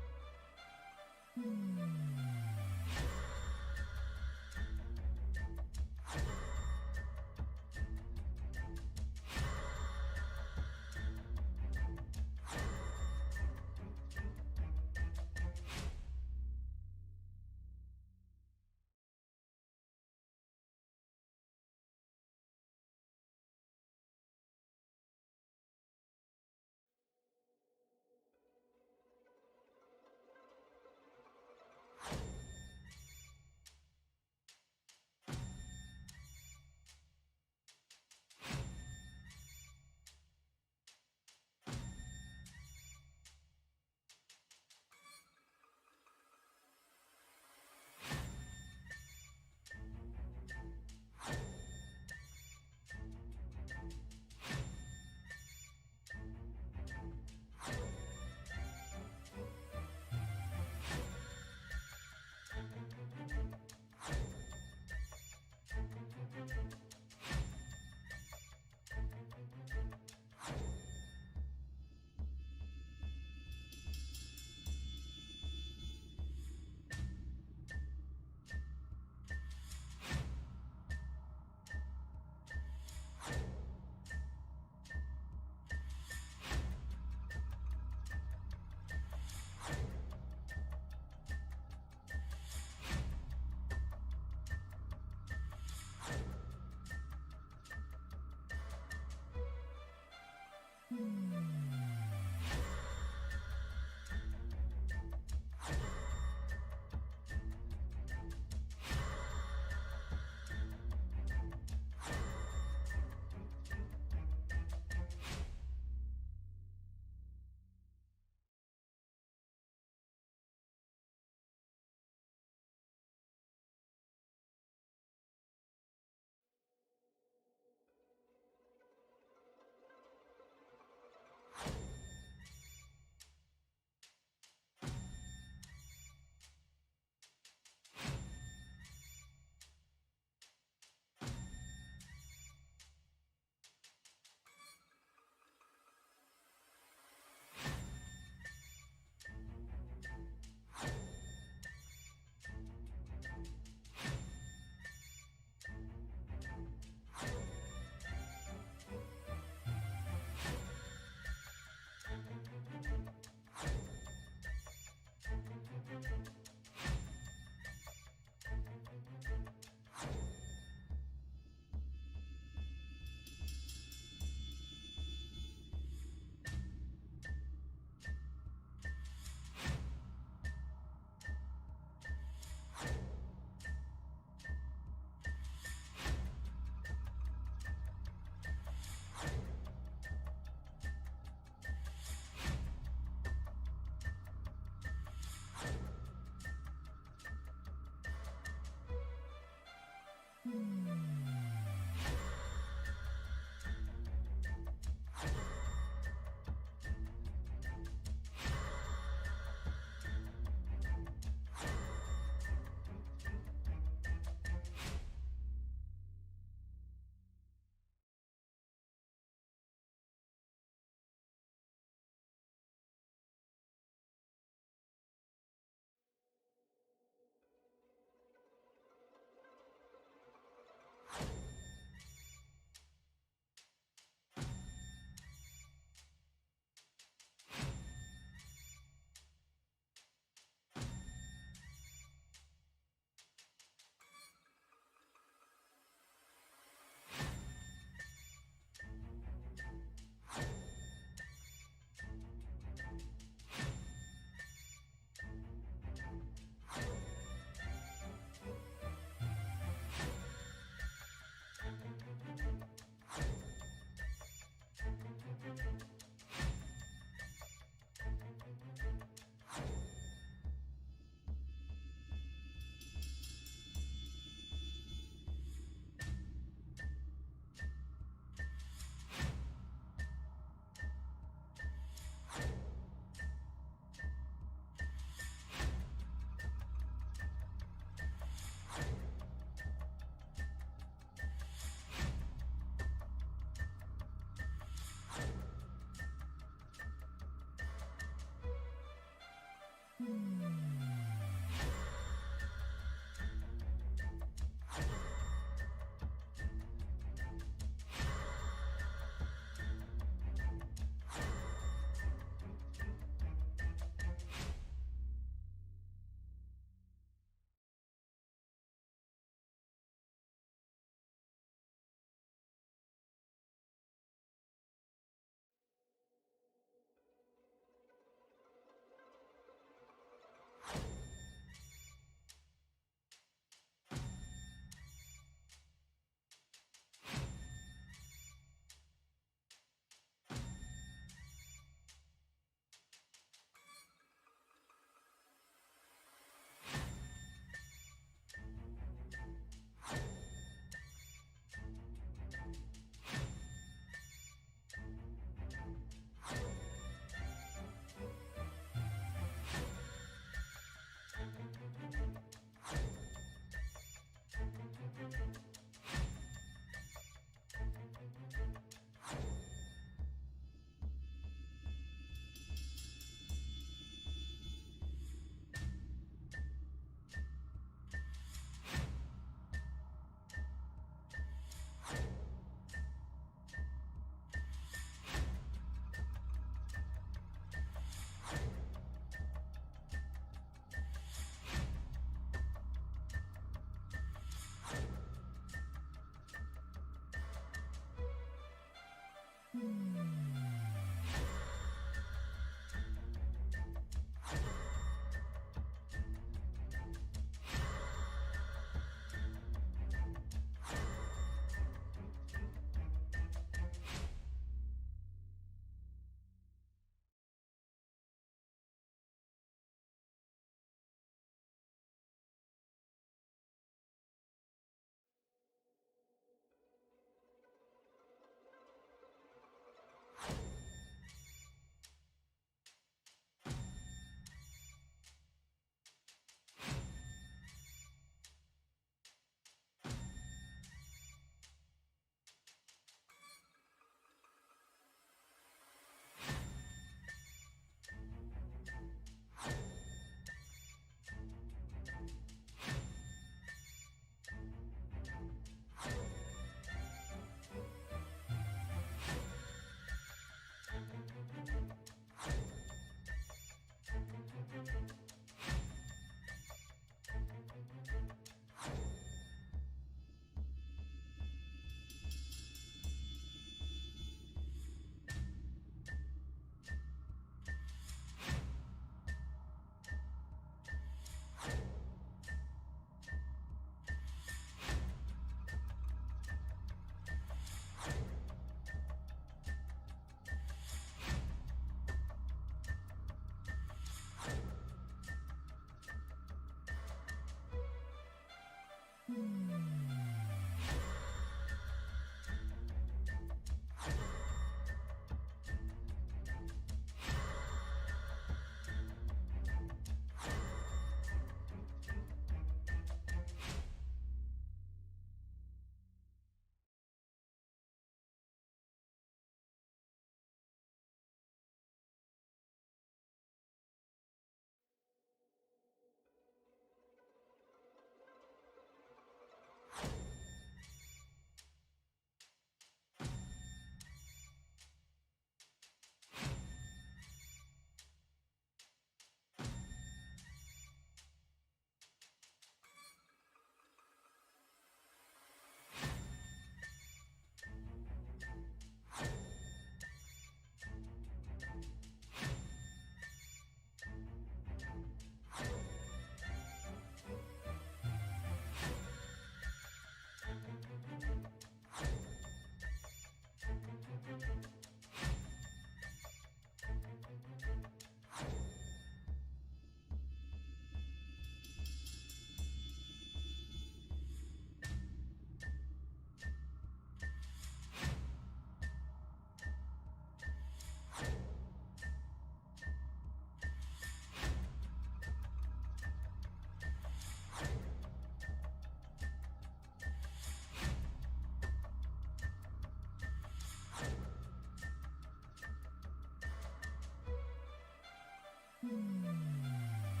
Hmm.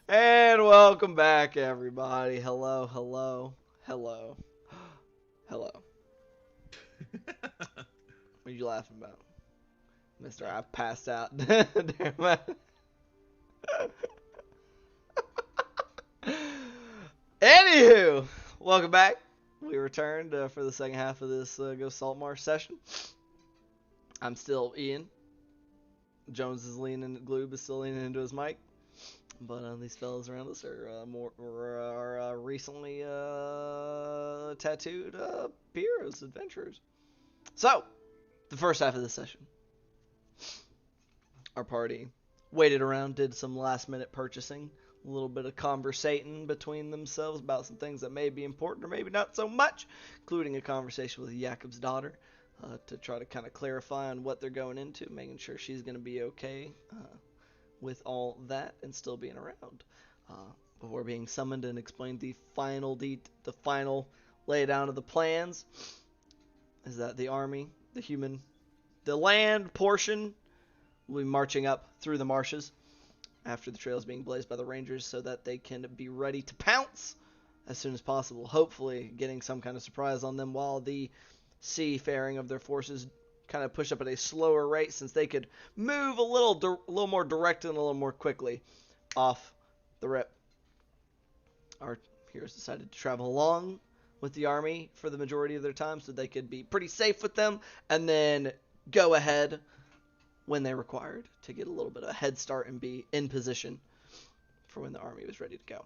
And welcome back, everybody. Hello, hello, hello, hello. What are you laughing about, Mister? I passed out. Anywho, welcome back. We returned for the second half of this Go Saltmarsh session. I'm still Ian. Jones is leaning, Gloob is still leaning into his mic. But these fellas around us are recently tattooed heroes, adventurers. So, the first half of this session, our party waited around, did some last minute purchasing, a little bit of conversating between themselves about some things that may be important or maybe not so much, including a conversation with Jakob's daughter to try to kind of clarify on what they're going into, making sure she's going to be okay with all that and still being around before being summoned and explained the final laydown of the plans is that the army, the land portion will be marching up through the marshes after the trails being blazed by the rangers so that they can be ready to pounce as soon as possible, hopefully getting some kind of surprise on them while the seafaring of their forces kind of push up at a slower rate since they could move a little more direct and a little more quickly off the rip. Our heroes decided to travel along with the army for the majority of their time so they could be pretty safe with them and then go ahead when they required to get a little bit of a head start and be in position for when the army was ready to go.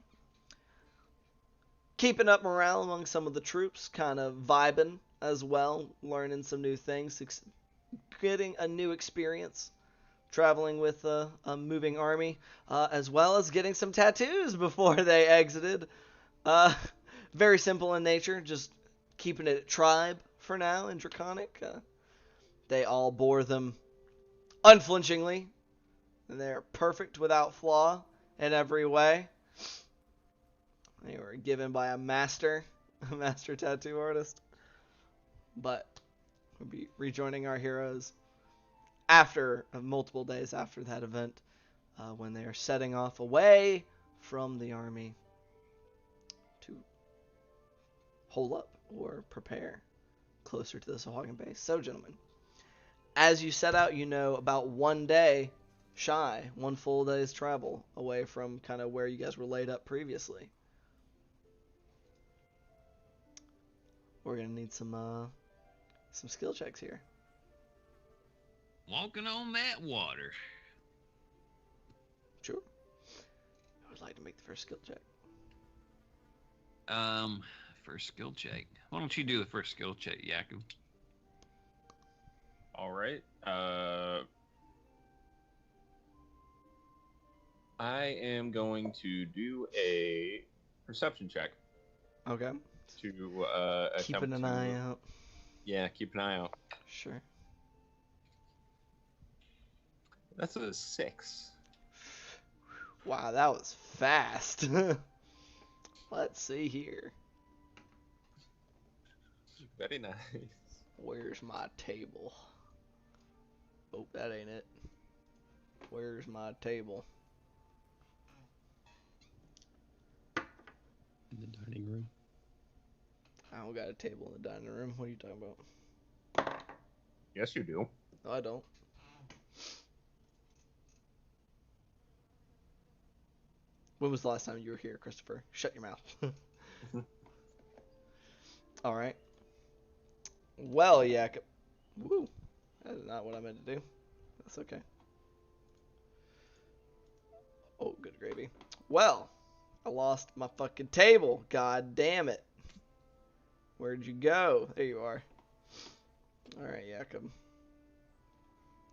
Keeping up morale among some of the troops, kind of vibing as well, learning some new things, getting a new experience traveling with a moving army, as well as getting some tattoos before they exited. Very simple in nature, just keeping it tribe for now in Draconic. They all bore them unflinchingly, and they're perfect without flaw in every way. They were given by a master tattoo artist. But we'll be rejoining our heroes after multiple days after that event when they are setting off away from the army hole up or prepare closer to the Sahuagin base. So, gentlemen, as you set out, you know, about 1 day shy, 1 full day's travel away from kind of where you guys were laid up previously. We're gonna need some skill checks here. Walking on that water. Sure. I would like to make the first skill check. First skill check. Why don't you do the first skill check, Yaku? All right. I am going to do a perception check Okay. to Keeping attempt an to- eye out. Yeah, keep an eye out. Sure. That's a 6. Wow, that was fast. Let's see here. Very nice. Where's my table? Oh, that ain't it. Where's my table? In the dining room. I don't got a table in the dining room. What are you talking about? Yes, you do. No, I don't. When was the last time you were here, Christopher? Shut your mouth. All right. Well, yeah. Woo. That is not what I meant to do. That's okay. Oh, good gravy. Well, I lost my fucking table. God damn it. Where'd you go? There you are. Alright, Jakob.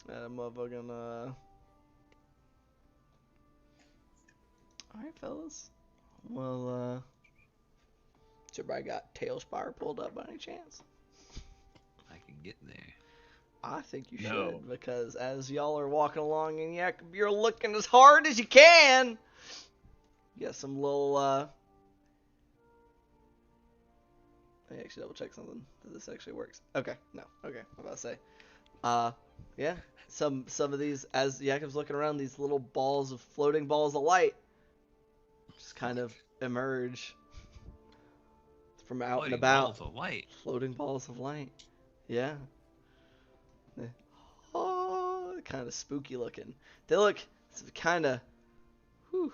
That motherfucking, Alright, fellas. Well, has everybody got Tailspire pulled up by any chance? I can get there. I think you No. should, because as y'all are walking along and Jakob, you're looking as hard as you can. You got some little, let me actually double check something. That this actually works. Okay, no. Okay, I'm about to say. Yeah. Some of these, as Jakob's looking around, these little floating balls of light just kind of emerge from out and Floating about. balls of light. Floating balls of light. Yeah. Oh, kind of spooky looking. They look kind of, whew.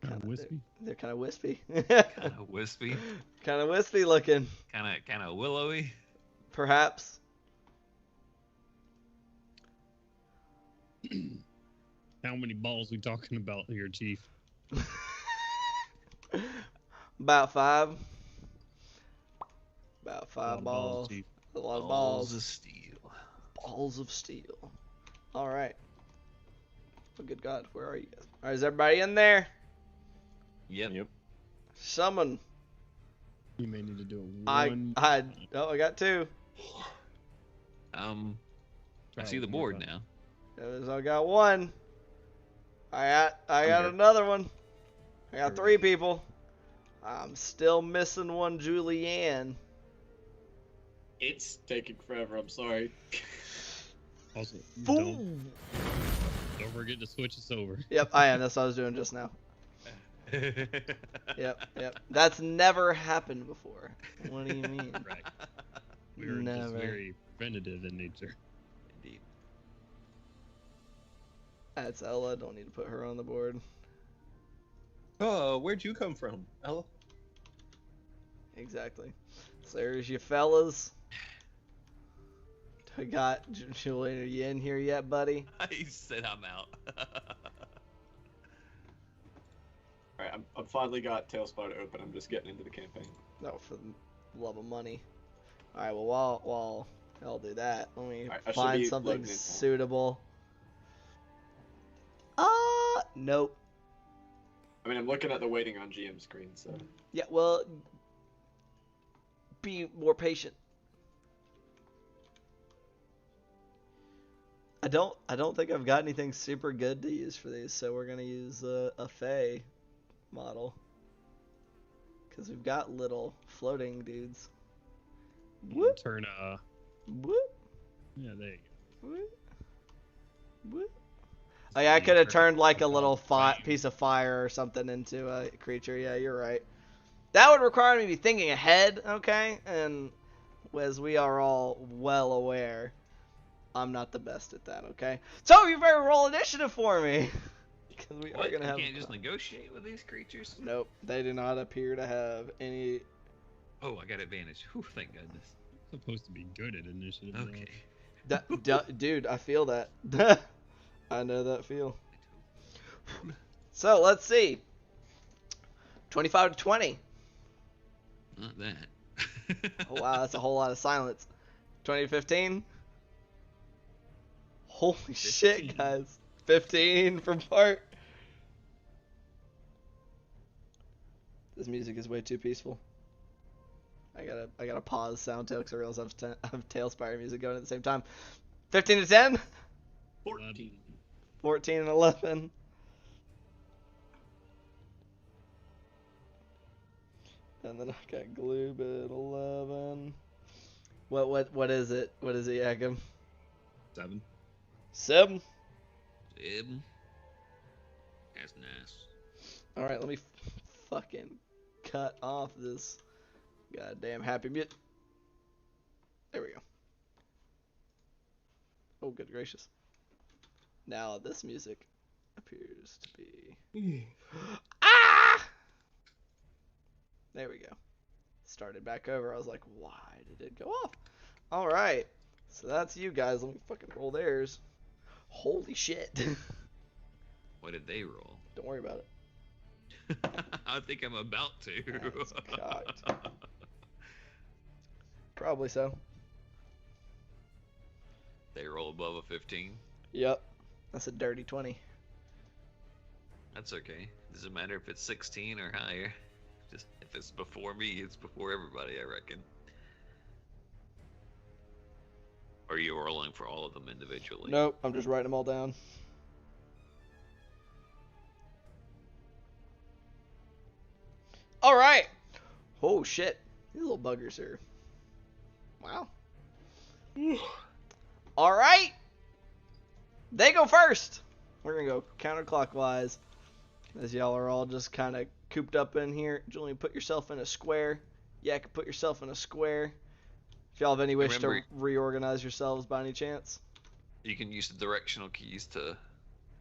Kind of wispy. They're kind of wispy. Kind of wispy. Kind of wispy looking, Kind of willowy. perhaps. How many balls we talking about here, Chief? About 5. About A lot 5 of balls. Chief. A lot of Balls balls. of steel. Balls of steel. All right. Oh, good God, where are you guys? All right, is everybody in there? Yep. Summon. You may need to do it I one. got 2. I see the board now. I got 1. I got good. another one. I got 3 people. I'm still missing one, Julianne. It's taking forever. I'm sorry. Also, Fool. don't forget to switch us over. Yep, I am. That's what I was doing just now. Yep. That's never happened before. What do you mean? Right. We're just Never. very preventative in nature. Indeed. That's Ella. Don't need to put her on the board. Oh, where'd you come from, Ella? Exactly. So there's you fellas. I got Julian. Are you in here yet, buddy? He said I'm out. All right, I've finally got Tailspire open. I'm just getting into the campaign. No, for the love of money. All right. Well, while I'll do that, let me Alright, I should find be something loading in. suitable. Nope. I mean, I'm looking at the waiting on GM screen, so. Yeah. Well, be more patient. I don't think I've got anything super good to use for these, so we're gonna use a Fey model because we've got little floating dudes. Whoop Turn whoop yeah, there you whoop whoop. Oh yeah, I could have turned like a little piece of fire or something into a creature. Yeah, you're right. That would require me to be thinking ahead, okay? And as we are all well aware, I'm not the best at that, okay? So you better roll initiative for me. Because we are going to have... You can't just negotiate with these creatures? Nope, they do not appear to have any... Oh, I got advantage. Whew, thank goodness. Supposed to be good at initiative. Okay. Dude, I feel that. I know that feel. So, let's see. 25 to 20. Not that. Oh, wow, that's a whole lot of silence. 20 to 15. Holy 15. shit, guys. 15 from Bart. This music is way too peaceful. I gotta pause Soundtail because I realize I have Tailspire music going at the same time. 15 to 10. 14. 14 and 11. And then I got Gloob at 11. What is it? What is it, Yakum? 7. 7. That's nice. Alright, let me fucking cut off this goddamn happy mute. There we go. Oh, good gracious. Now this music appears to be... Ah! There we go. Started back over. I was like, why did it go off? Alright. So that's you guys. Let me fucking roll theirs. Holy shit. What did they roll? Don't worry about it. I think I'm about to. That's cocked. Probably so. They roll above a 15. Yep. That's a dirty 20. That's okay. Doesn't matter if it's 16 or higher. Just if it's before me, it's before everybody, I reckon. Or are you rolling for all of them individually? Nope, I'm just writing them all down. Alright. Oh shit. These little buggers are... Wow. Alright. They go first. We're gonna go counterclockwise. As y'all are all just kind of cooped up in here. Julian, put yourself in a square. Yak, put yourself in a square. If y'all have any wish to reorganize yourselves by any chance. You can use the directional keys to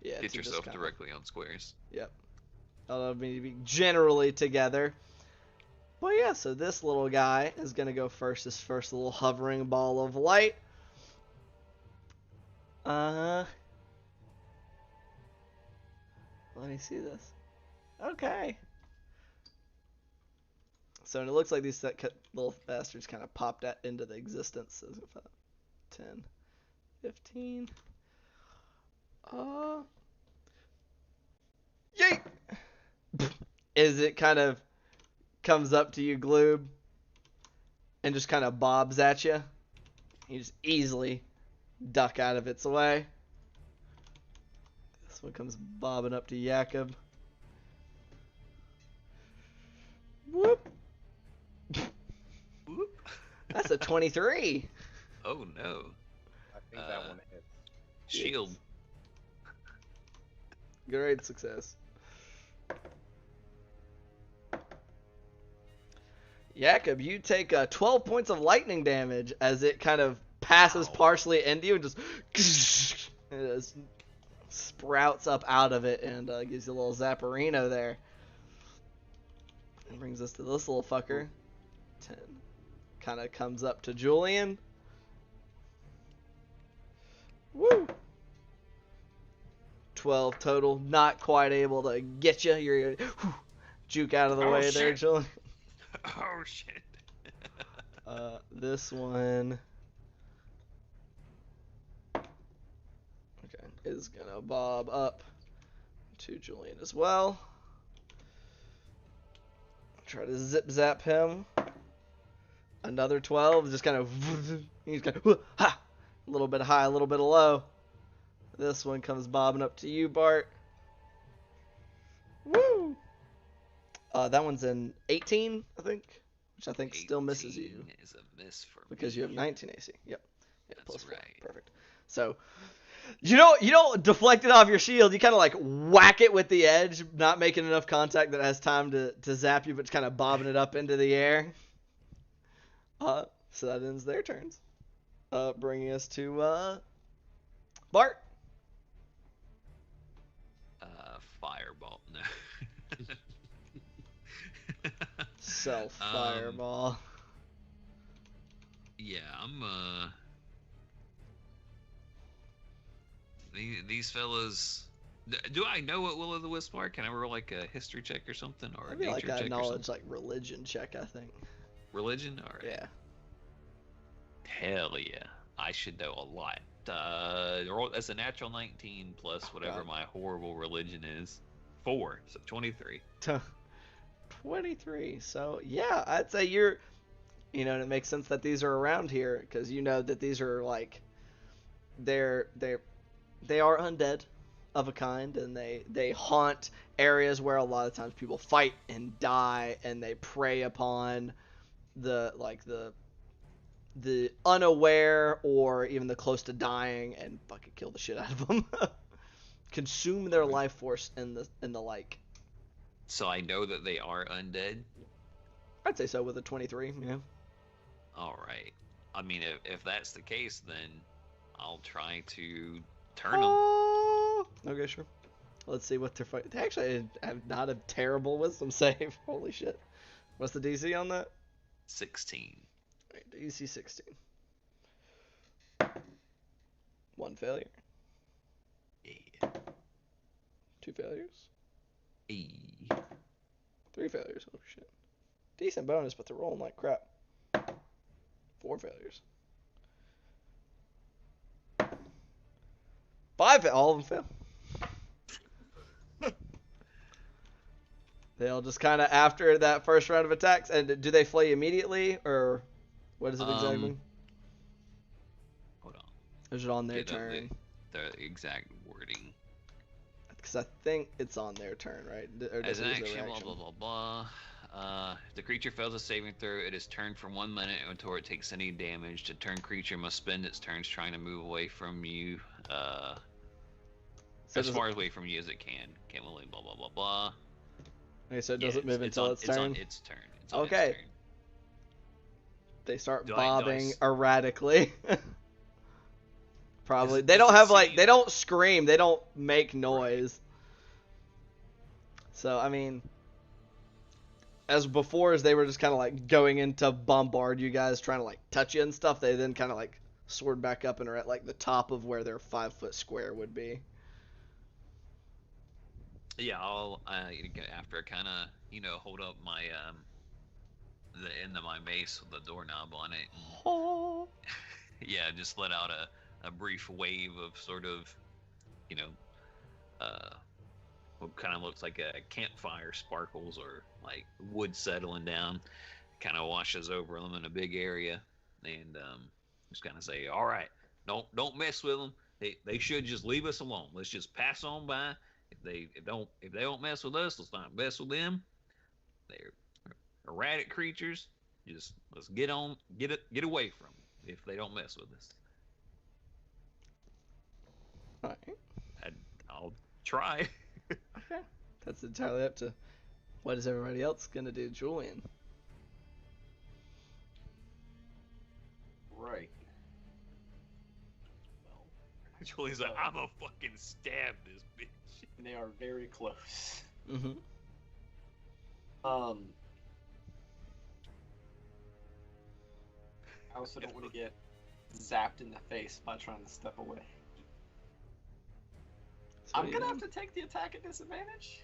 get yourself directly on squares. Yep. Allow me to be generally together. Well, yeah, so this little guy is going to go first. This first little hovering ball of light. Let me see this. Okay. So it looks like these little bastards kind of popped that into the existence. 10, 15. Yay! Is it kind of comes up to you, Gloob, and just kind of bobs at you. You just easily duck out of its way. This one comes bobbing up to Jakob. Whoop. Whoop. That's a 23. Oh no. I think that one hits. Shield. Great success. Jakob, you take 12 points of lightning damage as it kind of passes partially into you and just sprouts up out of it and gives you a little zapperino there. And brings us to this little fucker. 10. Kind of comes up to Julian. Woo! 12 total. Not quite able to get you. You're juke out of the way there, Julian. Oh shit. This one is gonna bob up to Julian as well. Try to zip zap him. Another 12, just kind of he's kind of ha, a little bit high, a little bit low. This one comes bobbing up to you, Bart. Woo! That one's an 18, I think, which I think still misses you. Is a miss for because me. you have 19 AC. Yep. Yeah, That's +4. right. Perfect. So You don't deflect it off your shield. You kind of like whack it with the edge, not making enough contact that has time to zap you, but just kind of bobbing it up into the air. So that ends their turns. Bringing us to Bart. Fireball. No. Self fireball. Yeah, I'm these fellas. Do I know what Will o' the Wisp are? Can I roll like a history check or something, or a Maybe like nature a check or knowledge, something? like religion check, I think. Religion? All right. Yeah. Hell yeah, I should know a lot. That's a natural 19 plus whatever my horrible religion is. 4, so 23. 23. So yeah, I'd say you're. And it makes sense that these are around here because you know that these are like, they are undead of a kind, and they haunt areas where a lot of times people fight and die, and they prey upon the unaware or even the close to dying and fucking kill the shit out of them. Consume their life force in the like. So I know that they are undead. I'd say so with a 23. Yeah. All right. I mean, if that's the case, then I'll try to turn them. Okay, sure. Let's see what they're fighting. They actually have not a terrible wisdom save. Holy shit. What's the DC on that? 16. Right, DC 16. 1 failure. Yeah. 2 failures. 3 3 failures. Oh shit. Decent bonus, but they're rolling like crap. 4 failures. 5. All of them fail. They'll just kind of, after that first round of attacks, and do they flee immediately, or what is it exactly? Hold on. Is it on their Get up turn? The exact wording. Because I think it's on their turn, right? Or As does an it use action, their blah blah blah blah. If the creature fails a saving throw, it is turned for 1 minute until it takes any damage. The turn creature must spend its turns trying to move away from you, So as far away from you as it can. Can't believe blah blah blah blah. Okay, so it doesn't move until its turn? It's on its turn. It's on Okay. its turn. They start Do I bobbing erratically. Probably. Does They don't it have like, seem- they don't scream, they don't make noise. So, I mean, as before, as they were just kind of like going in to bombard you guys, trying to like touch you and stuff, they then kind of like soared back up and are at like the top of where their 5-foot square would be. Yeah, I'll after I kind of hold up my the end of my mace with the doorknob on it. Oh. Yeah, just let out a brief wave of sort of, what kind of looks like a campfire sparkles or like wood settling down, kind of washes over them in a big area, and just kind of say, all right, don't mess with them. They should just leave us alone. Let's just pass on by. If they don't mess with us, let's not mess with them. They're erratic creatures. Just let's get away from them if they don't mess with us. All right. I'll try. Okay. That's entirely up to what is everybody else going to do. Julian. Right. Julie's like, I'm gonna fucking stab this bitch. They are very close. Mm-hmm. I also don't want to get zapped in the face by trying to step away. So I'm gonna have to take the attack at disadvantage.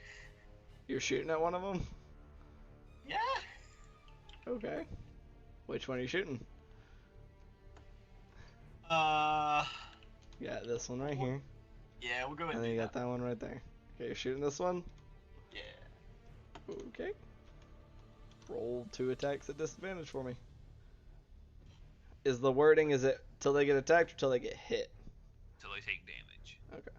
You're shooting at one of them? Yeah. Okay. Which one are you shooting? Yeah, this one right here. Yeah, we'll go ahead And and then do you that. got that one right there. Okay, you're shooting this one? Yeah. Okay. Roll 2 attacks at disadvantage for me. Is the wording, is it till they get attacked or till they get hit? Till they take damage. Okay.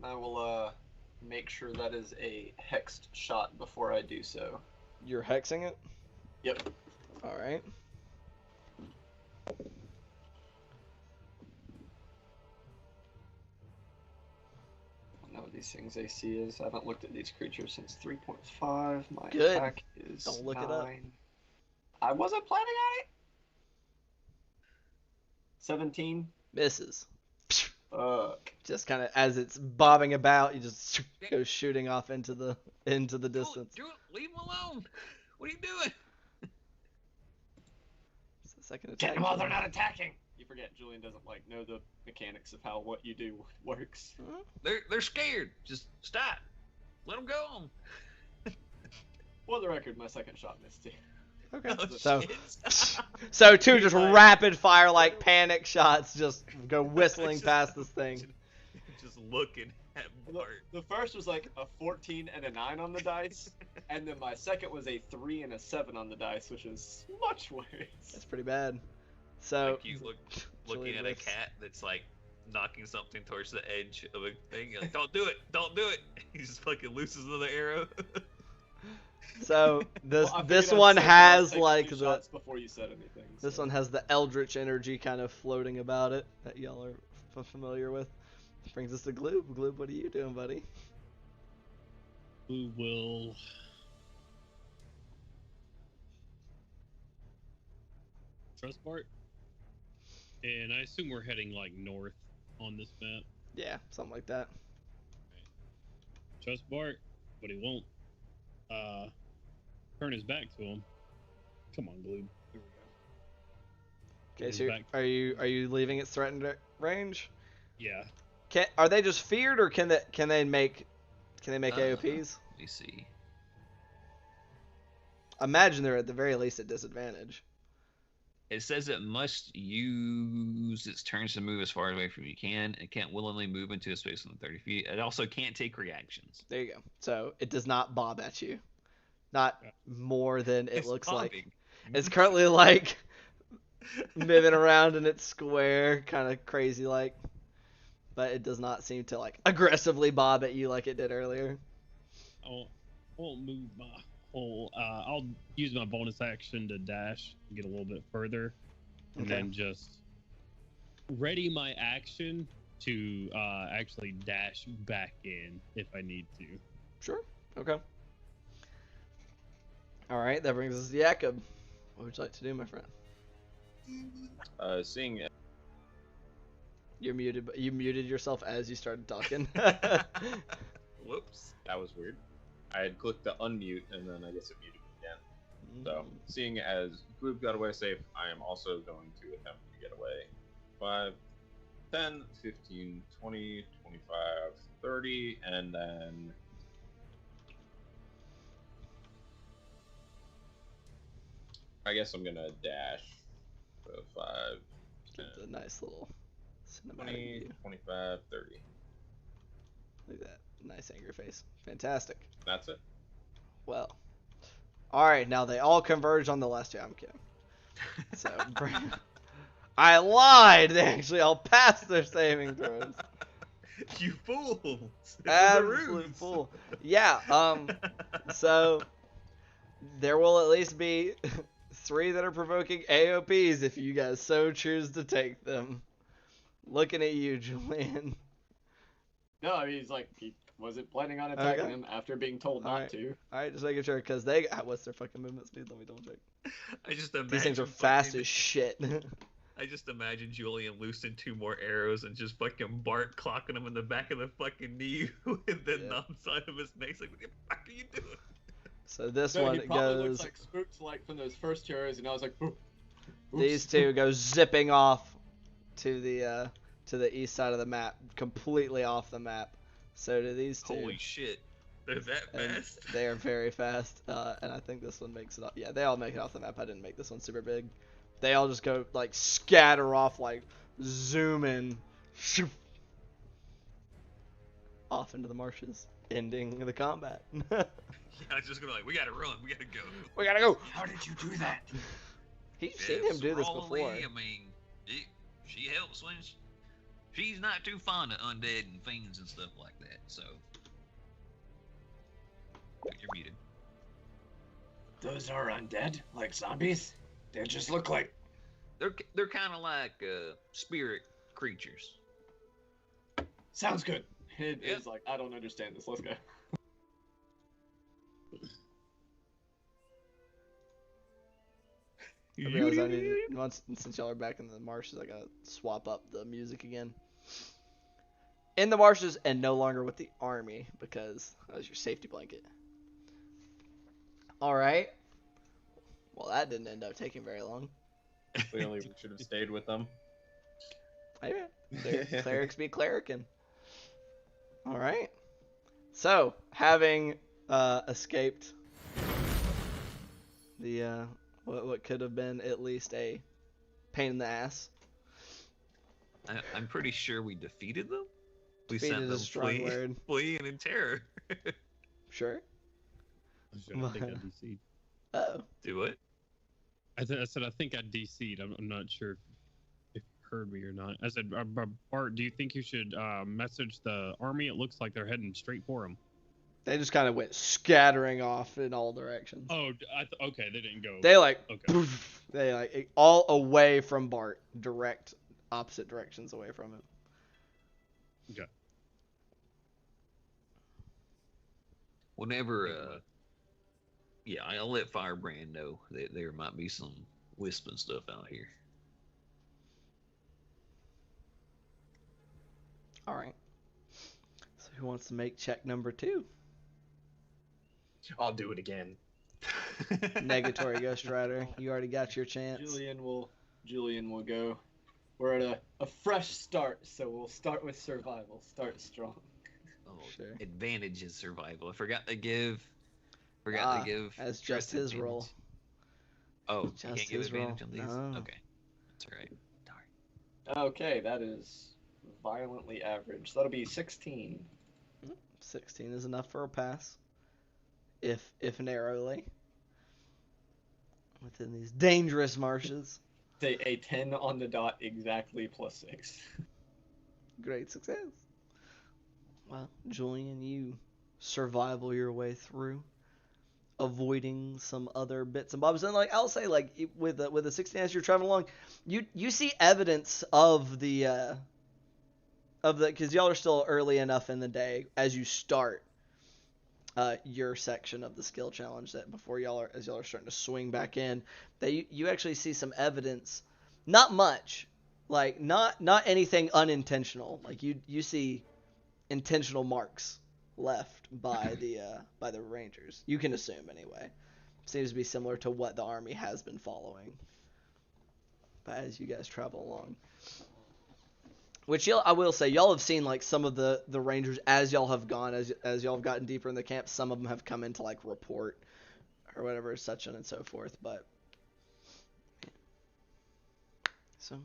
I will make sure that is a hexed shot before I do so. You're hexing it? Yep. Alright. these things' AC is. I haven't looked at these creatures since 3.5. My Good. attack is Don't look 9. it up. I wasn't planning on it. 17. Misses. Fuck. Just kind of as it's bobbing about, you just go shooting off into the distance. Julian, leave him alone. What are you doing? It's the second Get attack. them while they're not attacking. You forget Julian doesn't like know the mechanics of how what you do works. They're scared. Just stop. Let them go on. For the record, my second shot missed too. Okay. Oh, So, shit. so two just like- rapid fire like panic shots just go whistling Just past this thing. Just looking at Bart. The first was like a 14 and a 9 on the dice, and then my second was a 3 and a 7 on the dice, which is much worse. That's pretty bad. So Like you looking Julian at a lifts. cat that's like knocking something towards the edge of a thing. You're like, don't do it, don't do it. He just fucking looses another arrow. so this Well, I this figured I'd one say has take like 2 the shots before you said anything. this so. one has the eldritch energy kind of floating about it that y'all are familiar with. Brings us to Gloob. Gloob, what are you doing, buddy? Who will trust Bart? And I assume we're heading like north on this map. Yeah, something like that. Trust Bart, but he won't turn his back to him. Come on, Gloob. Here we go. Okay, Turn his so back. are you leaving its threatened range? Yeah. Are they just feared, or can they make AOPs? Let me see. Imagine they're at the very least at disadvantage. It says it must use its turns to move as far away from you can. It can't willingly move into a space within 30 feet. It also can't take reactions. There you go. So it does not bob at you, not more than it It's looks like. bobbing. It's currently like moving around in its square, kind of crazy like, but it does not seem to like aggressively bob at you like it did earlier. I won't move my whole. I'll use my bonus action to dash and get a little bit further, and Okay. then just ready my action to actually dash back in if I need to. Sure. Okay. All right, that brings us to Jakob. What would you like to do, my friend? Seeing You're muted. You muted yourself as you started talking. Whoops. that was weird. I had clicked the unmute and then I guess it muted me again. So, seeing as Gloob got away safe, I am also going to attempt to get away. 5, 10, 15, 20, 25, 30, and then I guess I'm gonna dash. So 5, 10, Get the nice little cinematic 20, view. 25, 30. Look at that nice angry face. Fantastic. That's it. Well, all right. Now they all converge on the last two. I'm kidding. So I lied. They actually all passed their saving throws. You fools. It was a Absolute ruse. fool. Yeah. So there will at least be 3 that are provoking AOPs if you guys so choose to take them. Looking at you, Julian. No, I mean, he's like, he wasn't planning on attacking Okay. him after being told not Alright. to. All right, just making sure because they. What's their fucking movement speed? Let me double check. I just imagine These things are fast fucking- as shit. I just imagine Julian loosing 2 more arrows and just fucking Bart clocking him in the back of the fucking knee with the Yeah. non-side of his neck. He's like, what the fuck are you doing? So this No, one he probably goes. looks like spooked like from those first arrows, and I was like, "Ooh, oops." These 2 go zipping off to the east side of the map, completely off the map. So do these 2. Holy shit. They're that And fast? they are very fast, and I think this one makes it off. Yeah, they all make it off the map. I didn't make this one super big. They all just go like scatter off, like zooming, shoo, off into the marshes, ending the combat. Yeah, I was just gonna be like, we gotta run, we gotta go. We gotta go. How did you do that? You've seen Yeah, him do this probably, before. I mean, she helps when she's not too fond of undead and fiends and stuff like that, so. You're muted. Those are undead, like zombies? They just look like... They're kind of like spirit creatures. Sounds good. It Yep. is like, I don't understand this. Let's go. I realize I need since y'all are back in the marshes, I gotta swap up the music again. In the marshes and no longer with the army because that was your safety blanket. All right. Well, that didn't end up taking very long. Clearly, we should have stayed with them. Hey, clerics be clericing. All right. So, having escaped the what could have been at least a pain in the ass. I'm pretty sure we defeated them. We Defeated sent is them a strong word. fleeing in terror. Sure. I think I DC'd. Oh. Do it. I said I think I DC'd. I'm not sure if you heard me or not. I said, Bart, do you think you should message the army? It looks like they're heading straight for him. They just kind of went scattering off in all directions. Oh, okay, they didn't go. They like, Okay. poof, they like all away from Bart, direct opposite directions away from him. Okay. Whenever, yeah, I'll let Firebrand know that there might be some wisping stuff out here. All right. So who wants to make check number 2? I'll do it again. Negatory Ghost Rider. You already got your chance. Julian will go. We're at a fresh start, so we'll start with survival. Start strong. Oh, Sure. advantage is survival. I forgot to give. That's just his advantage. roll. Oh, you Just can't give his advantage roll. on these. No. Okay, that's all right. Darn. Okay, that is violently average. That'll be 16. 16 is enough for a pass. If narrowly. Within these dangerous marshes. Say a 10 on the dot, exactly plus 6. Great success. Well, Julian, you survival your way through, avoiding some other bits and bobs. And like I'll say, like with the 16 as you're traveling along, you see evidence of the because y'all are still early enough in the day as you start your section of the skill challenge that before y'all are starting to swing back in, that you actually see some evidence, not much, like not anything unintentional. Like you see intentional marks left by the Rangers. You can assume anyway. Seems to be similar to what the army has been following. But as you guys travel along. Which I will say, y'all have seen like some of the Rangers as y'all have gone, as y'all have gotten deeper in the camp. Some of them have come in to like report or whatever, such on and so forth. But so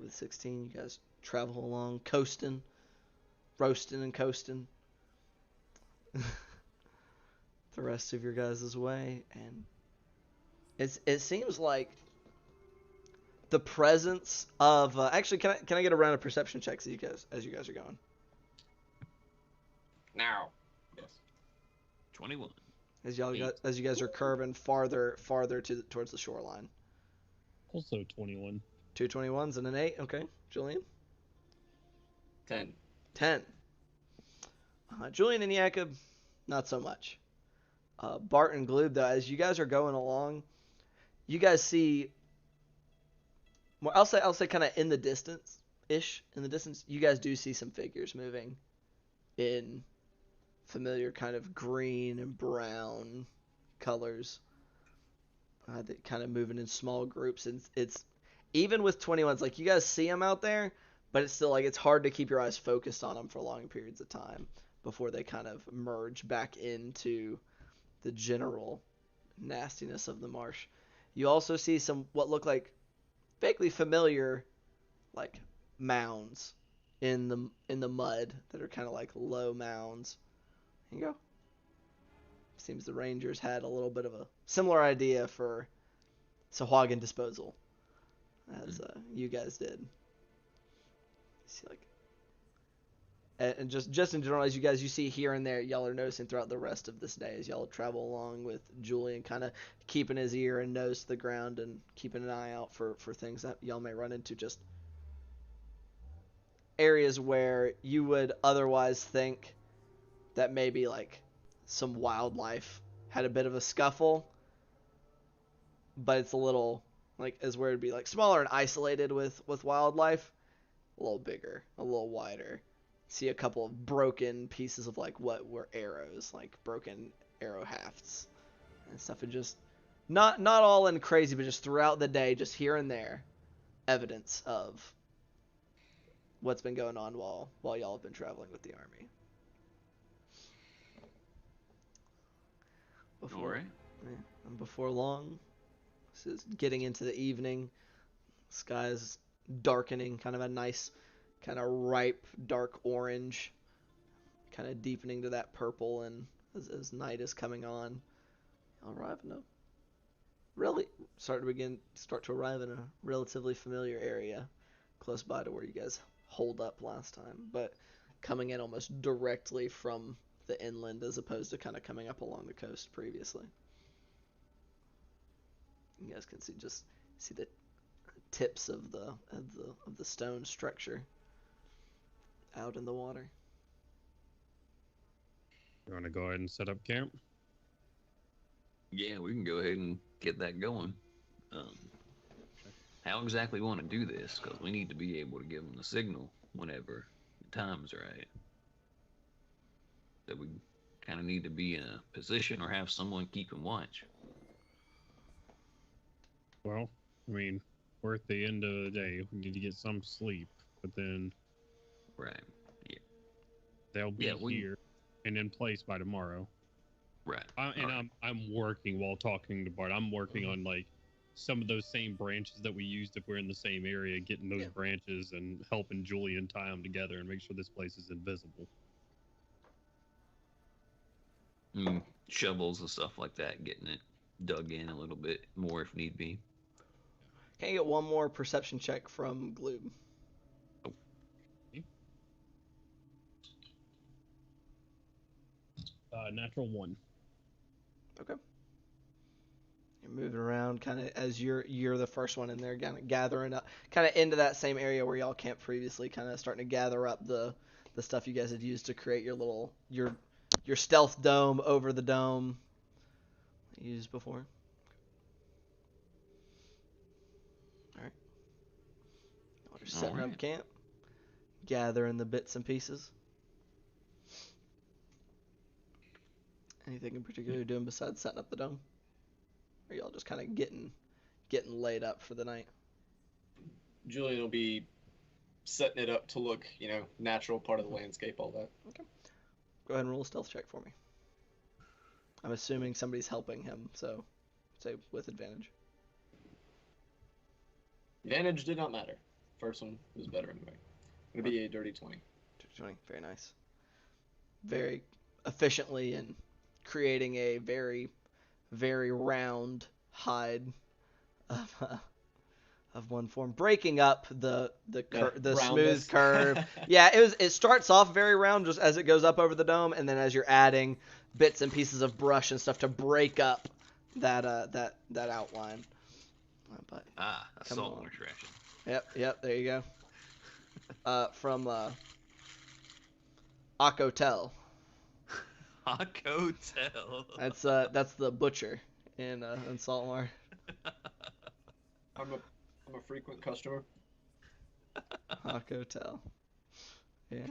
with 16, you guys travel along, coasting, roasting and coasting the rest of your guys' way, and it seems like the presence of actually, can I get a round of perception checks as you guys are going? Now. Yes. 21. As you guys are curving farther towards the shoreline. Also 21. 2 21s and an 8. Okay, Julian. 10. 10. Julian and Jakob, not so much. Bart and Gloob, though, as you guys are going along, you guys see. Well, I'll say kind of in the distance, you guys do see some figures moving in familiar kind of green and brown colors. That kind of moving in small groups, and it's even with 21s, like you guys see them out there, but it's still like it's hard to keep your eyes focused on them for long periods of time before they kind of merge back into the general nastiness of the marsh. You also see some what look like vaguely familiar, like mounds in the mud that are kind of like low mounds. Here you go. Seems the Rangers had a little bit of a similar idea for Sahuagin disposal as you guys did. See, like, and just in general, as you see here and there, y'all are noticing throughout the rest of this day as y'all travel along with Julian, kind of keeping his ear and nose to the ground and keeping an eye out for things that y'all may run into. Just areas where you would otherwise think that maybe like some wildlife had a bit of a scuffle, but it's a little like as where it'd be like smaller and isolated with wildlife, a little bigger, a little wider. See a couple of broken pieces of like what were arrows, like broken arrow hafts and stuff, and just not all in crazy, but just throughout the day, just here and there, evidence of what's been going on while y'all have been traveling with the army. All right. Yeah, and before long, this is getting into the evening. Sky's darkening, kind of a nice, kind of ripe, dark orange, kind of deepening to that purple, and as night is coming on, I'll arrive in a start to arrive in a relatively familiar area, close by to where you guys holed up last time, but coming in almost directly from the inland as opposed to kind of coming up along the coast previously. You guys can see the tips of the stone structure out in the water. You want to go ahead and set up camp? Yeah, we can go ahead and get that going. How exactly we want to do this? Because we need to be able to give them the signal whenever the time's right. That we kind of need to be in a position or have someone keeping watch. Well, I mean, we're at the end of the day. We need to get some sleep, but then Right. Yeah. they'll be here and in place by tomorrow. Right. I'm working while talking to Bart. I'm working on like some of those same branches that we used if we're in the same area, getting those branches and helping Julian tie them together and make sure this place is invisible. Shovels and stuff like that, getting it dug in a little bit more if need be. Can I get one more perception check from Gloob? Oh. Natural 1. Okay. You're moving around kind of as you're the first one in there, kind of gathering up, kind of into that same area where y'all camped previously, kind of starting to gather up the stuff you guys had used to create your stealth dome over the dome you used before. All right. We're setting up camp, gathering the bits and pieces. Anything in particular you're doing besides setting up the dome? Or y'all just kind of getting laid up for the night? Julian will be setting it up to look, natural, part of the landscape, all that. Okay. Go ahead and roll a stealth check for me. I'm assuming somebody's helping him, so say with advantage. Advantage did not matter. First one was better anyway. It'll be a dirty 20. Dirty 20, very nice. Very efficiently in creating a very, very round hide of one form, breaking up the smooth curve. Yeah, it starts off very round just as it goes up over the dome, and then as you're adding bits and pieces of brush and stuff to break up that outline. But a Saltmarsh ration. Yep, there you go. From Akotel. Akotel. That's the butcher in Saltmarsh. I'm a frequent customer. Akotel. Yeah.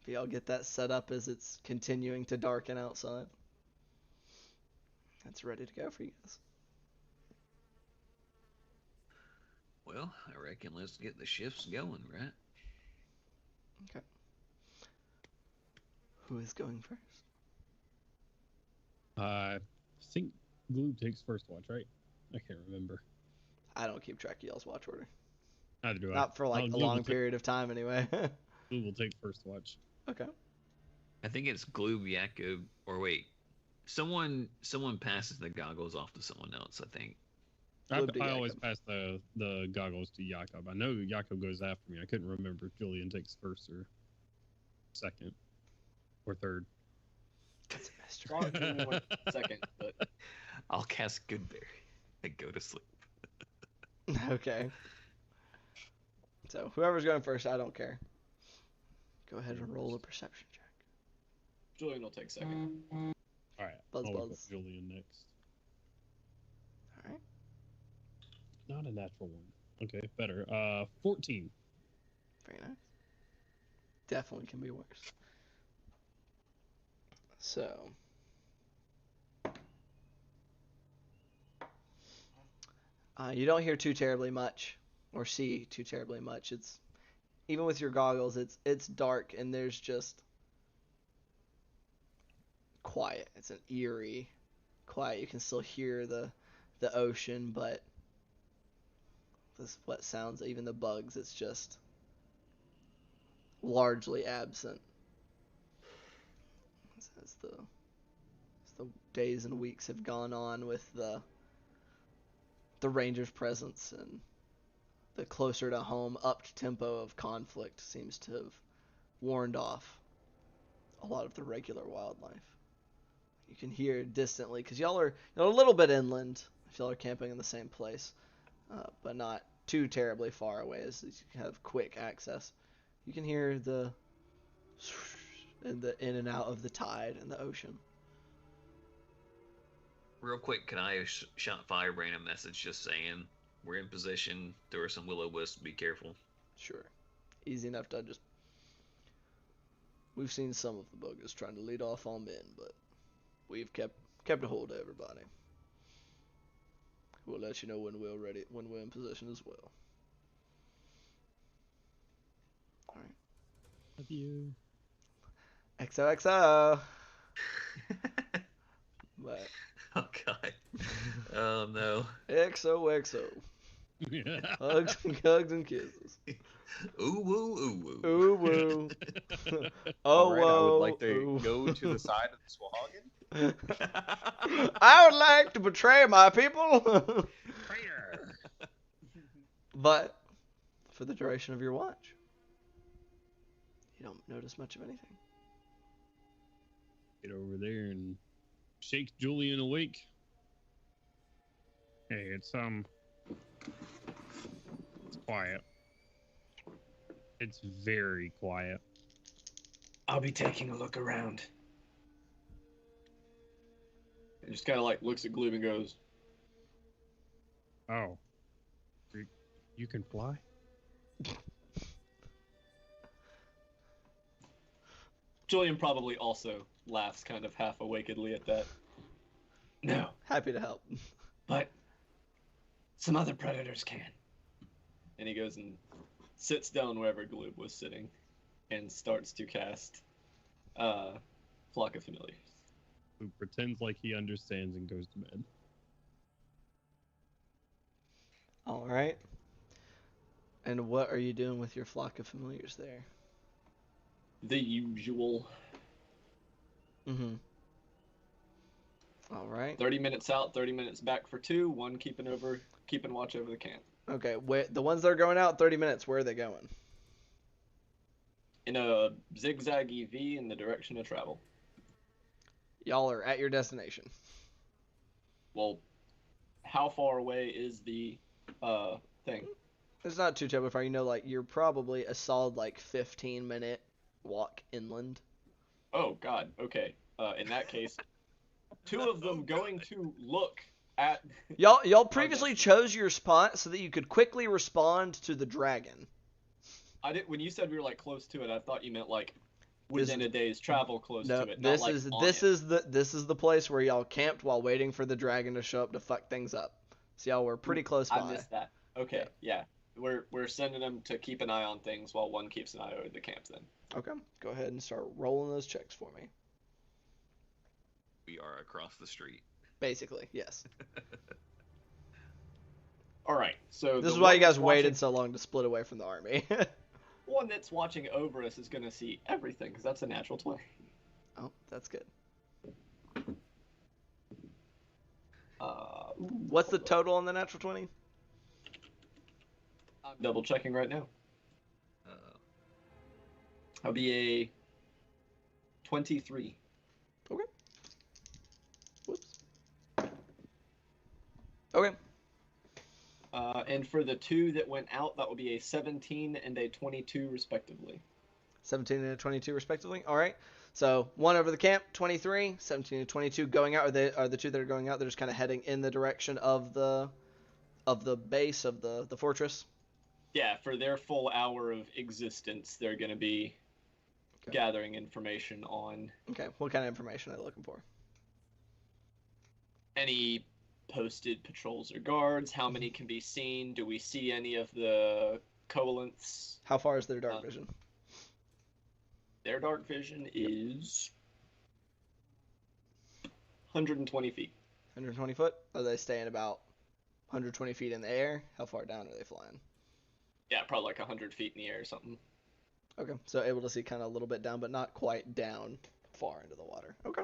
So y'all get that set up as it's continuing to darken outside. That's ready to go for you guys. Well, I reckon let's get the shifts going, right? Okay. Who is going first? I think Glue takes first watch, right? I can't remember. I don't keep track of y'all's watch order. Neither do I. Not for like a long period of time, anyway. Glue will take first watch. Okay. I think it's Gloob, Jakob, or wait, someone passes the goggles off to someone else. I think. I always pass the goggles to Jakob. I know Jakob goes after me. I couldn't remember if Julian takes first or second or third. That's a mystery. Thought Julian went second, but I'll cast Goodberry and go to sleep. Okay. So whoever's going first, I don't care. Go ahead and roll a perception check. Julian will take second. All right. Buzz, I'll buzz. put Julian next. All right. Not a natural one. Okay, better. 14. Very nice. Definitely can be worse. So. You don't hear too terribly much, or see too terribly much. It's even with your goggles, it's dark and there's just quiet. It's an eerie quiet. You can still hear the ocean, but this what sounds, even the bugs, it's just largely absent. As the days and weeks have gone on with the Rangers' presence and the closer to home upped tempo of conflict seems to have warned off a lot of the regular wildlife. You can hear distantly, because y'all are a little bit inland if y'all are camping in the same place, but not too terribly far away as you have quick access. You can hear the in and out of the tide and the ocean. Real quick, can I shout Firebrain a message just saying we're in position. There are some will-o-wisps. Be careful. Sure. Easy enough to just... We've seen some of the buggers trying to lead off on men, but we've kept a hold of everybody. We'll let you know when we're in position as well. Alright. Love you. XOXO! But... Oh, God. Oh, no. XOXO. Hugs and kisses. Ooh, woo, ooh, woo. Ooh, woo. All Oh, right, I would whoa. like to Ooh. go to the side of the Swahagan. I would like to betray my people. Traitor. But for the duration of your watch, you don't notice much of anything. Get over there and shake Julian awake. Hey, it's quiet. It's very quiet. I'll be taking a look around. And just kind of like looks at Gloob and goes, Oh. You can fly? Julian probably also laughs kind of half awakedly at that. No, Happy to help. but some other predators can. And he goes and sits down wherever Gloob was sitting and starts to cast Flock of Familiars. Who pretends like he understands and goes to bed. All right. And what are you doing with your flock of familiars there? The usual. Mm-hmm. All right. 30 minutes out, 30 minutes back for 2, 1 keeping watch over the camp. Okay. The ones that are going out 30 minutes, where are they going? In a zigzaggy V in the direction of travel. Y'all are at your destination. Well, how far away is the thing? It's not too terribly far. You know, like, you're probably a solid, 15-minute walk inland. Oh, God. Okay. In that case, 2 of them going to look at... Y'all previously chose your spot so that you could quickly respond to the dragon. When you said we were, close to it, I thought you meant, within a day's travel close to it. This not, is the place where y'all camped while waiting for the dragon to show up to fuck things up. So y'all were pretty close by. I missed that. Okay, yeah. We're sending them to keep an eye on things while one keeps an eye over the camp then. Okay, go ahead and start rolling those checks for me. We are across the street. Basically, yes. All right, so This is why you guys waited so long to split away from the army. One that's watching over us is going to see everything, because that's a natural 20. Oh, that's good. What's the total on the natural 20? I'm double checking right now. I'll be a 23. Okay. Whoops. Okay. And for the 2 that went out, that will be a 17 and a 22 respectively. 17 and a 22 respectively. All right. So 1 over the camp, 23. 17 and 22 going out. Are the 2 that are going out? They're just kind of heading in the direction of the base of the fortress. Yeah, for their full hour of existence, they're going to be gathering information on. Okay. What kind of information are they looking for? Any posted patrols or guards? How many can be seen? Do we see any of the coalants? How far is their dark vision? Their dark vision is 120 feet. 120 foot? Are they staying about 120 feet in the air? How far down are they flying? Yeah, probably like 100 feet in the air or something. Okay, so able to see kind of a little bit down, but not quite down far into the water. Okay.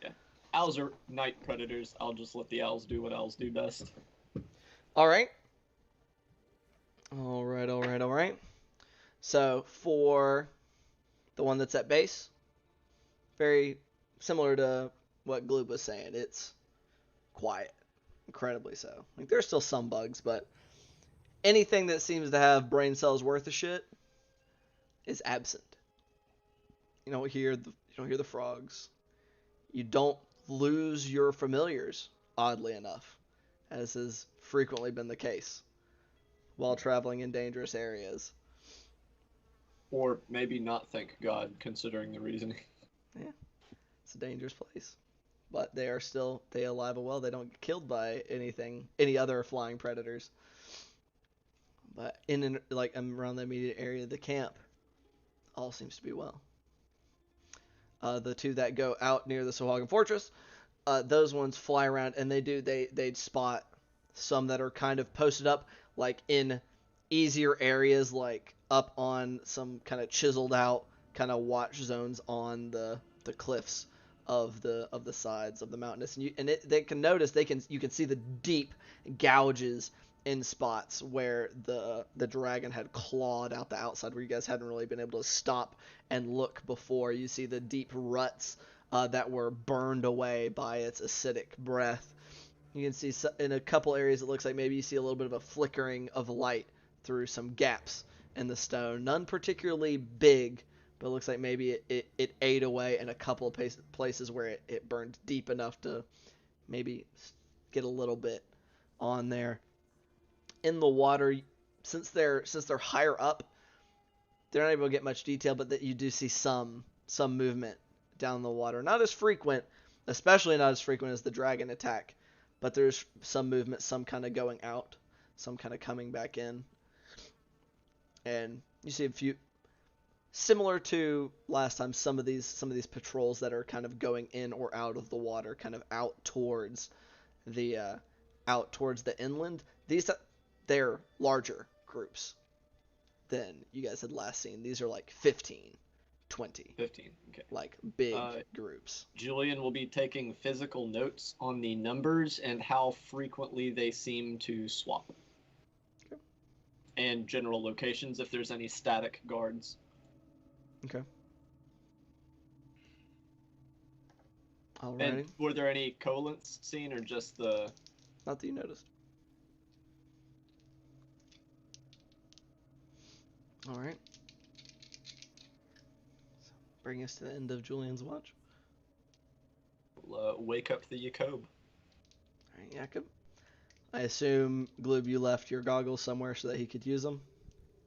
Yeah. Owls are night predators. I'll just let the owls do what owls do best. All right. All right. So for the one that's at base, very similar to what Gloob was saying. It's quiet, incredibly so. Like there's still some bugs, but anything that seems to have brain cells worth of shit is absent. You don't hear the frogs. You don't lose your familiars, oddly enough, as has frequently been the case while traveling in dangerous areas. Or maybe not, thank God, considering the reasoning. Yeah, it's a dangerous place. But they alive and well. They don't get killed by any other flying predators. But around the immediate area of the camp, all seems to be well. The 2 that go out near the Sahuagin Fortress, those ones fly around and they'd spot some that are kind of posted up like in easier areas, like up on some kind of chiseled out kind of watch zones on the cliffs of the sides of the mountainous, and they can notice you can see the deep gouges in spots where the dragon had clawed out the outside, where you guys hadn't really been able to stop and look before. You see the deep ruts that were burned away by its acidic breath. You can see in a couple areas it looks like maybe you see a little bit of a flickering of light through some gaps in the stone. None particularly big, but it looks like maybe it ate away in a couple of places where it burned deep enough to maybe get a little bit on there. In the water, since they're higher up, they're not able to get much detail, but that you do see some movement down the water. Not as frequent, especially not as frequent as the dragon attack, but there's some movement, some kind of going out, some kind of coming back in. And you see a few, similar to last time, some of these patrols that are kind of going in or out of the water, kind of out towards the inland. They're larger groups than you guys had last seen. These are like 15, 20. 15, okay. Like big groups. Julian will be taking physical notes on the numbers and how frequently they seem to swap. Okay. And general locations, if there's any static guards. Okay. Alrighty. And were there any coalants seen, or just the... Not that you noticed. Alright. So bring us to the end of Julian's watch. We'll wake up the Jacob. Alright, Jacob. I assume, Gloob, you left your goggles somewhere so that he could use them?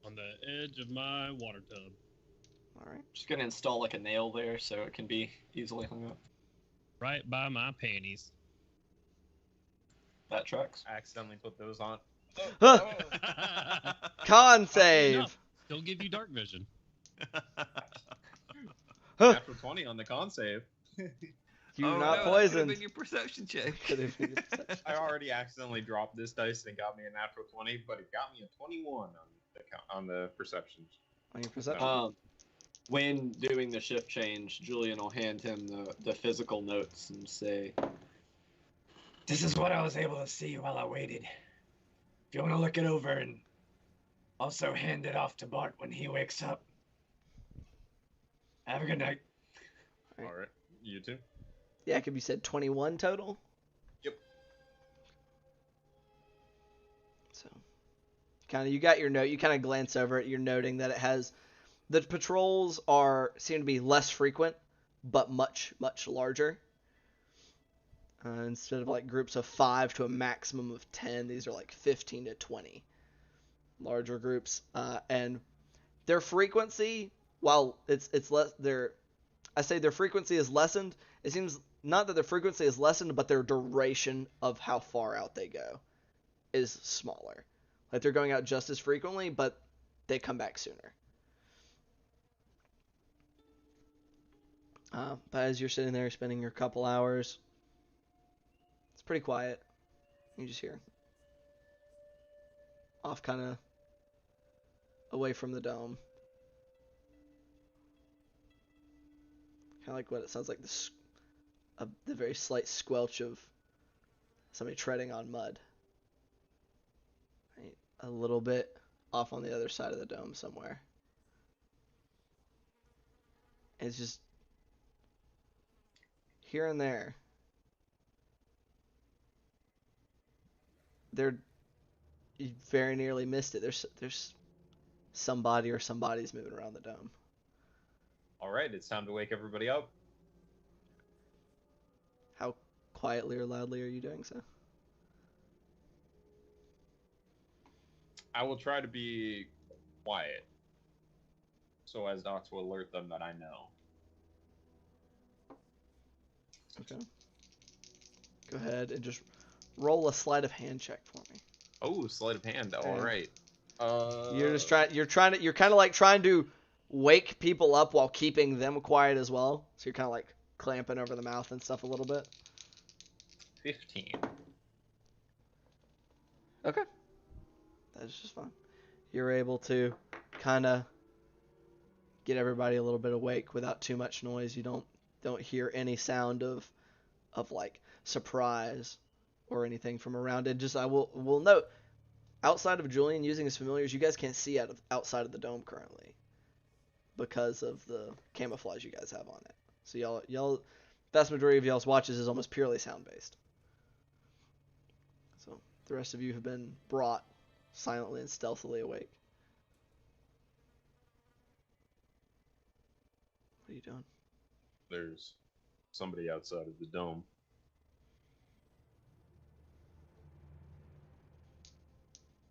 On the edge of my water tub. Alright. Just gonna install like a nail there so it can be easily hung up. Right by my panties. That tracks. I accidentally put those on. Con save! Still give you dark vision. Natural 20 on the con save. You're not no, that could have poisoned. been your perception check. Could have been your perception. I already accidentally dropped this dice and it got me a natural 20, but it got me a 21 on the perception. On your perception? When doing the shift change, Julian will hand him the physical notes and say, This is what I was able to see while I waited. If you want to look it over and also hand it off to Bart when he wakes up. Have a good night. Alright, you too? Jacob, you said 21 total? Yep. So, You got your note. You kind of glance over it. You're noting that it has the patrols seem to be less frequent, but much larger. Instead of like groups of 5 to a maximum of 10, these are like 15 to 20 larger groups. And their frequency, while it's less, I say their frequency is lessened. It seems not that their frequency is lessened, but their duration of how far out they go is smaller. Like they're going out just as frequently, but they come back sooner. But as you're sitting there spending your couple hours, it's pretty quiet. You just hear off kind of away from the dome. Kind of like what it sounds like, the very slight squelch of somebody treading on mud. Right? A little bit off on the other side of the dome somewhere. And it's just here and there. You very nearly missed it. There's somebody or somebody's moving around the dome. All right, it's time to wake everybody up. How quietly or loudly are you doing so? I will try to be quiet so as not to alert them that I know. Okay. Go ahead and just roll a sleight of hand check for me. Oh, sleight of hand. All Yeah. right. You're kind of like trying to wake people up while keeping them quiet as well. So you're kind of like clamping over the mouth and stuff a little bit. 15. Okay. That's just fine. You're able to kind of get everybody a little bit awake without too much noise. You don't hear any sound of like surprise or anything from around it. Just will note, outside of Julian using his familiars, you guys can't see outside of the dome currently because of the camouflage you guys have on it. So y'all vast majority of y'all's watches is almost purely sound based. So the rest of you have been brought silently and stealthily awake. What are you doing? There's somebody outside of the dome.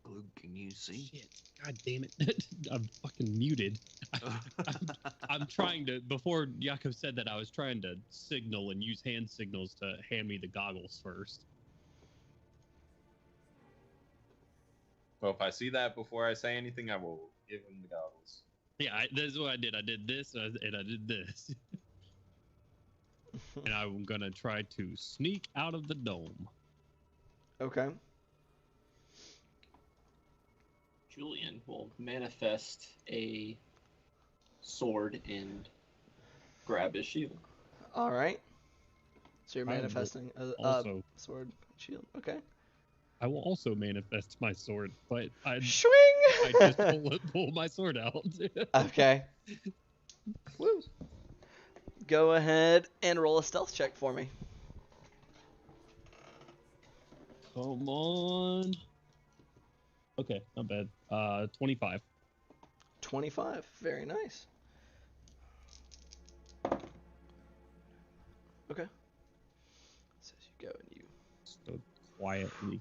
Glug, can you see? Shit. God damn it. I'm fucking muted. I'm trying to, before Jakob said that, I was trying to signal and use hand signals to hand me the goggles first. Well, if I see that before I say anything, I will give him the goggles. Yeah, this is what I did. I did this and I did this. And I'm going to try to sneak out of the dome. Okay. Julian will manifest a sword and grab his shield. All right. So you're I will manifesting a also- sword and shield. Okay. I will also manifest my sword, but I Swing! just pull my sword out. Okay. Woo. Go ahead and roll a stealth check for me. Come on. Okay, not bad. 25. 25. Very nice. Okay. So you go and you So quietly.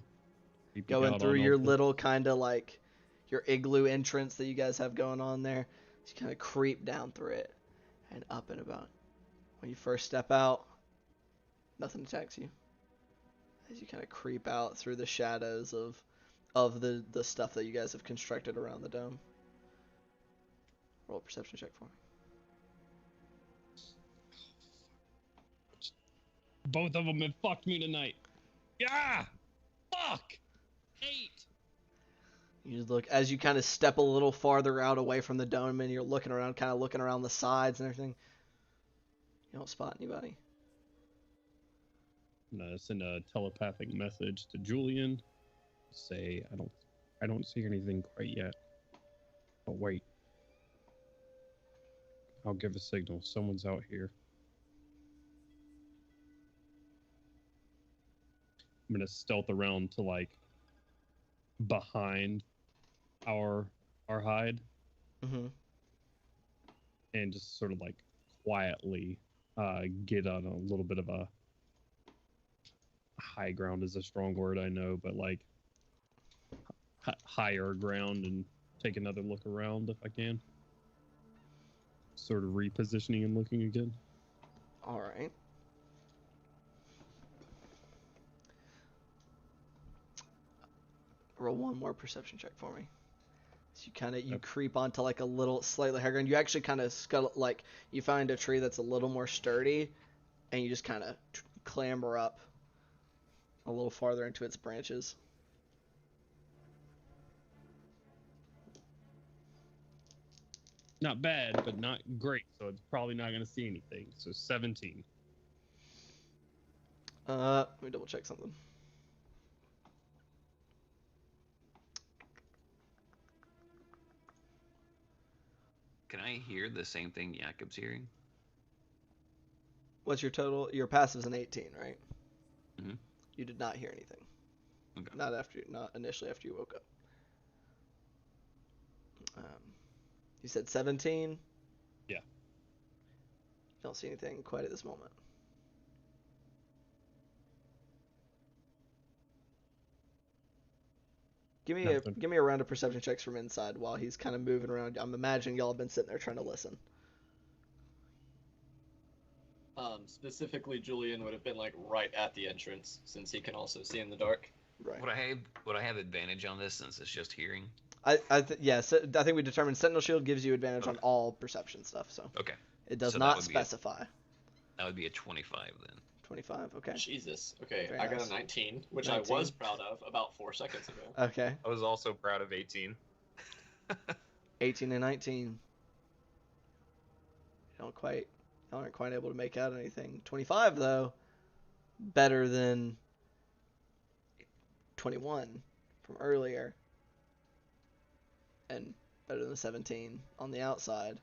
creeping going out through on your all the- little kind of like your igloo entrance that you guys have going on there. So you kind of creep down through it and up and about. When you first step out, nothing attacks you. As you kind of creep out through the shadows of the stuff that you guys have constructed around the dome. Roll a perception check for me. Both of them have fucked me tonight. Yeah! Fuck! 8! You just look as you kind of step a little farther out away from the dome, and you're looking around, kind of looking around the sides and everything. You don't spot anybody. I'm gonna send a telepathic message to Julian. Say I don't see anything quite yet. But wait. I'll give a signal. Someone's out here. I'm gonna stealth around to like behind our hide Mm-hmm. and just sort of like quietly get on a little bit of a high ground is a strong word, I know, but like higher ground and take another look around if I can. Sort of repositioning and looking again. All right. Roll one more perception check for me. So you creep onto like a little slightly higher ground. You actually kind of scuttle, like you find a tree that's a little more sturdy, and you just kind of clamber up a little farther into its branches. Not bad, but not great. So it's probably not going to see anything. So 17. Let me double check something. Can I hear the same thing Jakob's hearing? What's your total? Your passive's an 18, right? Mm-hmm. You did not hear anything. Okay. Not initially after you woke up. You said 17? Yeah. Don't see anything quite at this moment. Give me a round of perception checks from inside while he's kind of moving around. I'm imagining y'all have been sitting there trying to listen. Specifically, Julian would have been like right at the entrance since he can also see in the dark. Right. Would I have advantage on this since it's just hearing? Yes, I think we determined Sentinel Shield gives you advantage on all perception stuff, so. Okay. It does So not specify. That would be a 25 then. 25, okay. Jesus. Okay, Very I got nice. a 19, which 19. I was proud of about 4 seconds ago. Okay. I was also proud of 18. 18 and 19. Y'all aren't quite able to make out anything. 25 though, better than 21 from earlier, and better than 17 on the outside.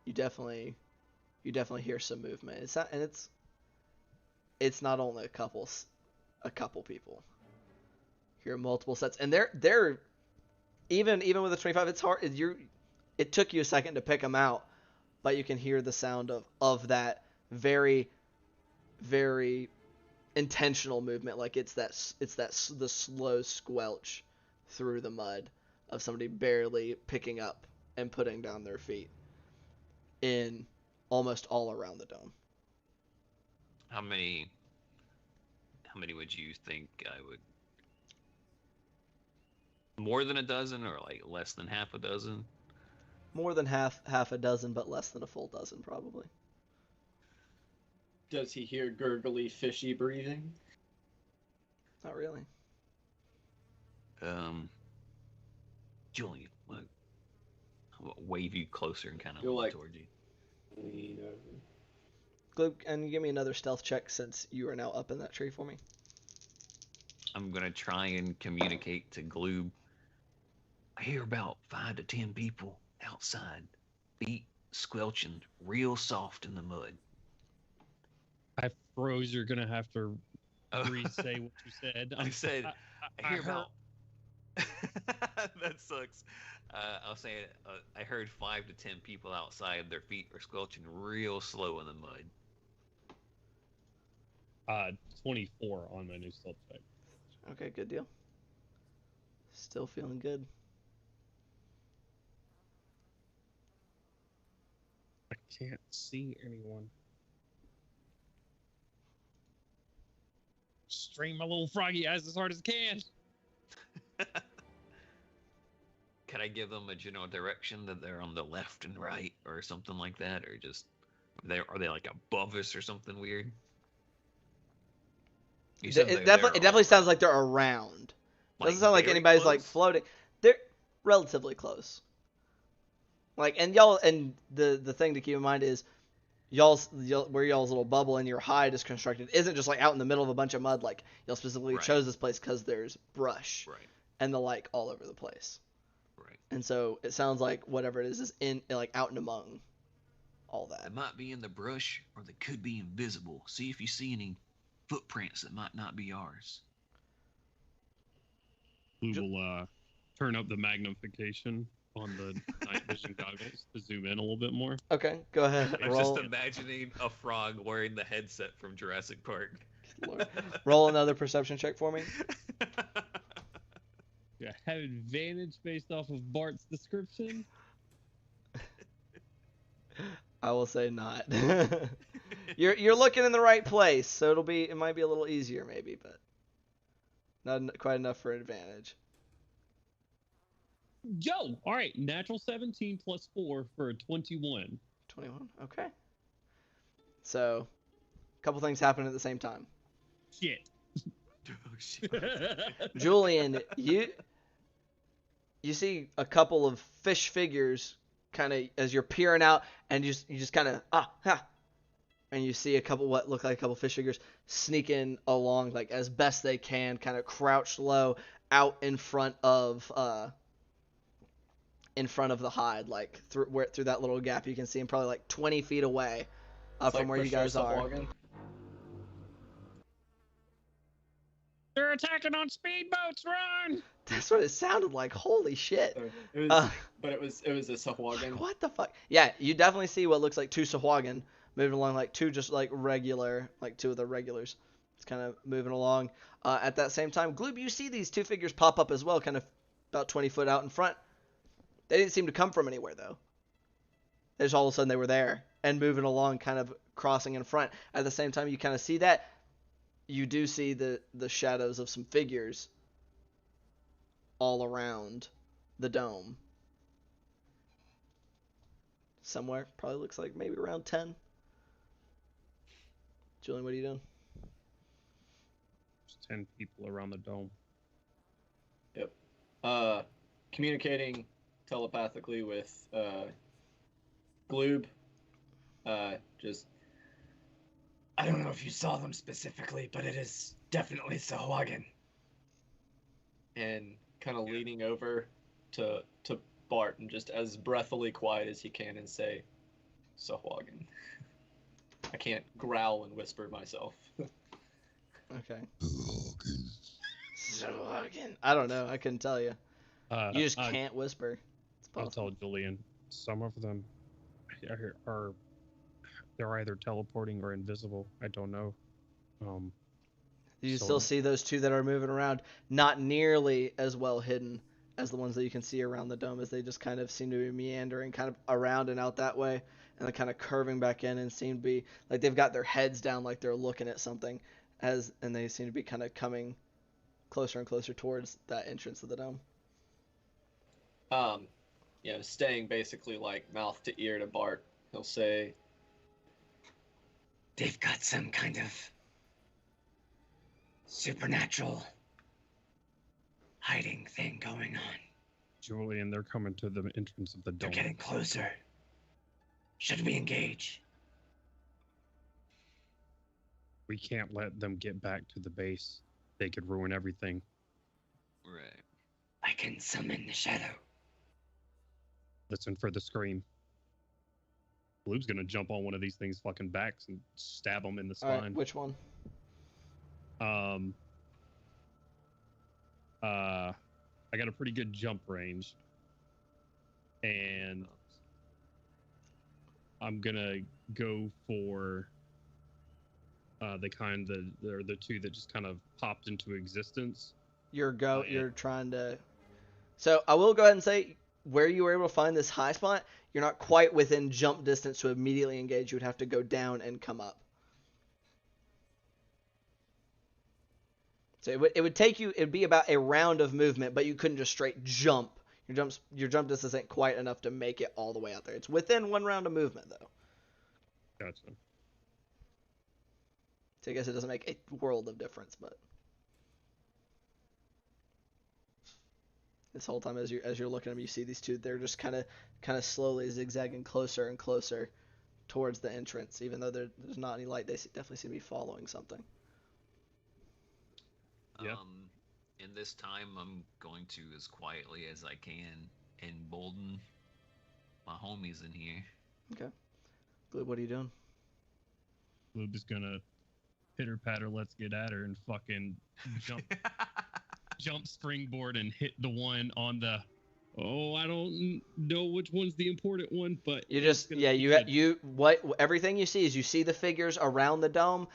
You definitely hear some movement. It's not only a couple people. You hear multiple sets, and they're even with the 25. It's hard. It took you a second to pick them out, but you can hear the sound of that very, very intentional movement. Like it's the slow squelch through the mud of somebody barely picking up and putting down their feet in almost all around the dome. How many would you think I would? More than a dozen, or like less than half a dozen? More than half a dozen, but less than a full dozen, probably. Does he hear gurgly, fishy breathing? Not really. Julian, look, I'll wave you closer and kind of You're lean like- towards you. Lean over. Gloob, and give me another stealth check since you are now up in that tree for me. I'm gonna try and communicate to Gloob. I hear about 5 to 10 people outside, feet squelching real soft in the mud. I froze. You're gonna have to Oh. re-say what you said. I said, I hear heard- about. That sucks. I'll say it. I heard 5 to 10 people outside. Their feet are squelching real slow in the mud. 24 on my new stealth check. Okay, good deal. Still feeling good. I can't see anyone. Strain my little froggy eyes as hard as I can. Can I give them a general direction that they're on the left and right, or something like that, or just are they like above us or something weird? You said It they're definitely sounds like they're around. Doesn't sound like very anybody's like close? floating. They're relatively close. Like, and y'all, and the thing to keep in mind is where y'all's little bubble and your hide is constructed isn't just like out in the middle of a bunch of mud. Like, y'all specifically Right. chose this place because there's brush Right, and the like all over the place. right. And so it sounds like whatever it is in like out and among all that. They might be in the brush, or they could be invisible. See if you see any footprints that might not be ours. We will turn up the magnification on the night vision goggles to zoom in a little bit more. Okay, go ahead. I'm Roll. just imagining a frog wearing the headset from Jurassic Park. Lord. Roll another perception check for me. Yeah, have advantage based off of Bart's description. I will say not. You're looking in the right place, so it might be a little easier maybe, but not quite enough for advantage. Yo! Alright, natural 17 plus 4 for a 21. 21. Okay. So, a couple things happen at the same time. Shit. Oh, shit. Julian, you see a couple of fish figures kind of as you're peering out, and you just kind of and you see a couple what look like a couple fish figures sneaking along like as best they can, kind of crouched low out in front of the hide, like through that little gap you can see them, probably like 20 feet away from like where for you sure guys are. Sahuagin. They're attacking on speedboats, run! That's what it sounded like. Holy shit. It was, but it was a Sahuagin. What the fuck? Yeah, you definitely see what looks like two Sahuagin moving along, like two just like regular, like two of the regulars. It's kind of moving along. At that same time, Gloob, you see these two figures pop up as well, kind of about 20 foot out in front. They didn't seem to come from anywhere, though. They just all of a sudden they were there and moving along, kind of crossing in front. At the same time, you kind of see that. You do see the shadows of some figures all around the dome. Somewhere. Probably looks like maybe around 10. Julian, what are you doing? There's 10 people around the dome. Yep. Communicating telepathically with Gloob. Just I don't know if you saw them specifically, but it is definitely Sahuagin. and kind of leaning over to Bart and just as breathily quiet as he can and say, Sahuagin. I can't growl and whisper myself. Okay. Sahuagin. I don't know. I couldn't tell you. You just can't whisper. It's I'll possible. tell Julian. Some of them are they're either teleporting or invisible. I don't know. You So- still see those two that are moving around, not nearly as well hidden as the ones that you can see around the dome, as they just kind of seem to be meandering kind of around and out that way, and then kind of curving back in and seem to be like they've got their heads down like they're looking at something, and they seem to be kind of coming closer and closer towards that entrance of the dome. Staying basically like mouth to ear to Bart, he'll say, They've got some kind of supernatural hiding thing going on. Julian, they're coming to the entrance of the They're dome. getting closer. Should we engage? We can't let them get back to the base. They could ruin everything. Right. I can summon the shadow. Listen for the scream. Blue's gonna jump on one of these things' fucking backs and stab them in the All right, spine. which one? I got a pretty good jump range, and I'm gonna go for the kind that they're the two that just kind of popped into existence. You're yeah. trying to. So I will go ahead and say where you were able to find this high spot. You're not quite within jump distance to immediately engage. You would have to go down and come up. So it would take you. It'd be about a round of movement, but you couldn't just straight jump. Your jump distance ain't quite enough to make it all the way out there. It's within one round of movement though. Gotcha. So I guess it doesn't make a world of difference, but this whole time as you're looking at them, you see these two. They're just kind of slowly zigzagging closer and closer towards the entrance. Even though there's not any light, they definitely seem to be following something. Yeah. In this time, I'm going to, as quietly as I can, embolden my homies in here. Okay. Glib, what are you doing? Blue is gonna pitter patter, let's get at her, and fucking jump springboard and hit the one on the. Oh, I don't know which one's the important one, but You just everything you see is you see the figures around the dome,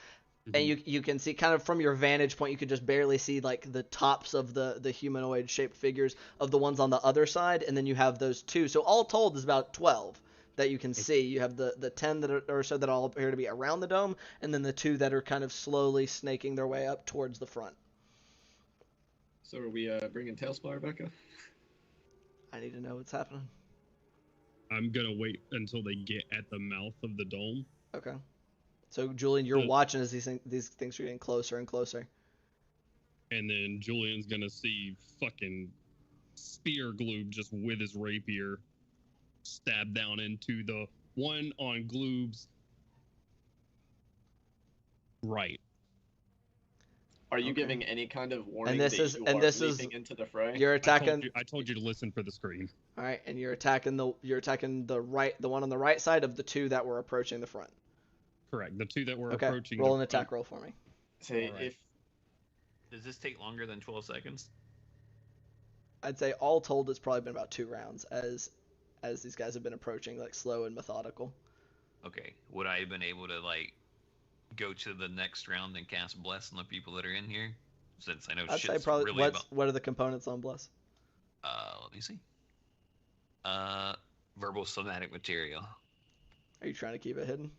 and you can see kind of from your vantage point, you can just barely see like the tops of the humanoid shaped figures of the ones on the other side, and then you have those two. So all told is about 12 that you can see. You have the 10 that are or so that all appear to be around the dome, and then the 2 that are kind of slowly snaking their way up towards the front. So are we bringing Tailspire back up? I need to know what's happening. I'm gonna wait until they get at the mouth of the dome. Okay. So Julian, you're watching as these things are getting closer and closer. And then Julian's gonna see fucking spear Gloob just with his rapier stab down into the one on Gloob's right. Are you giving any kind of warning And this that is you and are this leaping is into the fray? you're attacking. I told you to listen for the scream. All right, and you're attacking the one on the right side of the 2 that were approaching the front. Correct. The 2 that were Okay. approaching. Roll an attack roll for me. Say Alright. if Does this take longer than 12 seconds? I'd say all told, it's probably been about 2 rounds as these guys have been approaching, like slow and methodical. Okay. Would I have been able to like go to the next round and cast Bless on the people that are in here? Since I know I'd say shit's probably really about. what are the components on Bless? Let me see. Verbal somatic material. Are you trying to keep it hidden?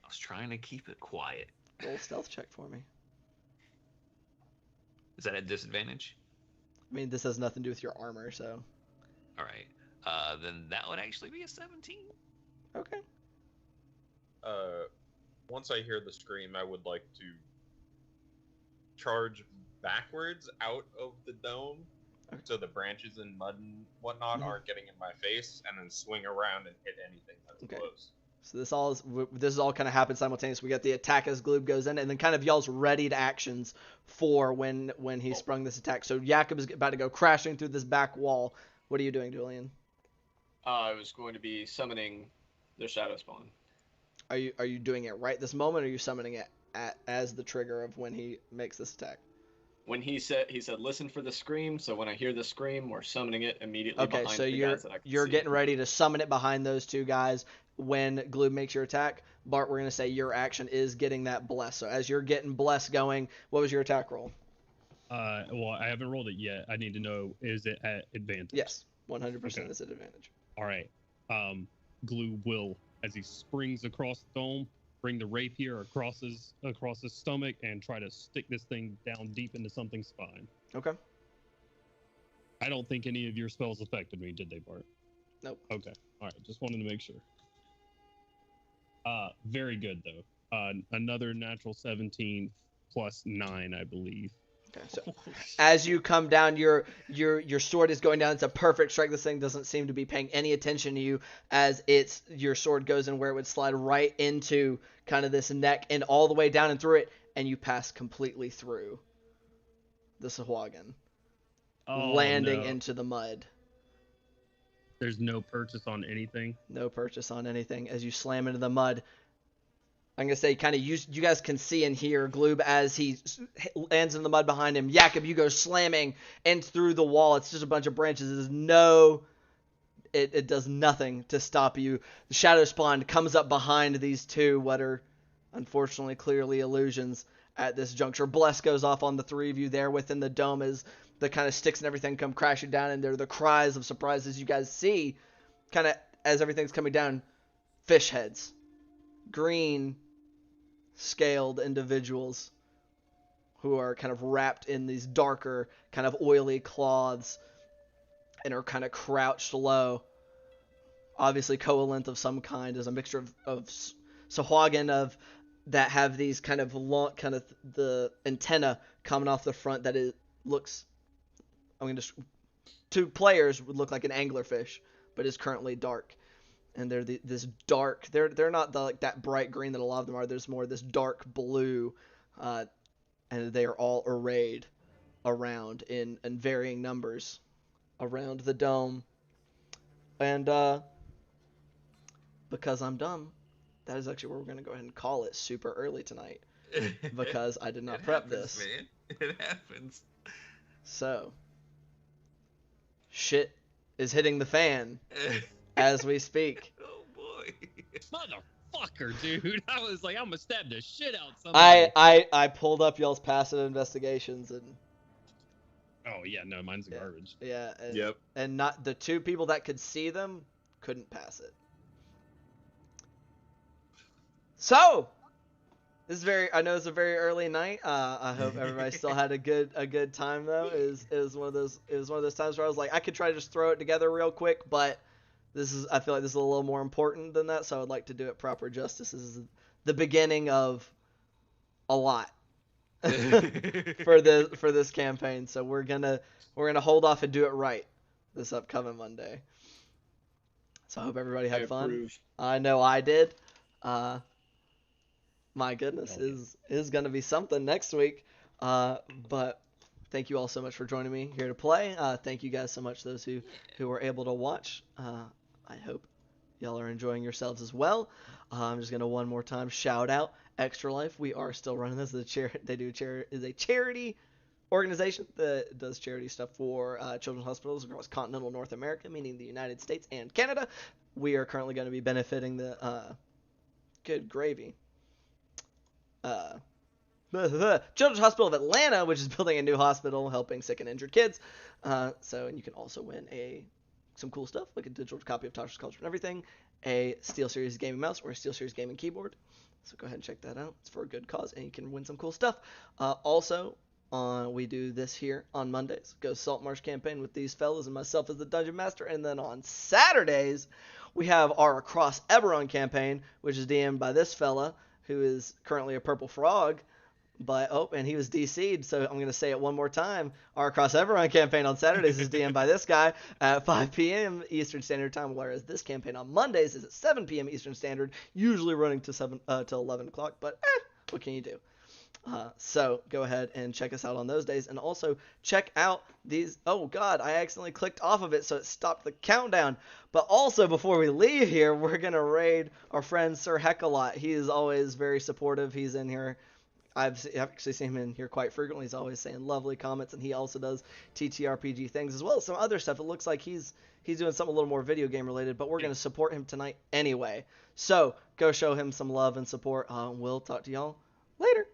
I was trying to keep it quiet. Roll a stealth check for me. Is that a disadvantage? I mean, this has nothing to do with your armor, so. All right. Then that would actually be a 17. Okay. Once I hear the scream, I would like to charge backwards out of the dome, Okay. so the branches and mud and whatnot aren't getting in my face, and then swing around and hit anything that's Okay. close. So this is all kind of happened simultaneously. We got the attack as Gloob goes in, and then kind of y'all's readied actions for when he sprung this attack. So Jakob is about to go crashing through this back wall. What are you doing, Julian? I was going to be summoning the Shadow Spawn. Are you doing it right this moment, or are you summoning it as the trigger of when he makes this attack? When he said listen for the scream, so when I hear the scream, we're summoning it immediately Okay, behind so the guys that I can you're see. getting ready to summon it behind those 2 guys when Gloob makes your attack. Bart, we're gonna say your action is getting that bless. So as you're getting bless going, what was your attack roll? Well, I haven't rolled it yet. I need to know, is it at advantage? Yes, 100% Okay. is at advantage. All right. Gloob will, as he springs across the dome, bring the rapier across his stomach and try to stick this thing down deep into something's spine. Okay. I don't think any of your spells affected me, did they, Bart? Nope. Okay. All right. Just wanted to make sure. Very good though. Another natural 17 plus 9, I believe. Okay. So as you come down, your sword is going down. It's a perfect strike. This thing doesn't seem to be paying any attention to you as your sword goes in where it would slide right into kind of this neck and all the way down and through it, and you pass completely through the Sahuagin, landing into the mud. There's no purchase on anything. No purchase on anything as you slam into the mud. I'm going to say kind of you guys can see and hear Gloob as he lands in the mud behind him. Jakob, you go slamming and through the wall. It's just a bunch of branches. It does nothing to stop you. The Shadow Spawn comes up behind these 2, what are unfortunately clearly illusions at this juncture. Bless goes off on the 3 of you there within the dome as the kind of sticks and everything come crashing down, and they're the cries of surprise as you guys see kind of as everything's coming down. Fish heads. Green scaled individuals who are kind of wrapped in these darker kind of oily cloths and are kind of crouched low. Obviously coalescent of some kind, is a mixture of Sahuagin that have these kind of long, kind of the antenna coming off the front that it looks, to players would look like an anglerfish, but is currently dark. And they're this dark. They're not like that bright green that a lot of them are. There's more this dark blue, and they are all arrayed around in varying numbers around the dome. And because I'm dumb, that is actually where we're gonna go ahead and call it super early tonight because I did not prep happens, this. Man. It happens. So, shit is hitting the fan as we speak. Oh boy. Motherfucker, dude. I was like, I'm gonna stab the shit out somebody. I pulled up y'all's passive investigations and Oh yeah, no, mine's yeah, garbage. yeah, and, Yep. and not the two people that could see them couldn't pass it. So, I know it's a very early night. I hope everybody still had a good time though. It was one of those times where I was like, I could try to just throw it together real quick, but I feel like this is a little more important than that, so I would like to do it proper justice. This is the beginning of a lot for this campaign, so we're gonna hold off and do it right this upcoming Monday. So I hope everybody had fun. Approve. I know I did. My goodness, Oh, yeah. is gonna be something next week. But thank you all so much for joining me here to play. Thank you guys so much, those who were able to watch. I hope y'all are enjoying yourselves as well. I'm just gonna one more time shout out Extra Life. We are still running this. Is a charity organization that does charity stuff for children's hospitals across continental North America, meaning the United States and Canada. We are currently going to be benefiting the good gravy. Children's Hospital of Atlanta, which is building a new hospital helping sick and injured kids. And you can also win some cool stuff, like a digital copy of Tasha's Culture and Everything, a SteelSeries gaming mouse, or a SteelSeries gaming keyboard. So go ahead and check that out. It's for a good cause, and you can win some cool stuff. Also, we do this here on Mondays. Go Saltmarsh campaign with these fellas and myself as the Dungeon Master. And then on Saturdays, we have our Across Eberron campaign, which is DM'd by this fella, who is currently a purple frog. And he was DC'd, so I'm going to say it one more time. Our Across Eberron campaign on Saturdays is DM'd by this guy at 5 p.m. Eastern Standard Time, whereas this campaign on Mondays is at 7 p.m. Eastern Standard, usually running to 11 o'clock, but what can you do? So go ahead and check us out on those days, and also check out these. Oh God, I accidentally clicked off of it, so it stopped the countdown. But also, before we leave here, we're gonna raid our friend Sir Heckalot. He is always very supportive. He's in here. I've actually seen him in here quite frequently. He's always saying lovely comments, and he also does TTRPG things as well as some other stuff. It looks like he's doing something a little more video game related, but we're gonna support him tonight anyway. So go show him some love and support. We'll talk to y'all later.